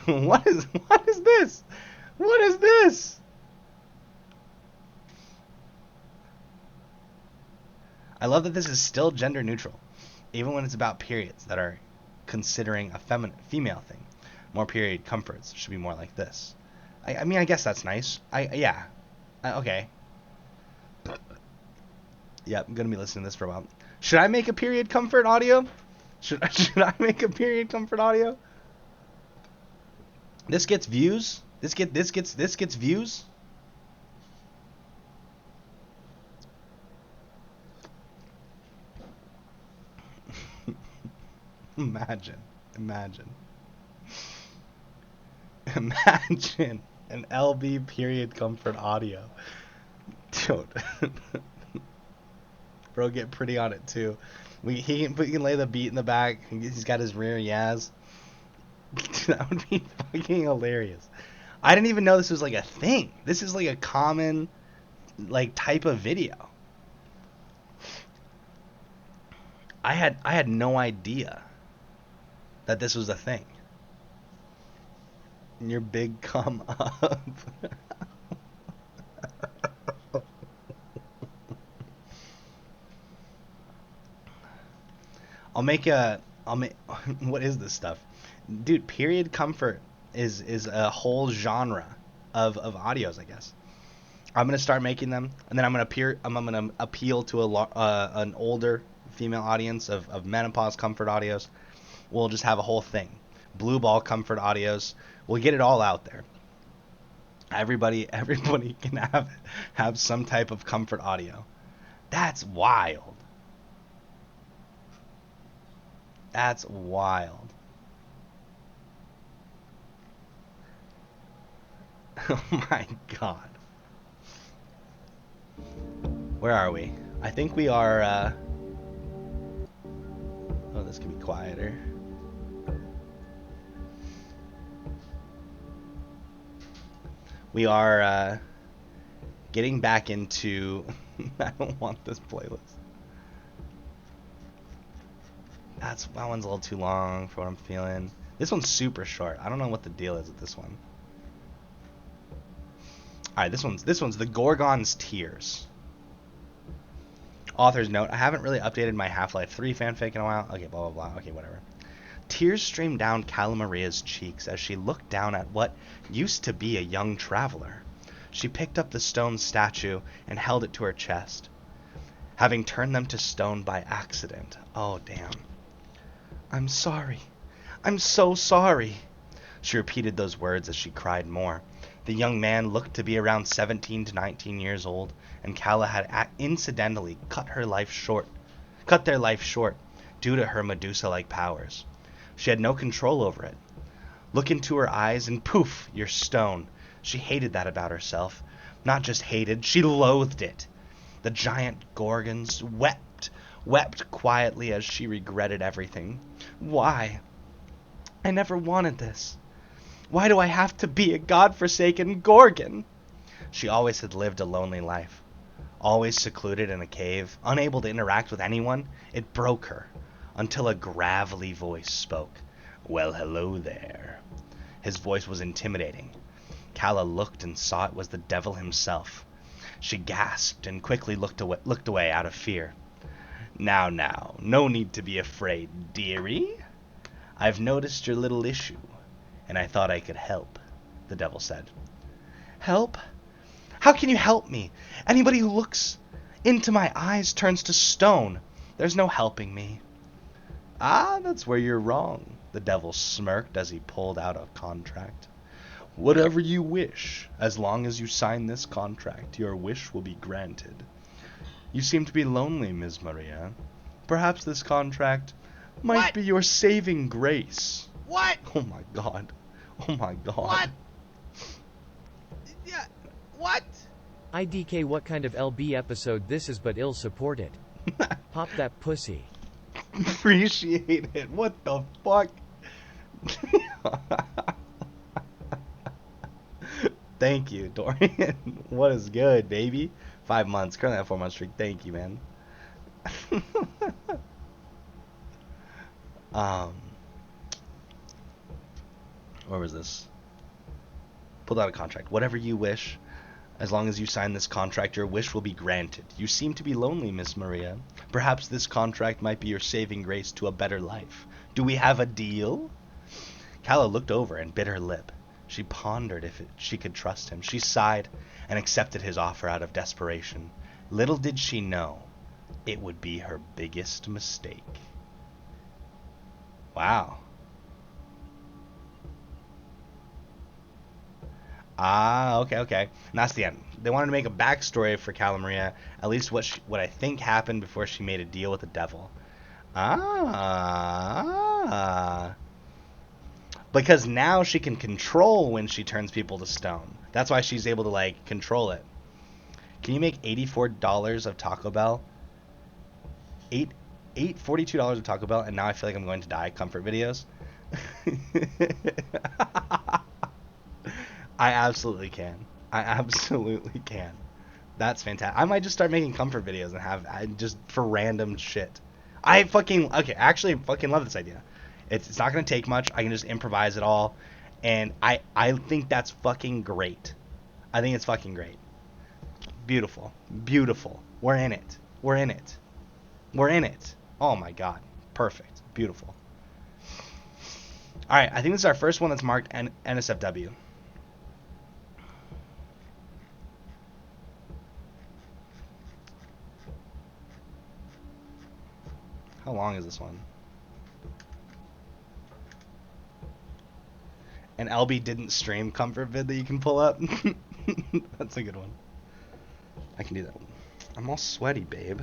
What is this? What is this? I love that this is still gender neutral, even when it's about periods that are considering a female thing. More period comforts should be more like this. I mean, I guess that's nice. Okay. Yep, I'm gonna be listening to this for a while. Should I make a period comfort audio? Should I make a period comfort audio? This gets views. This gets views. Imagine an LB period comfort audio. Dude. Bro, get pretty on it too. He can lay the beat in the back. He's got his rear Yaz. That would be fucking hilarious. I didn't even know this was like a thing. This is like a common like type of video. I had no idea that this was a thing. Your big come up. I'll make what is this stuff? Dude, period comfort is a whole genre of audios, I guess. I'm gonna start making them, and then I'm gonna appeal to an older female audience of menopause comfort audios. We'll just have a whole thing. Blue ball comfort audios. We'll get it all out there. Everybody can have some type of comfort audio. That's wild. That's wild. Oh my god. Where are we? I think we are, oh, this can be quieter. We are, getting back into... I don't want this playlist. That one's a little too long for what I'm feeling. This one's super short. I don't know what the deal is with this one. Alright, this one's the Gorgon's Tears. Author's note, I haven't really updated my Half-Life 3 fanfic in a while. Okay, blah, blah, blah. Okay, whatever. Tears streamed down Calla Maria's cheeks as she looked down at what used to be a young traveler. She picked up the stone statue and held it to her chest, having turned them to stone by accident. Oh, damn. I'm sorry. I'm so sorry. She repeated those words as she cried more. The young man looked to be around 17 to 19 years old, and Calla had incidentally cut their life short due to her Medusa-like powers. She had no control over it. Look into her eyes and poof, you're stone. She hated that about herself. Not just hated, she loathed it. The giant Gorgons wept quietly as she regretted everything. Why? I never wanted this. Why do I have to be a godforsaken Gorgon? She always had lived a lonely life. Always secluded in a cave, unable to interact with anyone. It broke her, until a gravelly voice spoke. Well, hello there. His voice was intimidating. Calla looked and saw it was the devil himself. She gasped and quickly looked away out of fear. Now, no need to be afraid, dearie. I've noticed your little issue, and I thought I could help, the devil said. Help? How can you help me? Anybody who looks into my eyes turns to stone. There's no helping me. Ah, that's where you're wrong, the devil smirked as he pulled out a contract. Whatever you wish, as long as you sign this contract, your wish will be granted. You seem to be lonely, Ms. Maria. Perhaps this contract might be your saving grace. What? Oh my god. Oh my god. What? Yeah, what? IDK, what kind of LB episode this is, but ill supported. Pop that pussy. Appreciate it. What the fuck? Thank you, Dorian. What is good, baby? 5 months. Currently at 4 month streak. Thank you, man. Where was this? Pulled out a contract. Whatever you wish. As long as you sign this contract, your wish will be granted. You seem to be lonely, Miss Maria. Perhaps this contract might be your saving grace to a better life. Do we have a deal? Calla looked over and bit her lip. She pondered if she could trust him. She sighed and accepted his offer out of desperation. Little did she know, it would be her biggest mistake. Wow. Ah, okay. And that's the end. They wanted to make a backstory for Calla Maria, at least what I think happened before she made a deal with the devil. Ah. Because now she can control when she turns people to stone. That's why she's able to, like, control it. Can you make $84 of Taco Bell? $42 of Taco Bell, and now I feel like I'm going to die. Comfort videos. I absolutely can. That's fantastic. I might just start making comfort videos and have just for random shit. I actually fucking love this idea. It's not going to take much. I can just improvise it all. And I think that's fucking great. I think it's fucking great. Beautiful. We're in it. Oh my god. Perfect. Beautiful. Alright, I think this is our first one that's marked NSFW. How long is this one? And LB didn't stream comfort vid that you can pull up. That's a good one. I can do that one. I'm all sweaty, babe.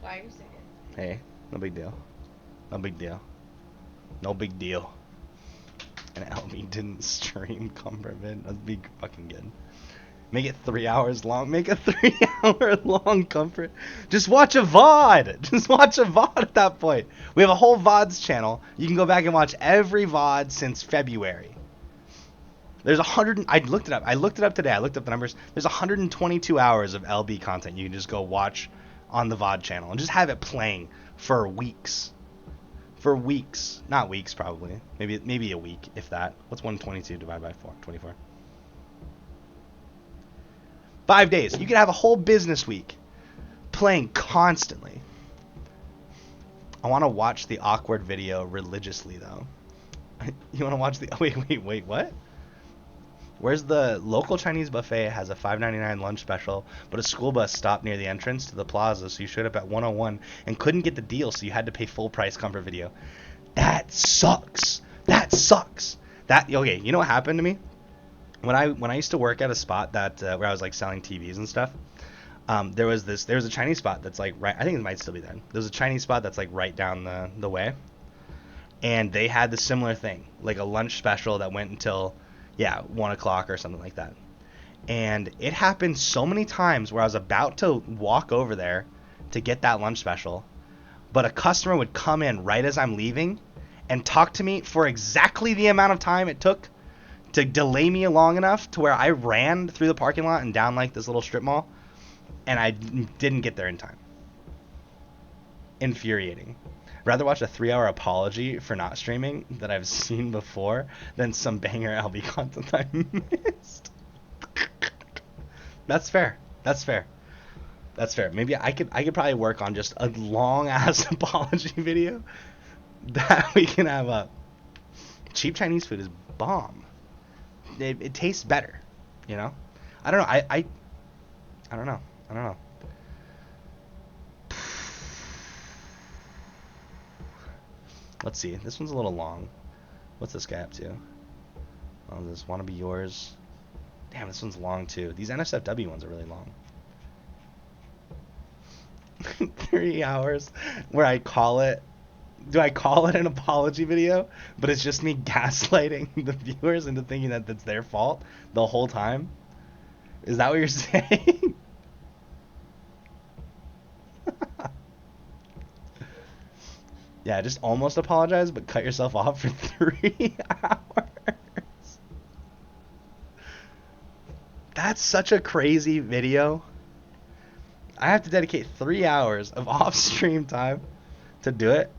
Why are you sick? Hey, no big deal. And LB didn't stream comfort vid. That'd be fucking good. Make it 3 hours long. Make a 3 hour long comfort. Just watch a VOD. At that point. We have a whole VODs channel. You can go back and watch every VOD since February. There's I looked it up. I looked it up today. I looked up the numbers. There's 122 hours of LB content you can just go watch on the VOD channel and just have it playing for weeks. Not weeks, probably. Maybe a week, if that. What's 122 divided by 4? 24. 5 days. You could have a whole business week playing constantly. I want to watch the awkward video religiously, though. You want to watch the... Wait, what? Where's the local Chinese buffet has a $5.99 lunch special, but a school bus stopped near the entrance to the plaza, so you showed up at 101 and couldn't get the deal, so you had to pay full price comfort video. That sucks. That sucks. Okay, you know what happened to me? When I used to work at a spot that where I was like selling TVs and stuff, there was a Chinese spot that's like right. I think it might still be there. There's a Chinese spot that's like right down the way, and they had the similar thing, like a lunch special that went until 1 o'clock or something like that. And it happened so many times where I was about to walk over there to get that lunch special, but a customer would come in right as I'm leaving and talk to me for exactly the amount of time it took to delay me long enough to where I ran through the parking lot and down like this little strip mall, and I didn't get there in time. Infuriating. Rather watch a 3-hour apology for not streaming that I've seen before than some banger LB content I missed. That's fair. That's fair. That's fair. Maybe I could probably work on just a long ass apology video that we can have up. Cheap Chinese food is bomb. It tastes better, you know. I don't know. I don't know. I don't know. Let's see. This one's a little long. What's this guy up to? Oh, this wanna be yours. Damn, this one's long too. These NSFW ones are really long. 3 hours where I call it. Do I call it an apology video? But it's just me gaslighting the viewers into thinking that it's their fault the whole time? Is that what you're saying? Yeah, just almost apologize, but cut yourself off for 3 hours. That's such a crazy video. I have to dedicate 3 hours of off-stream time to do it.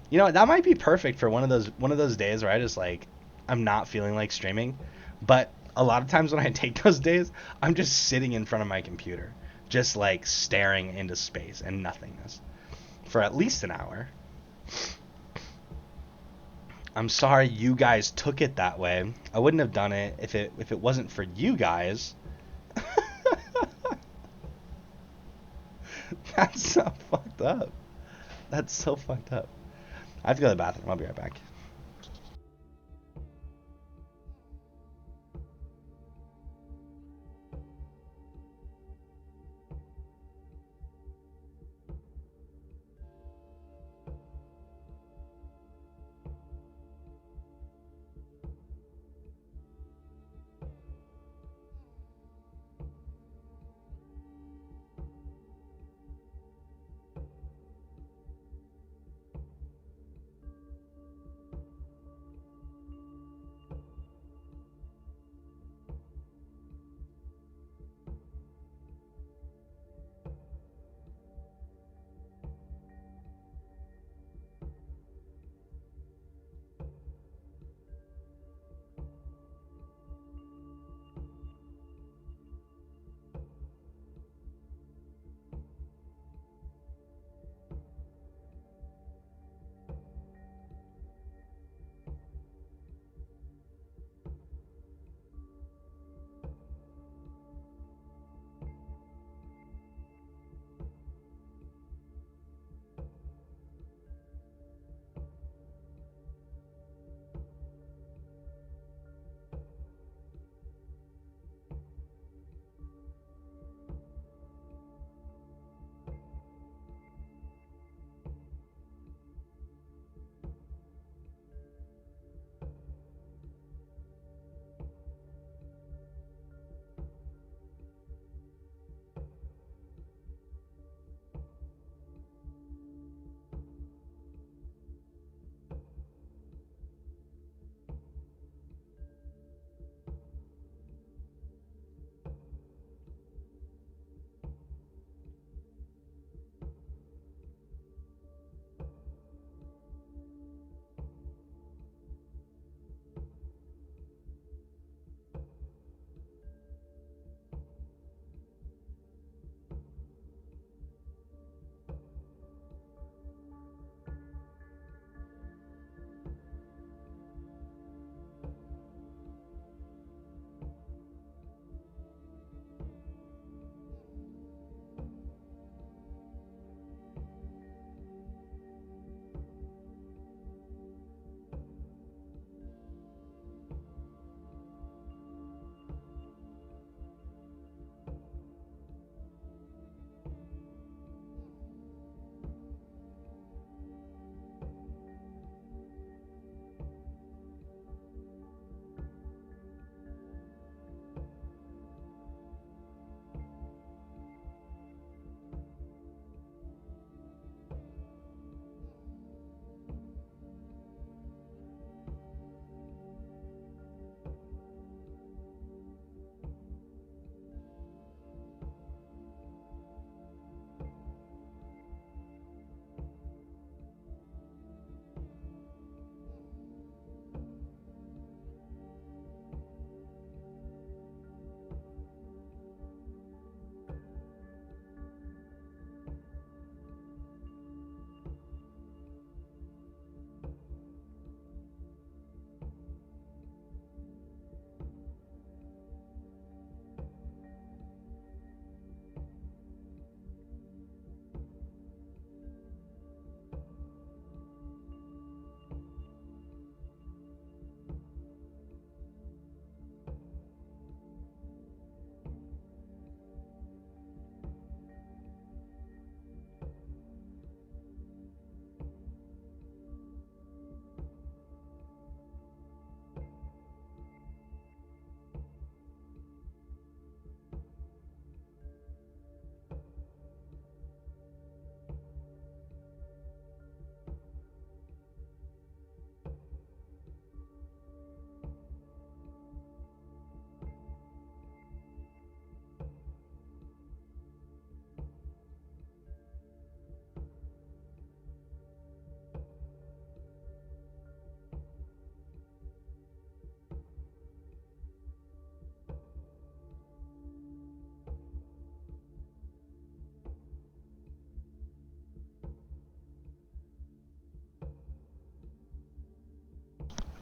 You know, that might be perfect for one of those days where I just like I'm not feeling like streaming. But a lot of times when I take those days, I'm just sitting in front of my computer, just like staring into space and nothingness for at least an hour. I'm sorry you guys took it that way. I wouldn't have done it if it wasn't for you guys. That's so fucked up. That's so fucked up. I have to go to the bathroom. I'll be right back.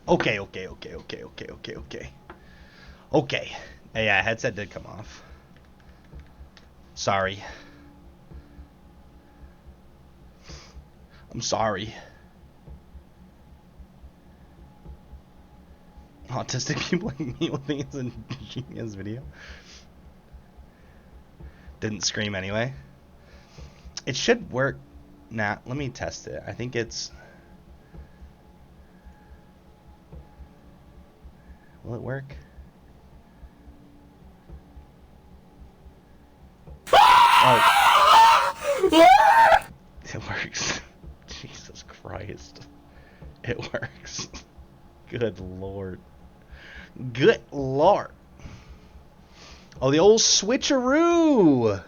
Okay. Okay. Yeah, headset did come off. Sorry. I'm sorry. Autistic people like me will think it's a genius video. Didn't scream anyway. It should work. Nah, let me test it. I think it's... Will it work? Oh. It works. Jesus Christ. It works. Good lord. Good lord. Oh, the old switcheroo.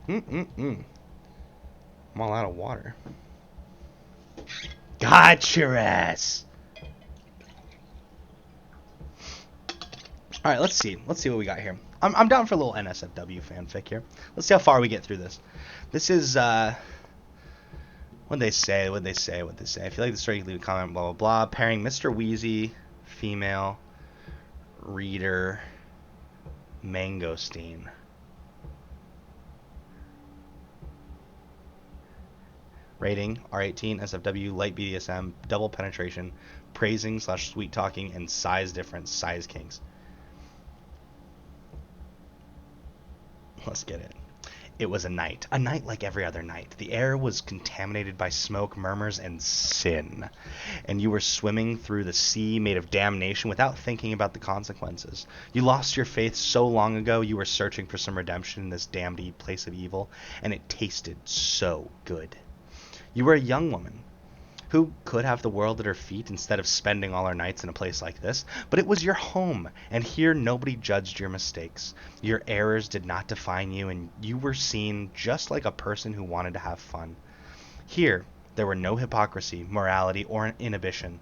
I'm all out of water. Got your ass. All right, let's see. Let's see what we got here. I'm down for a little NSFW fanfic here. Let's see how far we get through this. This is what'd they say? If you like the story, you can leave a comment. Blah blah blah. Pairing Mr. Wheezy, female, reader, mangosteen. Rating R18, SFW, light BDSM, double penetration, praising / sweet talking, and size difference, size kinks. Let's get it. It was a night like every other night. The air was contaminated by smoke, murmurs, and sin. And you were swimming through the sea made of damnation without thinking about the consequences. You lost your faith so long ago, you were searching for some redemption in this damned place of evil, and it tasted so good. You were a young woman who could have the world at her feet instead of spending all her nights in a place like this, but it was your home, and here nobody judged your mistakes. Your errors did not define you, and you were seen just like a person who wanted to have fun. Here, there were no hypocrisy, morality, or inhibition.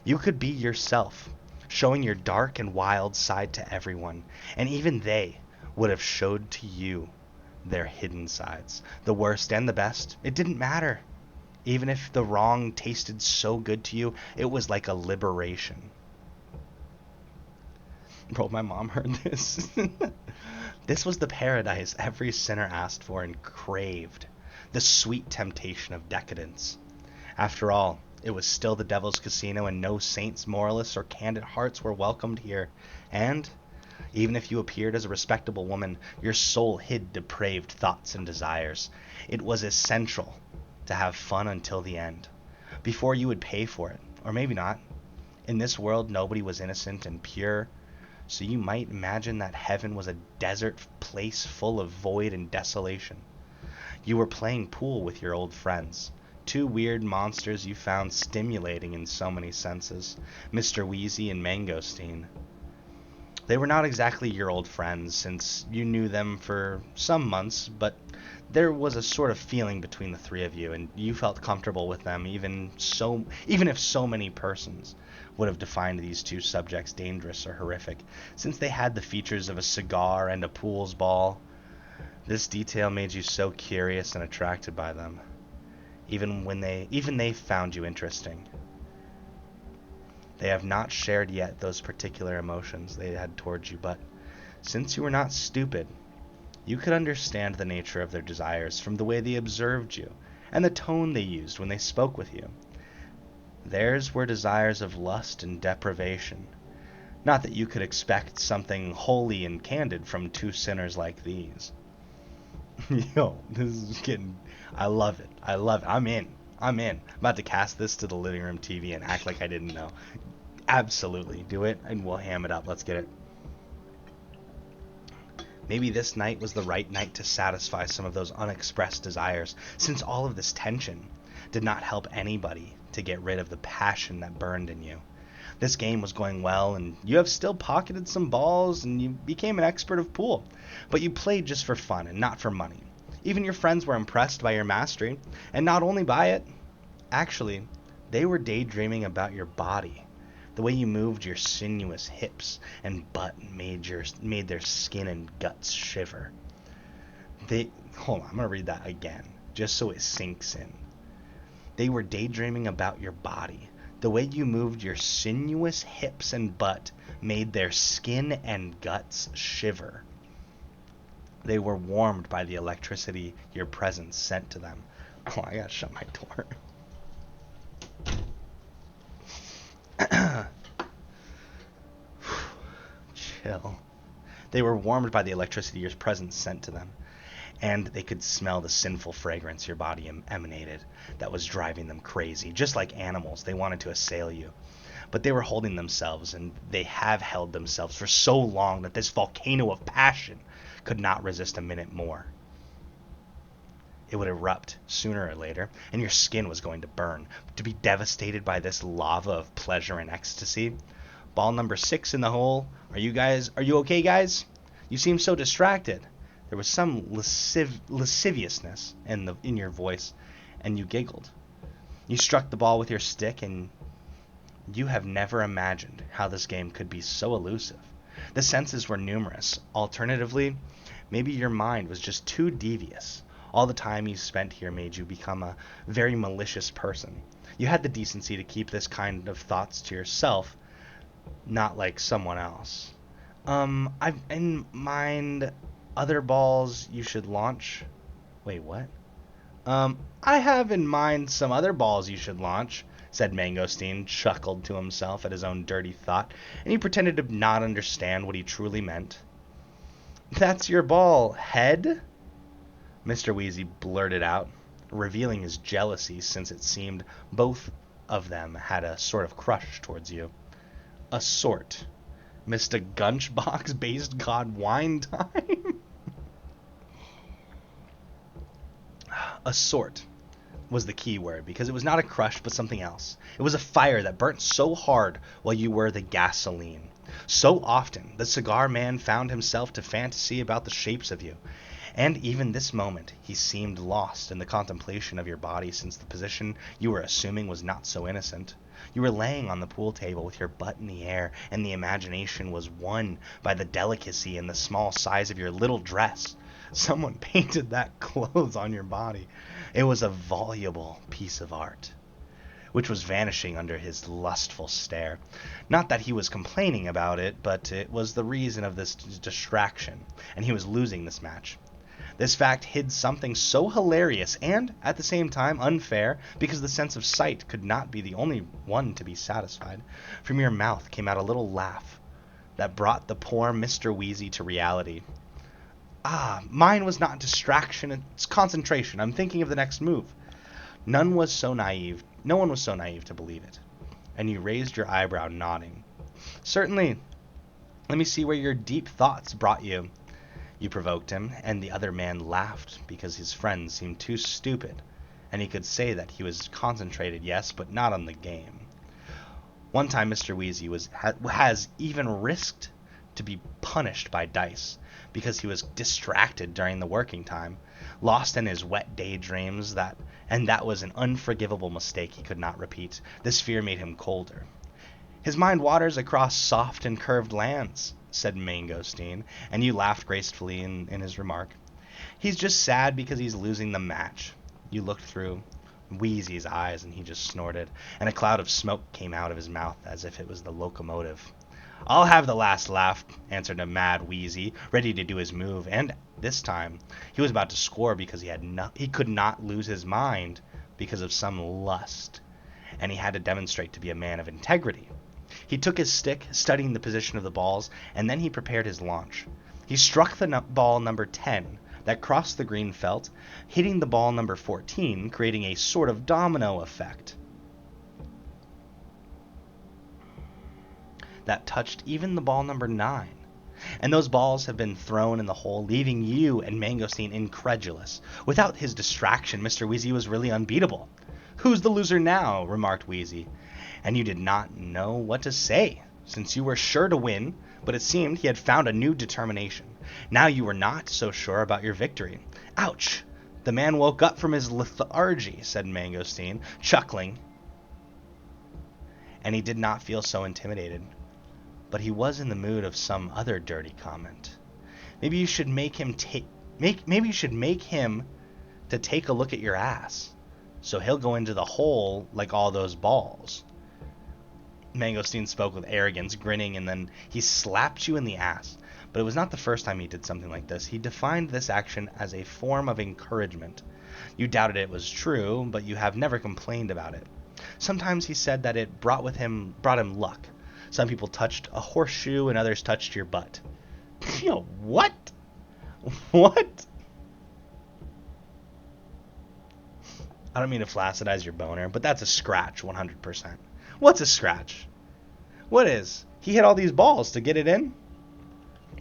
You could be yourself, showing your dark and wild side to everyone, and even they would have showed to you their hidden sides. The worst and the best, it didn't matter. Even if the wrong tasted so good to you, it was like a liberation. Bro, my mom heard this. This was the paradise every sinner asked for and craved. The sweet temptation of decadence. After all, it was still the devil's casino, and no saints, moralists, or candid hearts were welcomed here. And even if you appeared as a respectable woman, your soul hid depraved thoughts and desires. It was essential to have fun until the end, before you would pay for it, or maybe not. In this world, nobody was innocent and pure, so you might imagine that heaven was a desert place full of void and desolation. You were playing pool with your old friends, two weird monsters you found stimulating in so many senses, Mr. Wheezy and Mangosteen. They were not exactly your old friends, since you knew them for some months, but there was a sort of feeling between the three of you, and you felt comfortable with them, even if so many persons would have defined these two subjects dangerous or horrific, since they had the features of a cigar and a pool's ball. This detail made you so curious and attracted by them, even they found you interesting. They have not shared yet those particular emotions they had towards you, but since you were not stupid, you could understand the nature of their desires from the way they observed you and the tone they used when they spoke with you. Theirs were desires of lust and deprivation. Not that you could expect something holy and candid from two sinners like these. Yo, this is getting... I love it. I'm in. I'm about to cast this to the living room TV and act like I didn't know. Absolutely. Do it, and we'll ham it up. Let's get it. Maybe this night was the right night to satisfy some of those unexpressed desires, since all of this tension did not help anybody to get rid of the passion that burned in you. This game was going well, and you have still pocketed some balls, and you became an expert of pool. But you played just for fun and not for money. Even your friends were impressed by your mastery, and not only by it, actually, they were daydreaming about your body. The way you moved your sinuous hips and butt made their skin and guts shiver. Hold on, I'm going to read that again, just so it sinks in. They were daydreaming about your body. The way you moved your sinuous hips and butt made their skin and guts shiver. They were warmed by the electricity your presence sent to them. Oh, I gotta shut my door. Chill. They were warmed by the electricity your presence sent to them, and they could smell the sinful fragrance your body emanated that was driving them crazy. Just like animals, they wanted to assail you. But they were holding themselves, and they have held themselves for so long that this volcano of passion could not resist a minute more. It would erupt sooner or later, and your skin was going to burn. To be devastated by this lava of pleasure and ecstasy. Ball number 6 in the hole. Are you okay, guys? You seem so distracted. There was some lasciviousness in your voice, and you giggled. You struck the ball with your stick, and you have never imagined how this game could be so elusive. The senses were numerous. Alternatively, maybe your mind was just too devious. All the time you spent here made you become a very malicious person. You had the decency to keep this kind of thoughts to yourself, not like someone else. I've in mind other balls you should launch. Wait, what? I have in mind some other balls you should launch, said Mangosteen, chuckled to himself at his own dirty thought, and he pretended to not understand what he truly meant. That's your ball, head? Mr. Wheezy blurted out, revealing his jealousy since it seemed both of them had a sort of crush towards you. A sort. Mr. Gunchbox-based God wine time? A sort was the key word, because it was not a crush but something else. It was a fire that burnt so hard while you were the gasoline. So often the cigar man found himself to fantasy about the shapes of you. And even this moment, he seemed lost in the contemplation of your body, since the position you were assuming was not so innocent. You were laying on the pool table with your butt in the air, and the imagination was won by the delicacy and the small size of your little dress. Someone painted that clothes on your body. It was a voluble piece of art, which was vanishing under his lustful stare. Not that he was complaining about it, but it was the reason of this distraction, and he was losing this match. This fact hid something so hilarious and, at the same time, unfair, because the sense of sight could not be the only one to be satisfied. From your mouth came out a little laugh that brought the poor Mr. Wheezy to reality. Ah, mine was not distraction, it's concentration. I'm thinking of the next move. No one was so naive to believe it. And you raised your eyebrow, nodding. Certainly. Let me see where your deep thoughts brought you. You provoked him, and the other man laughed because his friend seemed too stupid, and he could say that he was concentrated, yes, but not on the game. One time Mr. Wheezy has even risked to be punished by dice because he was distracted during the working time, lost in his wet daydreams, and that was an unforgivable mistake he could not repeat. This fear made him colder. His mind waters across soft and curved lands, said Mangosteen, and you laughed gracefully in his remark. He's just sad because he's losing the match. You looked through Wheezy's eyes, and he just snorted, and a cloud of smoke came out of his mouth as if it was the locomotive. I'll have the last laugh, answered a mad Wheezy, ready to do his move, and this time he was about to score because he could not lose his mind because of some lust, and he had to demonstrate to be a man of integrity. He took his stick, studying the position of the balls, and then he prepared his launch. He struck the ball number 10 that crossed the green felt, hitting the ball number 14, creating a sort of domino effect that touched even the ball number 9. And those balls have been thrown in the hole, leaving you and Mangosteen incredulous. Without his distraction, Mr. Wheezy was really unbeatable. Who's the loser now? Remarked Wheezy. And you did not know what to say, since you were sure to win, but it seemed he had found a new determination. Now you were not so sure about your victory. Ouch! The man woke up from his lethargy, said Mangosteen, chuckling. And he did not feel so intimidated. But he was in the mood of some other dirty comment. Maybe you should make him to take a look at your ass. So he'll go into the hole like all those balls. Mangosteen spoke with arrogance, grinning, and then he slapped you in the ass. But it was not the first time he did something like this. He defined this action as a form of encouragement. You doubted it was true, but you have never complained about it. Sometimes he said that it brought him luck. Some people touched a horseshoe and others touched your butt. Yo, what? What? I don't mean to flacidize your boner, but that's a scratch 100%. What's a scratch? What is? He hit all these balls to get it in?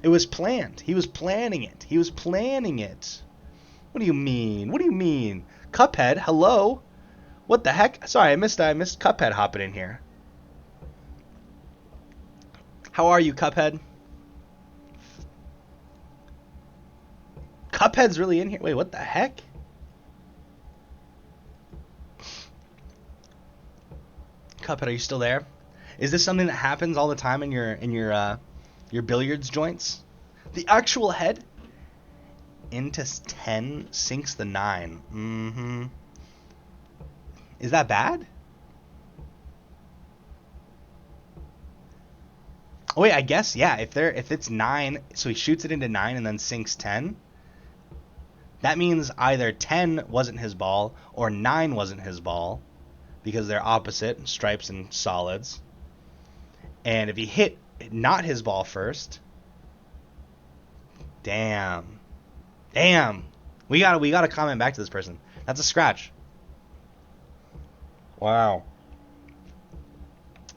It was planned. He was planning it. He was planning it. What do you mean? What do you mean? Cuphead, hello? What the heck? Sorry, I missed Cuphead hopping in here. How are you, Cuphead? Cuphead's really in here? Wait, what the heck? Cuphead, are you still there? Is this something that happens all the time in your billiards joints? The actual head into 10 sinks the 9. Mm-hmm. Is that bad? Oh wait, I guess yeah. If it's 9, so he shoots it into 9 and then sinks 10. That means either 10 wasn't his ball or 9 wasn't his ball, because they're opposite, stripes and solids. And if he hit not his ball first, damn, we gotta comment back to this person. That's a scratch. Wow.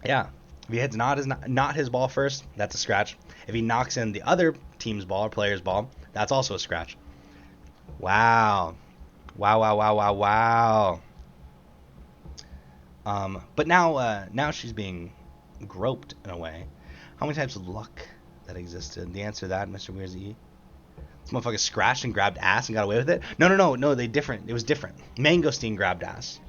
Yeah. If he hits not his ball first, that's a scratch. If he knocks in the other team's ball or player's ball, that's also a scratch. Wow. Wow. But now she's being groped in a way. How many types of luck that existed? The answer to that, Mr. Weirzy. This motherfucker scratched and grabbed ass and got away with it? No, it was different. Mangosteen grabbed ass.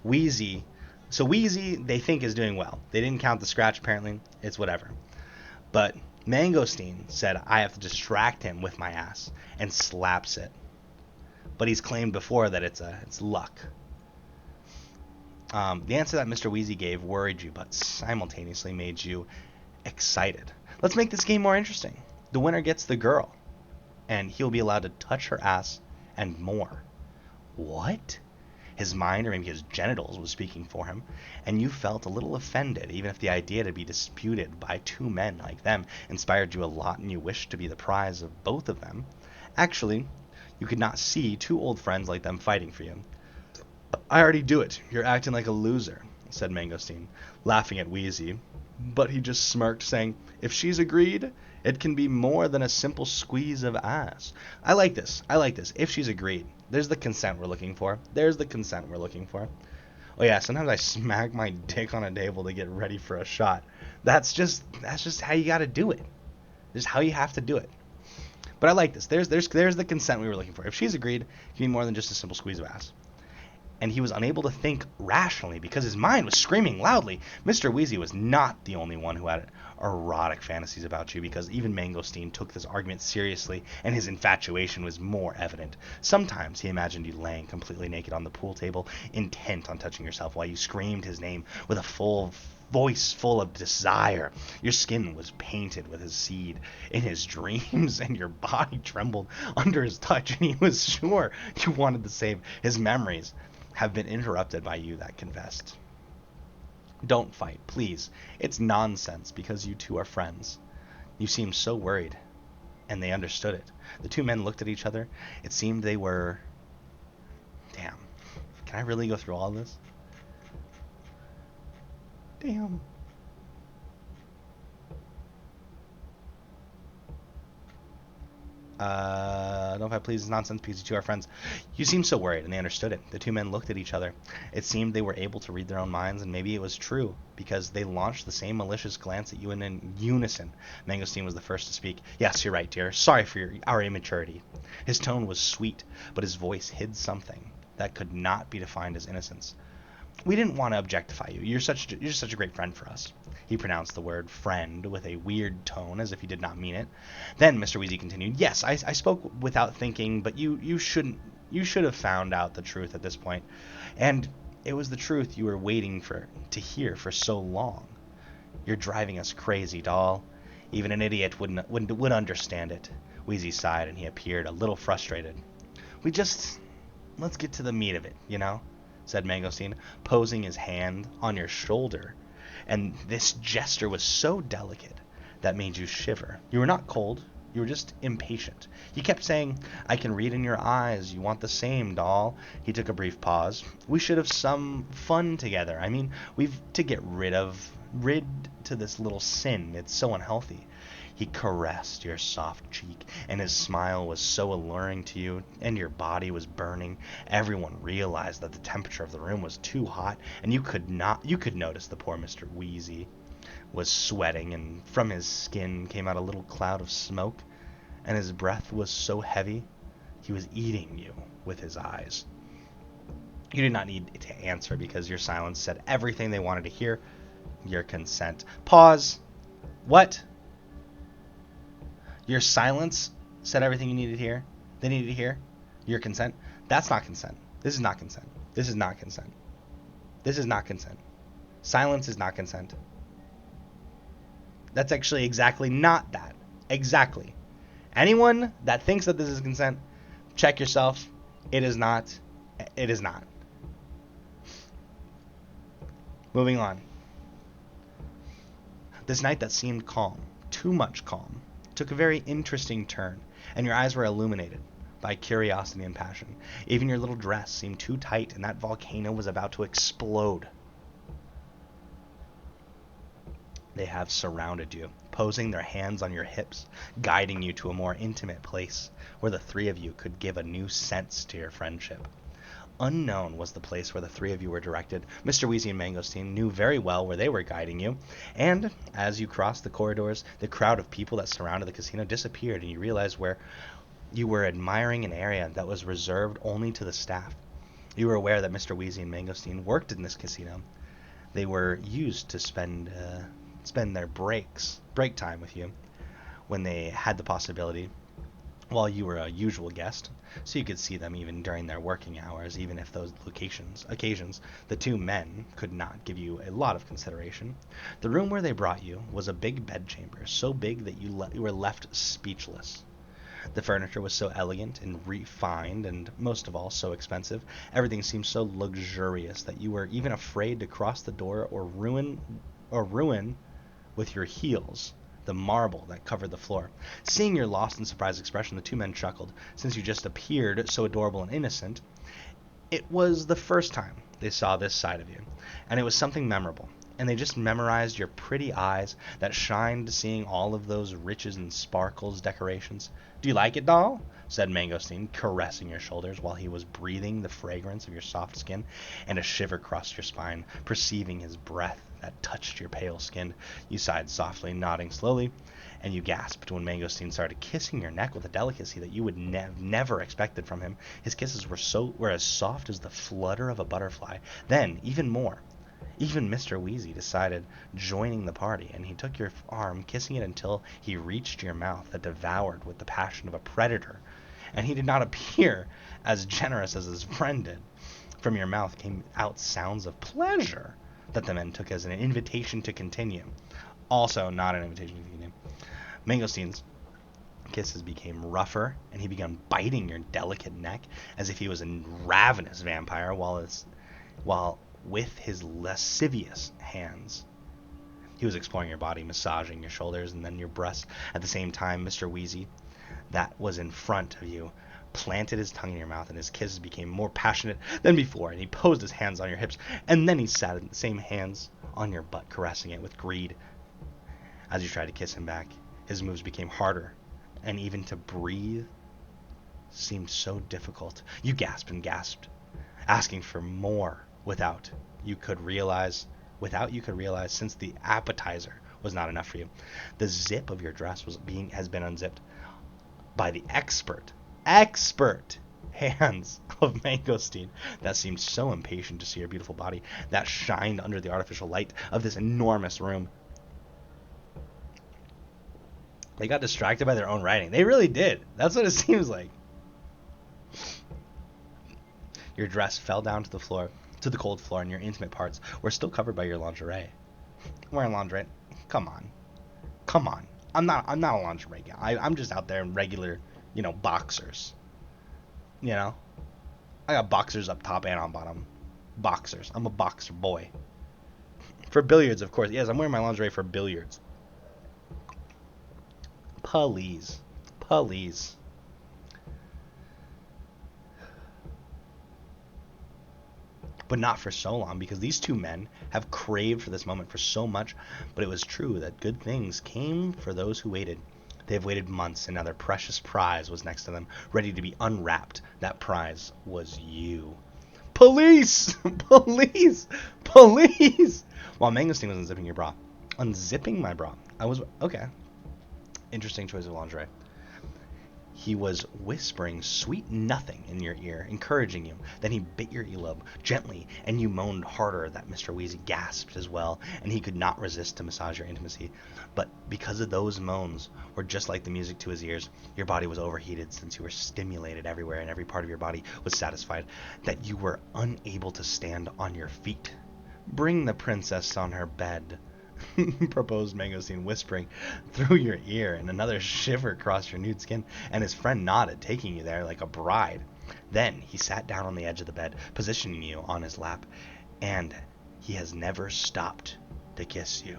Wheezy. So Wheezy, they think, is doing well. They didn't count the scratch, apparently. It's whatever. But Mangosteen said, I have to distract him with my ass, and slaps it. But he's claimed before that it's luck. The answer that Mr. Wheezy gave worried you, but simultaneously made you excited. Let's make this game more interesting. The winner gets the girl, and he'll be allowed to touch her ass and more. What? His mind, or maybe his genitals, was speaking for him, and you felt a little offended, even if the idea to be disputed by two men like them inspired you a lot, and you wished to be the prize of both of them. Actually, you could not see two old friends like them fighting for you. I already do it. You're acting like a loser, said Mangosteen, laughing at Wheezy. But he just smirked, saying, if she's agreed, it can be more than a simple squeeze of ass. I like this. If she's agreed. There's the consent we're looking for. Oh yeah, sometimes I smack my dick on a table to get ready for a shot. That's just how you gotta do it. Just how you have to do it. But I like this. There's the consent we were looking for. If she's agreed, it can be more than just a simple squeeze of ass. And he was unable to think rationally because his mind was screaming loudly. Mr. Wheezy was not the only one who had erotic fantasies about you, because even Mangosteen took this argument seriously, and his infatuation was more evident. Sometimes he imagined you laying completely naked on the pool table, intent on touching yourself while you screamed his name with a full voice full of desire. Your skin was painted with his seed in his dreams, and your body trembled under his touch, and he was sure you wanted the same. His memories have been interrupted by you that confessed. Don't fight, please. It's nonsense, because you two are friends. You seemed so worried, and they understood it. The two men looked at each other. It seemed they were... Damn. Can I really go through all this? Damn. Don't fight, please. It's nonsense, because you two are friends. You seemed so worried, and they understood it. The two men looked at each other. It seemed they were able to read their own minds, and maybe it was true, because they launched the same malicious glance at you in unison. Mangosteen was the first to speak. Yes, you're right, dear. Sorry for our immaturity. His tone was sweet, but his voice hid something that could not be defined as innocence. We didn't want to objectify you. You're such a great friend for us. He pronounced the word friend with a weird tone, as if he did not mean it. Then Mr. Wheezy continued, yes, I spoke without thinking, but you shouldn't You should have found out the truth at this point. And it was the truth you were waiting to hear for so long. You're driving us crazy, doll. Even an idiot would understand it. Wheezy sighed and he appeared a little frustrated. Let's get to the meat of it, said Mangosteen, posing his hand on your shoulder. And this gesture was so delicate that made you shiver. You were not cold. You were just impatient. He kept saying, I can read in your eyes. You want the same, doll. He took a brief pause. We should have some fun together. I mean, we've to get rid to this little sin. It's so unhealthy. He caressed your soft cheek, and his smile was so alluring to you, and your body was burning. Everyone realized that the temperature of the room was too hot, and you could notice the poor Mr. Wheezy was sweating, and from his skin came out a little cloud of smoke, and his breath was so heavy, he was eating you with his eyes. You did not need to answer because your silence said everything they wanted to hear. Your consent. Pause. What? Your silence said everything you needed to hear? They needed to hear? Your consent? That's not consent. This is not consent. This is not consent. This is not consent. Silence is not consent. That's actually exactly not that. Exactly. Anyone that thinks that this is consent, check yourself. It is not. It is not. Moving on. This night that seemed calm, too much calm, took a very interesting turn, and your eyes were illuminated by curiosity and passion. Even your little dress seemed too tight, and that volcano was about to explode. They have surrounded you, posing their hands on your hips, guiding you to a more intimate place where the three of you could give a new sense to your friendship. Unknown was the place where the three of you were directed. Mr. Wheezy and Mangosteen knew very well where they were guiding you, and as you crossed the corridors, the crowd of people that surrounded the casino disappeared, and you realized where you were admiring an area that was reserved only to the staff. You were aware that Mr. Wheezy and Mangosteen worked in this casino. They were used to spend their break time with you when they had the possibility, while you were a usual guest, so you could see them even during their working hours, even if those occasions the two men could not give you a lot of consideration. The room where they brought you was a big bedchamber, so big that you were left speechless. The furniture was so elegant and refined, and most of all, so expensive. Everything seemed so luxurious that you were even afraid to cross the door or ruin with your heels the marble that covered the floor. Seeing your lost and surprised expression, the two men chuckled. Since you just appeared so adorable and innocent, it was the first time they saw this side of you, and it was something memorable. And they just memorized your pretty eyes that shined seeing all of those riches and sparkles decorations. Do you like it, doll? Said Mangosteen, caressing your shoulders while he was breathing the fragrance of your soft skin, and a shiver crossed your spine, perceiving his breath that touched your pale skin. You sighed softly, nodding slowly, and you gasped when Mangosteen started kissing your neck with a delicacy that you would never expected from him. His kisses were as soft as the flutter of a butterfly. Then, even more. Even Mr. Wheezy decided joining the party, and he took your arm, kissing it until he reached your mouth that devoured with the passion of a predator. And he did not appear as generous as his friend did. From your mouth came out sounds of pleasure that the men took as an invitation to continue. Also not an invitation to continue. Mangosteen's kisses became rougher, and he began biting your delicate neck as if he was a ravenous vampire, while with his lascivious hands he was exploring your body, massaging your shoulders and then your breasts. At the same time, Mr. Wheezy, that was in front of you, planted his tongue in your mouth, and his kisses became more passionate than before, and he posed his hands on your hips, and then he sat in the same hands on your butt, caressing it with greed. As you tried to kiss him back, his moves became harder, and even to breathe seemed so difficult. You gasped and gasped, asking for more without you could realize, since the appetizer was not enough for you. The zip of your dress has been unzipped by the expert hands of Mangosteen that seemed so impatient to see your beautiful body that shined under the artificial light of this enormous room. They got distracted by their own writing. They really did. That's what it seems like. Your dress fell down to the cold floor, and your intimate parts were still covered by your lingerie. I'm wearing lingerie. Come on. Come on. I'm not a lingerie guy. I'm just out there in regular, boxers. I got boxers up top and on bottom. Boxers. I'm a boxer boy. For billiards, of course. Yes, I'm wearing my lingerie for billiards. Please. Please. But not for so long, because these two men have craved for this moment for so much. But it was true that good things came for those who waited. They have waited months, and now their precious prize was next to them, ready to be unwrapped. That prize was you. Police! Police! Police! While Mangosteen was unzipping your bra. Unzipping my bra. Okay. Interesting choice of lingerie. He was whispering sweet nothing in your ear, encouraging you. Then he bit your earlobe gently, and you moaned harder. That Mr. Wheezy gasped as well, and he could not resist to massage your intimacy. But because of those moans were just like the music to his ears, your body was overheated since you were stimulated everywhere, and every part of your body was satisfied that you were unable to stand on your feet. Bring the princess on her bed, proposed Mangosteen, whispering through your ear, and another shiver crossed your nude skin, and his friend nodded, taking you there like a bride. Then he sat down on the edge of the bed, positioning you on his lap, and he has never stopped to kiss you.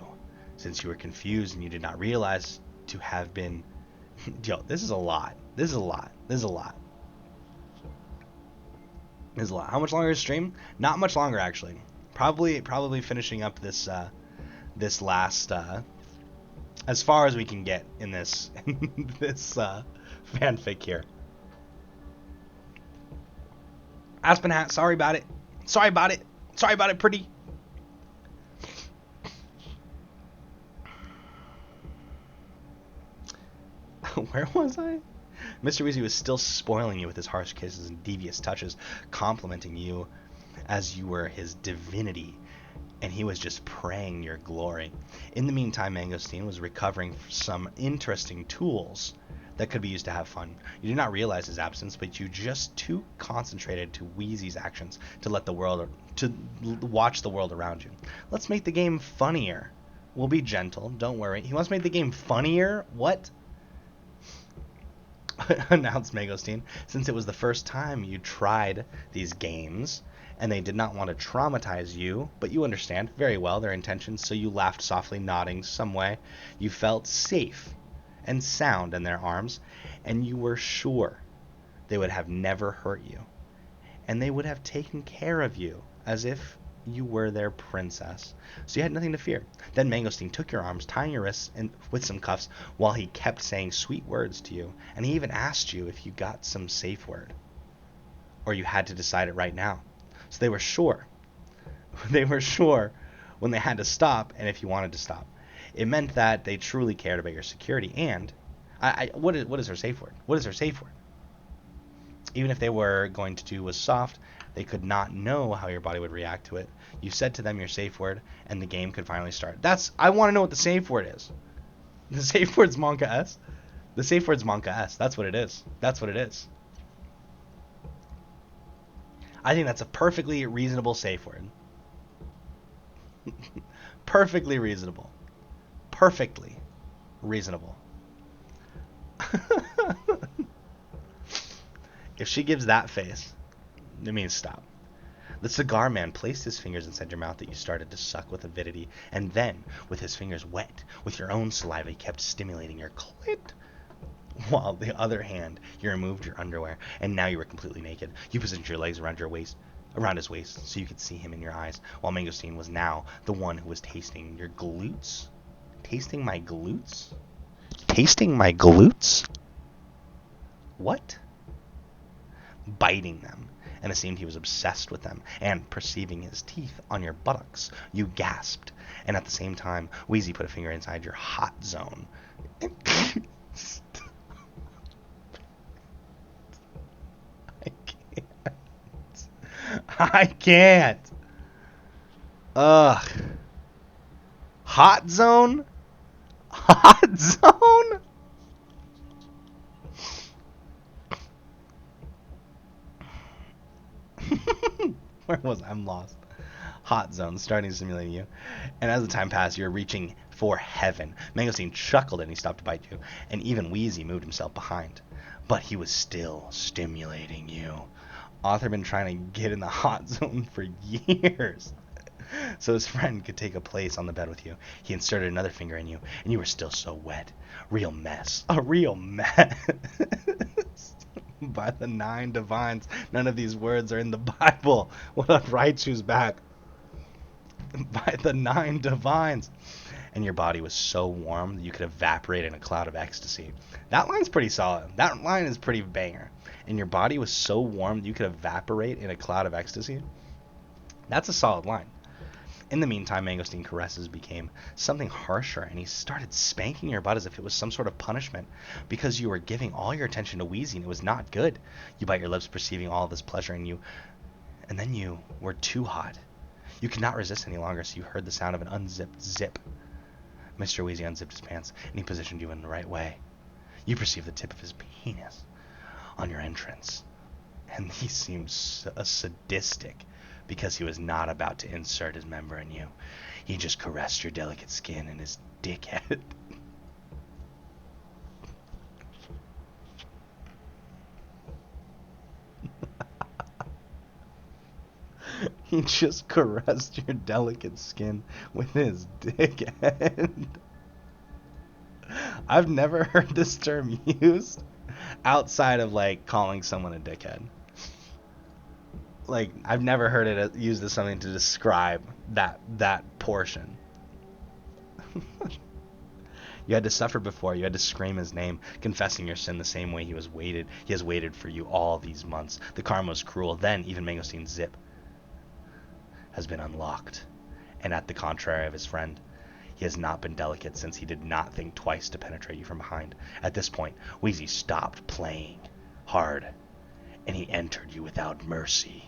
Since you were confused and you did not realize to have been... Yo, this is a lot. This is a lot. This is a lot. This is a lot. How much longer is the stream? Not much longer, actually. Probably finishing up this last as far as we can get in this fanfic here. Aspen Hat, sorry about it. Sorry about it, pretty. Where was I? Mr. Weasley was still spoiling you with his harsh kisses and devious touches, complimenting you as you were his divinity, and he was just praying your glory. In the meantime, Mangosteen was recovering some interesting tools that could be used to have fun. You did not realize his absence, but you just too concentrated to Wheezy's actions to watch the world around you. Let's make the game funnier. We'll be gentle, don't worry. He wants to make the game funnier? What? Announced Mangosteen, since it was the first time you tried these games, and they did not want to traumatize you, but you understand very well their intentions, so you laughed softly, nodding some way. You felt safe and sound in their arms, and you were sure they would have never hurt you, and they would have taken care of you as if you were their princess. So you had nothing to fear. Then Mangosteen took your arms, tying your wrists with some cuffs, while he kept saying sweet words to you, and he even asked you if you got some safe word, or you had to decide it right now. So they were sure. They were sure when they had to stop, and if you wanted to stop. It meant that they truly cared about your security. And what is her safe word? What is her safe word? Even if they were going to do was soft, they could not know how your body would react to it. You said to them your safe word, and the game could finally start. I want to know what the safe word is. The safe word's Monka S. The safe word's Monka S. That's what it is. That's what it is. I think that's a perfectly reasonable safe word. Perfectly reasonable. Perfectly reasonable. If she gives that face, it means stop. The cigar man placed his fingers inside your mouth that you started to suck with avidity, and then, with his fingers wet with your own saliva, he kept stimulating your clit. While the other hand, you removed your underwear, and now you were completely naked. You positioned your legs around his waist, so you could see him in your eyes, while Mangosteen was now the one who was tasting your glutes. Tasting my glutes? Tasting my glutes? What? Biting them, and it seemed he was obsessed with them, and perceiving his teeth on your buttocks, you gasped, and at the same time, Wheezy put a finger inside your hot zone. I can't. Ugh. Hot zone? Hot zone? Where was I? I'm lost. Hot zone starting stimulating you. And as the time passed, you're reaching for heaven. Mangosteen chuckled and he stopped to bite you. And even Wheezy moved himself behind. But he was still stimulating you. Arthur had been trying to get in the hot zone for years. So his friend could take a place on the bed with you. He inserted another finger in you, and you were still so wet. Real mess. A real mess. By the 9 divines. None of these words are in the Bible. What a Raichu's back. By the 9 divines. And your body was so warm that you could evaporate in a cloud of ecstasy. That line's pretty solid. That line is pretty banger. And your body was so warm that you could evaporate in a cloud of ecstasy. That's a solid line. In the meantime, Mangosteen caresses became something harsher, and he started spanking your butt as if it was some sort of punishment, because you were giving all your attention to Wheezy, and it was not good. You bite your lips, perceiving all of this pleasure in you, and then you were too hot. You could not resist any longer, so you heard the sound of an unzipped zip. Mr. Wheezy unzipped his pants, and he positioned you in the right way. You perceived the tip of his penis on your entrance, and he seemed sadistic, because he was not about to insert his member in you. He just caressed your delicate skin and his dickhead. He just caressed your delicate skin with his dickhead. I've never heard this term used outside of like calling someone a dickhead. Like, I've never heard it used as something to describe that portion. You had to suffer before. You had to scream his name, confessing your sin the same way he has waited for you all these months. The karma was cruel. Then, even Mangosteen's zip has been unlocked. And at the contrary of his friend, he has not been delicate since he did not think twice to penetrate you from behind. At this point, Wheezy stopped playing hard, and he entered you without mercy.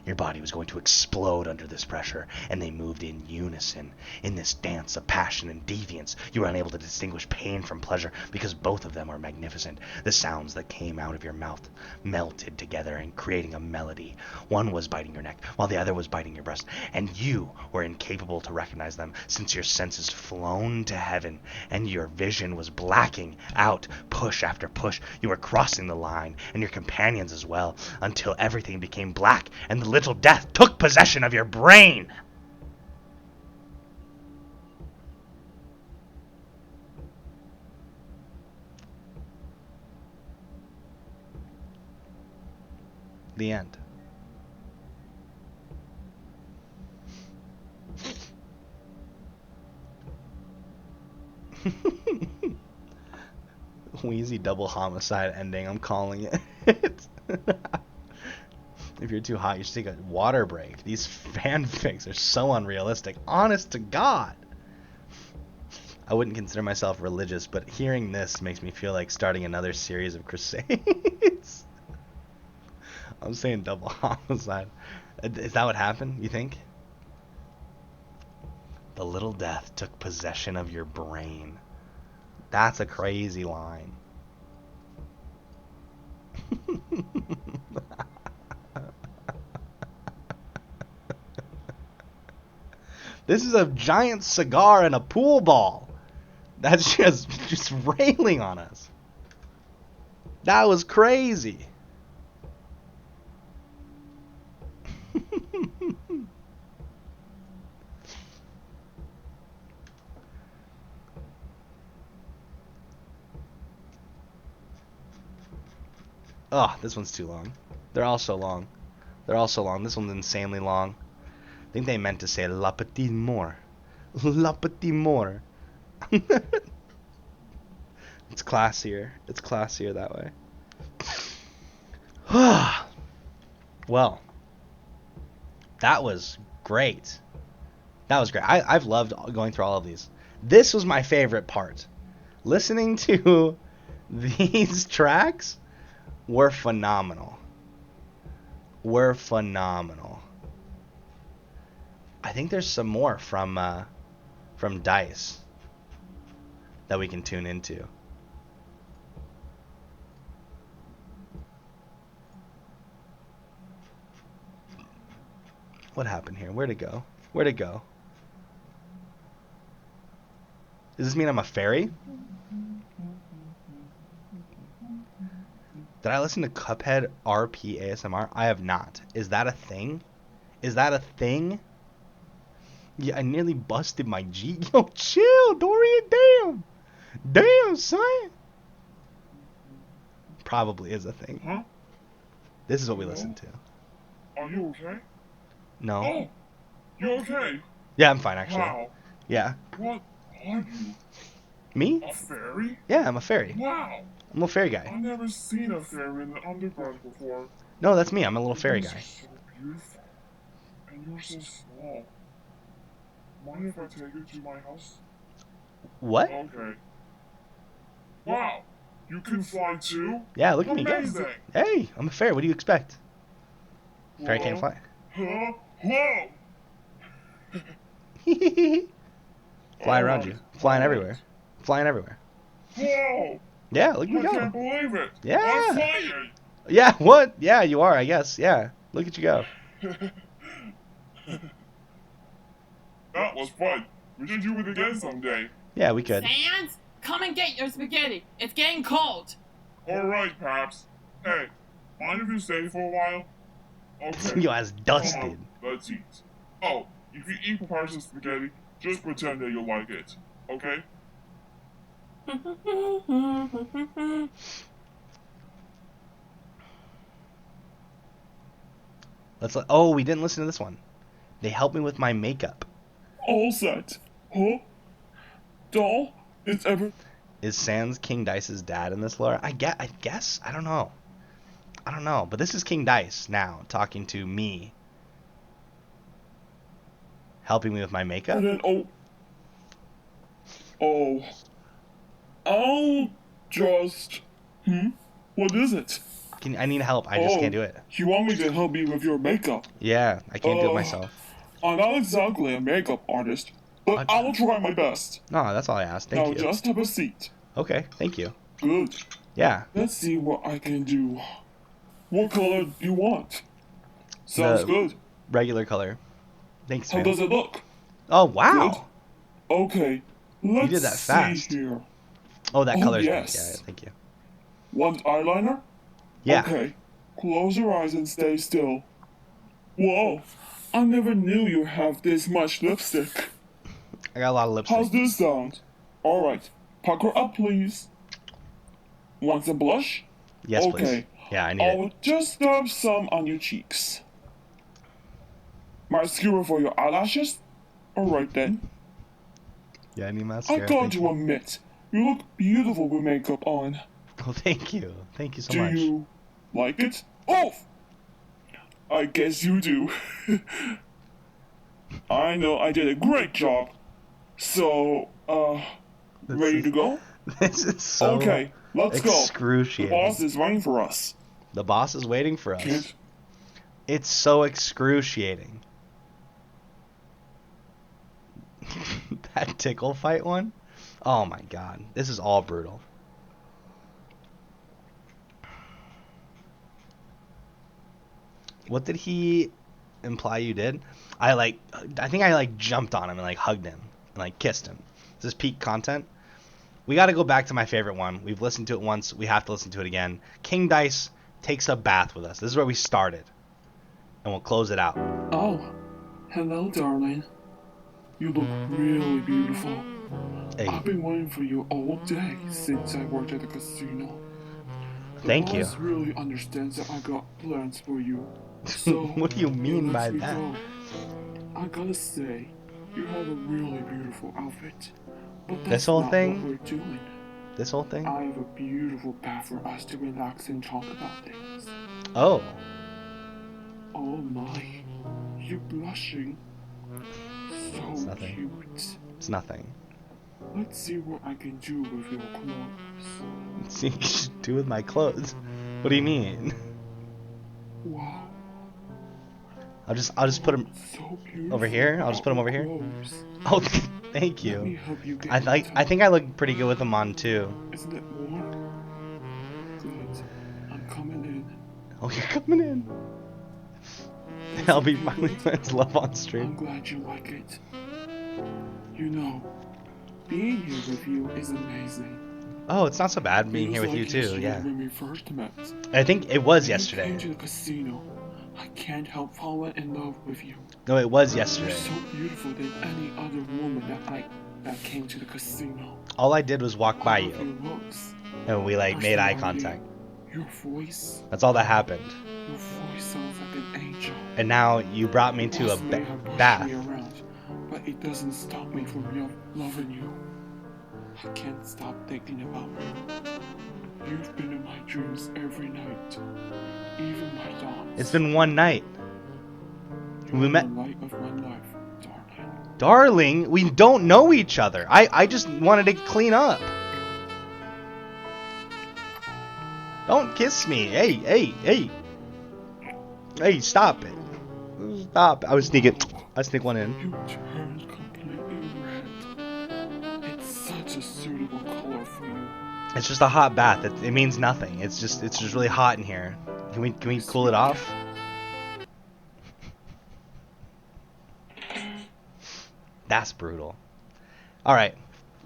Your body was going to explode under this pressure, and they moved in unison. In this dance of passion and deviance, you were unable to distinguish pain from pleasure, because both of them were magnificent. The sounds that came out of your mouth melted together and creating a melody. One was biting your neck, while the other was biting your breast, and you were incapable to recognize them, since your senses flown to heaven, and your vision was blacking out. Push after push, you were crossing the line, and your companions as well, until everything became black, and the little death took possession of your brain. The end. Wheezy double homicide ending, I'm calling it. If you're too hot, you should take a water break. These fanfics are so unrealistic. Honest to God. I wouldn't consider myself religious, but hearing this makes me feel like starting another series of crusades. I'm saying double homicide. Is that what happened, you think? The little death took possession of your brain. That's a crazy line. This is a giant cigar and a pool ball. That's just railing on us. That was crazy. Oh, this one's too long. They're all so long. They're all so long. This one's insanely long. I think they meant to say La Petite Mort. La Petite Mort. It's classier. It's classier that way. Well, that was great. That was great. I've loved going through all of these. This was my favorite part. Listening to these tracks were phenomenal. Were phenomenal. I think there's some more from Dice that we can tune into. What happened here? Where'd it go? Where'd it go? Does this mean I'm a fairy? Did I listen to Cuphead RP ASMR? I have not. Is that a thing? Is that a thing? Yeah, I nearly busted my G. Yo, chill, Dorian. Damn. Damn, son. Probably is a thing. Huh? This is what we listen to. Are you okay? No. Oh, you okay? Yeah, I'm fine, actually. Wow. Yeah. What are you? Me? A fairy? Yeah, I'm a fairy. Wow. I'm a fairy guy. I've never seen a fairy in the underground before. No, that's me. I'm a little fairy Yours guy. is so beautiful. And you're so small. Mind if I take you to my house? What? Okay. Wow. You can fly too? Yeah, look at me go. Amazing. Hey, I'm a fairy. What do you expect? Fairy can't Whoa. fly. Huh? Whoa! Fly around you. Flying everywhere. Flying everywhere. Whoa! Yeah, look at me I can't go. believe it. Yeah. I'm flying. Yeah, what? Yeah, you are, I guess. Yeah. Look at you go. That was fun. We should do it again someday. Yeah, we could. Sans, come and get your spaghetti. It's getting cold. Alright, Paps. Hey, mind if you stay for a while? Okay. Your ass Come dusted. on, let's eat. Oh, if you eat Papa's spaghetti, just pretend that you like it, okay? Oh, we didn't listen to this one. They helped me with my makeup. All set. Huh? Doll? It's ever... Is Sans King Dice's dad in this lore? I guess. I don't know. I don't know. But this is King Dice now talking to me. Helping me with my makeup? And then, oh. I'll just... What is it? I need help. I just can't do it. You want me to help you with your makeup? Yeah, I can't do it myself. I'm not exactly a makeup artist, but I will try my best. No, that's all I asked. Thank Now you. just have a seat. Okay, thank you. Good. Yeah. Let's see what I can do. What color do you want? Sounds good. Regular color. Thanks, How man. does it look? Oh, wow. Good. Okay. Let's did that fast. see here. Oh, that color's yes. good. Yeah, thank you. Want eyeliner? Yeah. Okay. Close your eyes and stay still. Whoa. I never knew you have this much lipstick. I got a lot of lipstick. How's this sound? Alright. Pucker up, please. Want some blush? Yes, okay. please. Yeah, I need I'll it. just dab some on your cheeks. Mascara for your eyelashes? Alright then. Yeah, I need I mascara. got Thank to you. admit, you look beautiful with makeup on. Oh, thank you. Thank you so Do much. you like it? Oh! I guess you do. I know I did a great job. So, ready to go? This is so Okay, let's go. The excruciating. boss is waiting for us. The boss is waiting for us. Kid. It's so excruciating. That tickle fight one? Oh my god. This is all brutal. What did he imply you did? I think I jumped on him and hugged him and kissed him. Is this peak content? We got to go back to my favorite one. We've listened to it once. We have to listen to it again. King Dice takes a bath with us. This is where we started. And we'll close it out. Oh, hello, darling. You look really beautiful. Hey, I've been waiting for you all day since I worked at the casino. thank you. The boss really understands that I got plans for you. So, What do you mean he lets by me that? go. I gotta say, you have a really beautiful outfit. But that's This whole not thing? what we're doing. This whole thing? I have a beautiful path for us to relax and talk about things. Oh. Oh my, you're blushing. So nothing. cute. It's nothing. Let's see what I can do with your clothes. See, you should do with my clothes. What do you mean? Wow, I'll just put them so beautiful. over here. I'll just put them over here. Clothes. Oh, thank Let me you. help you get I think I look pretty good with them on too. Isn't it warm? Good. I'm coming in. Oh, you're coming in. LB finally finds love on I'm stream. glad you like it. You know, being here with you is amazing. Oh, it's not so bad being Feels here with you like too. yesterday Yeah. when we first met. I think it was When you came yesterday. to the casino, I can't help falling in love with you. No, it was You're yesterday. so beautiful than any other woman that came to the casino. All I did was walk by All of you, your looks. and we like made eye personality, contact. Your voice. That's all that happened. Your voice sounds like an angel. And now you brought me to a Boss may have pushed bath. me around, but it doesn't stop me from loving you. I can't stop thinking about you. You've been in my dreams every night, even my dawn. It's been one night. You're We met. the light of my life, darling. Darling, we don't know each other. I just wanted to clean up. Don't kiss me. Hey, hey, hey. Hey, stop it. Stop. I sneak one in. You turned completely red. It's such a suitable color for you. It's just a hot bath. It means nothing. It's just really hot in here. Can we cool it off? That's brutal. All right.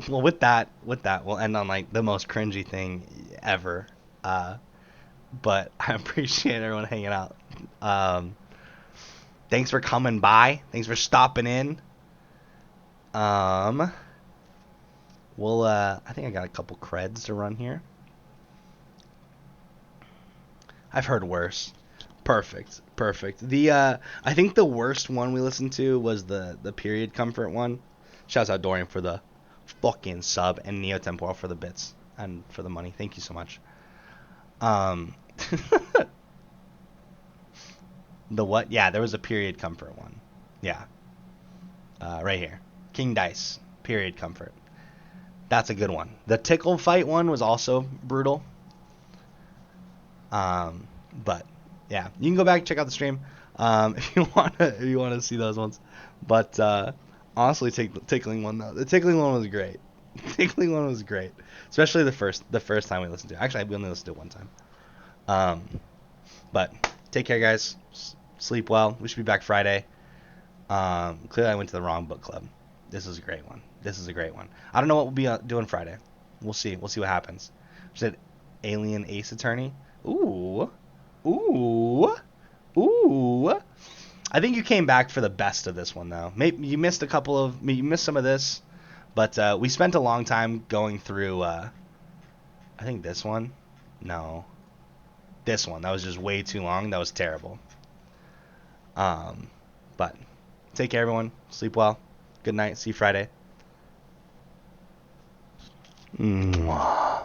Well, with that, we'll end on like the most cringy thing ever. But I appreciate everyone hanging out. Thanks for coming by. Thanks for stopping in. We'll I think I got a couple creds to run here. I've heard worse. Perfect. The I think the worst one we listened to was the period comfort one. Shouts out Dorian for the fucking sub and Neo Temporal for the bits and for the money. Thank you so much. The what? Yeah, there was a period comfort one. Yeah. Right here. King Dice. Period comfort. That's a good one. The tickle fight one was also brutal. But yeah, you can go back and check out the stream if you wanna see those ones. But honestly, tickling one though. The tickling one was great. Tickling one was great, especially the first time we listened to it. Actually, we only listened to it one time. But take care, guys. Sleep well. We should be back Friday. Clearly, I went to the wrong book club. This is a great one. I don't know what we'll be doing Friday. We'll see. We'll see what happens. She said, Alien Ace Attorney. Ooh. I think you came back for the best of this one, though. Maybe you missed some of this, but we spent a long time going through. I think this one. No. This one. That was just way too long. That was terrible. But take care, everyone. Sleep well. Good night. See you Friday. Mwah.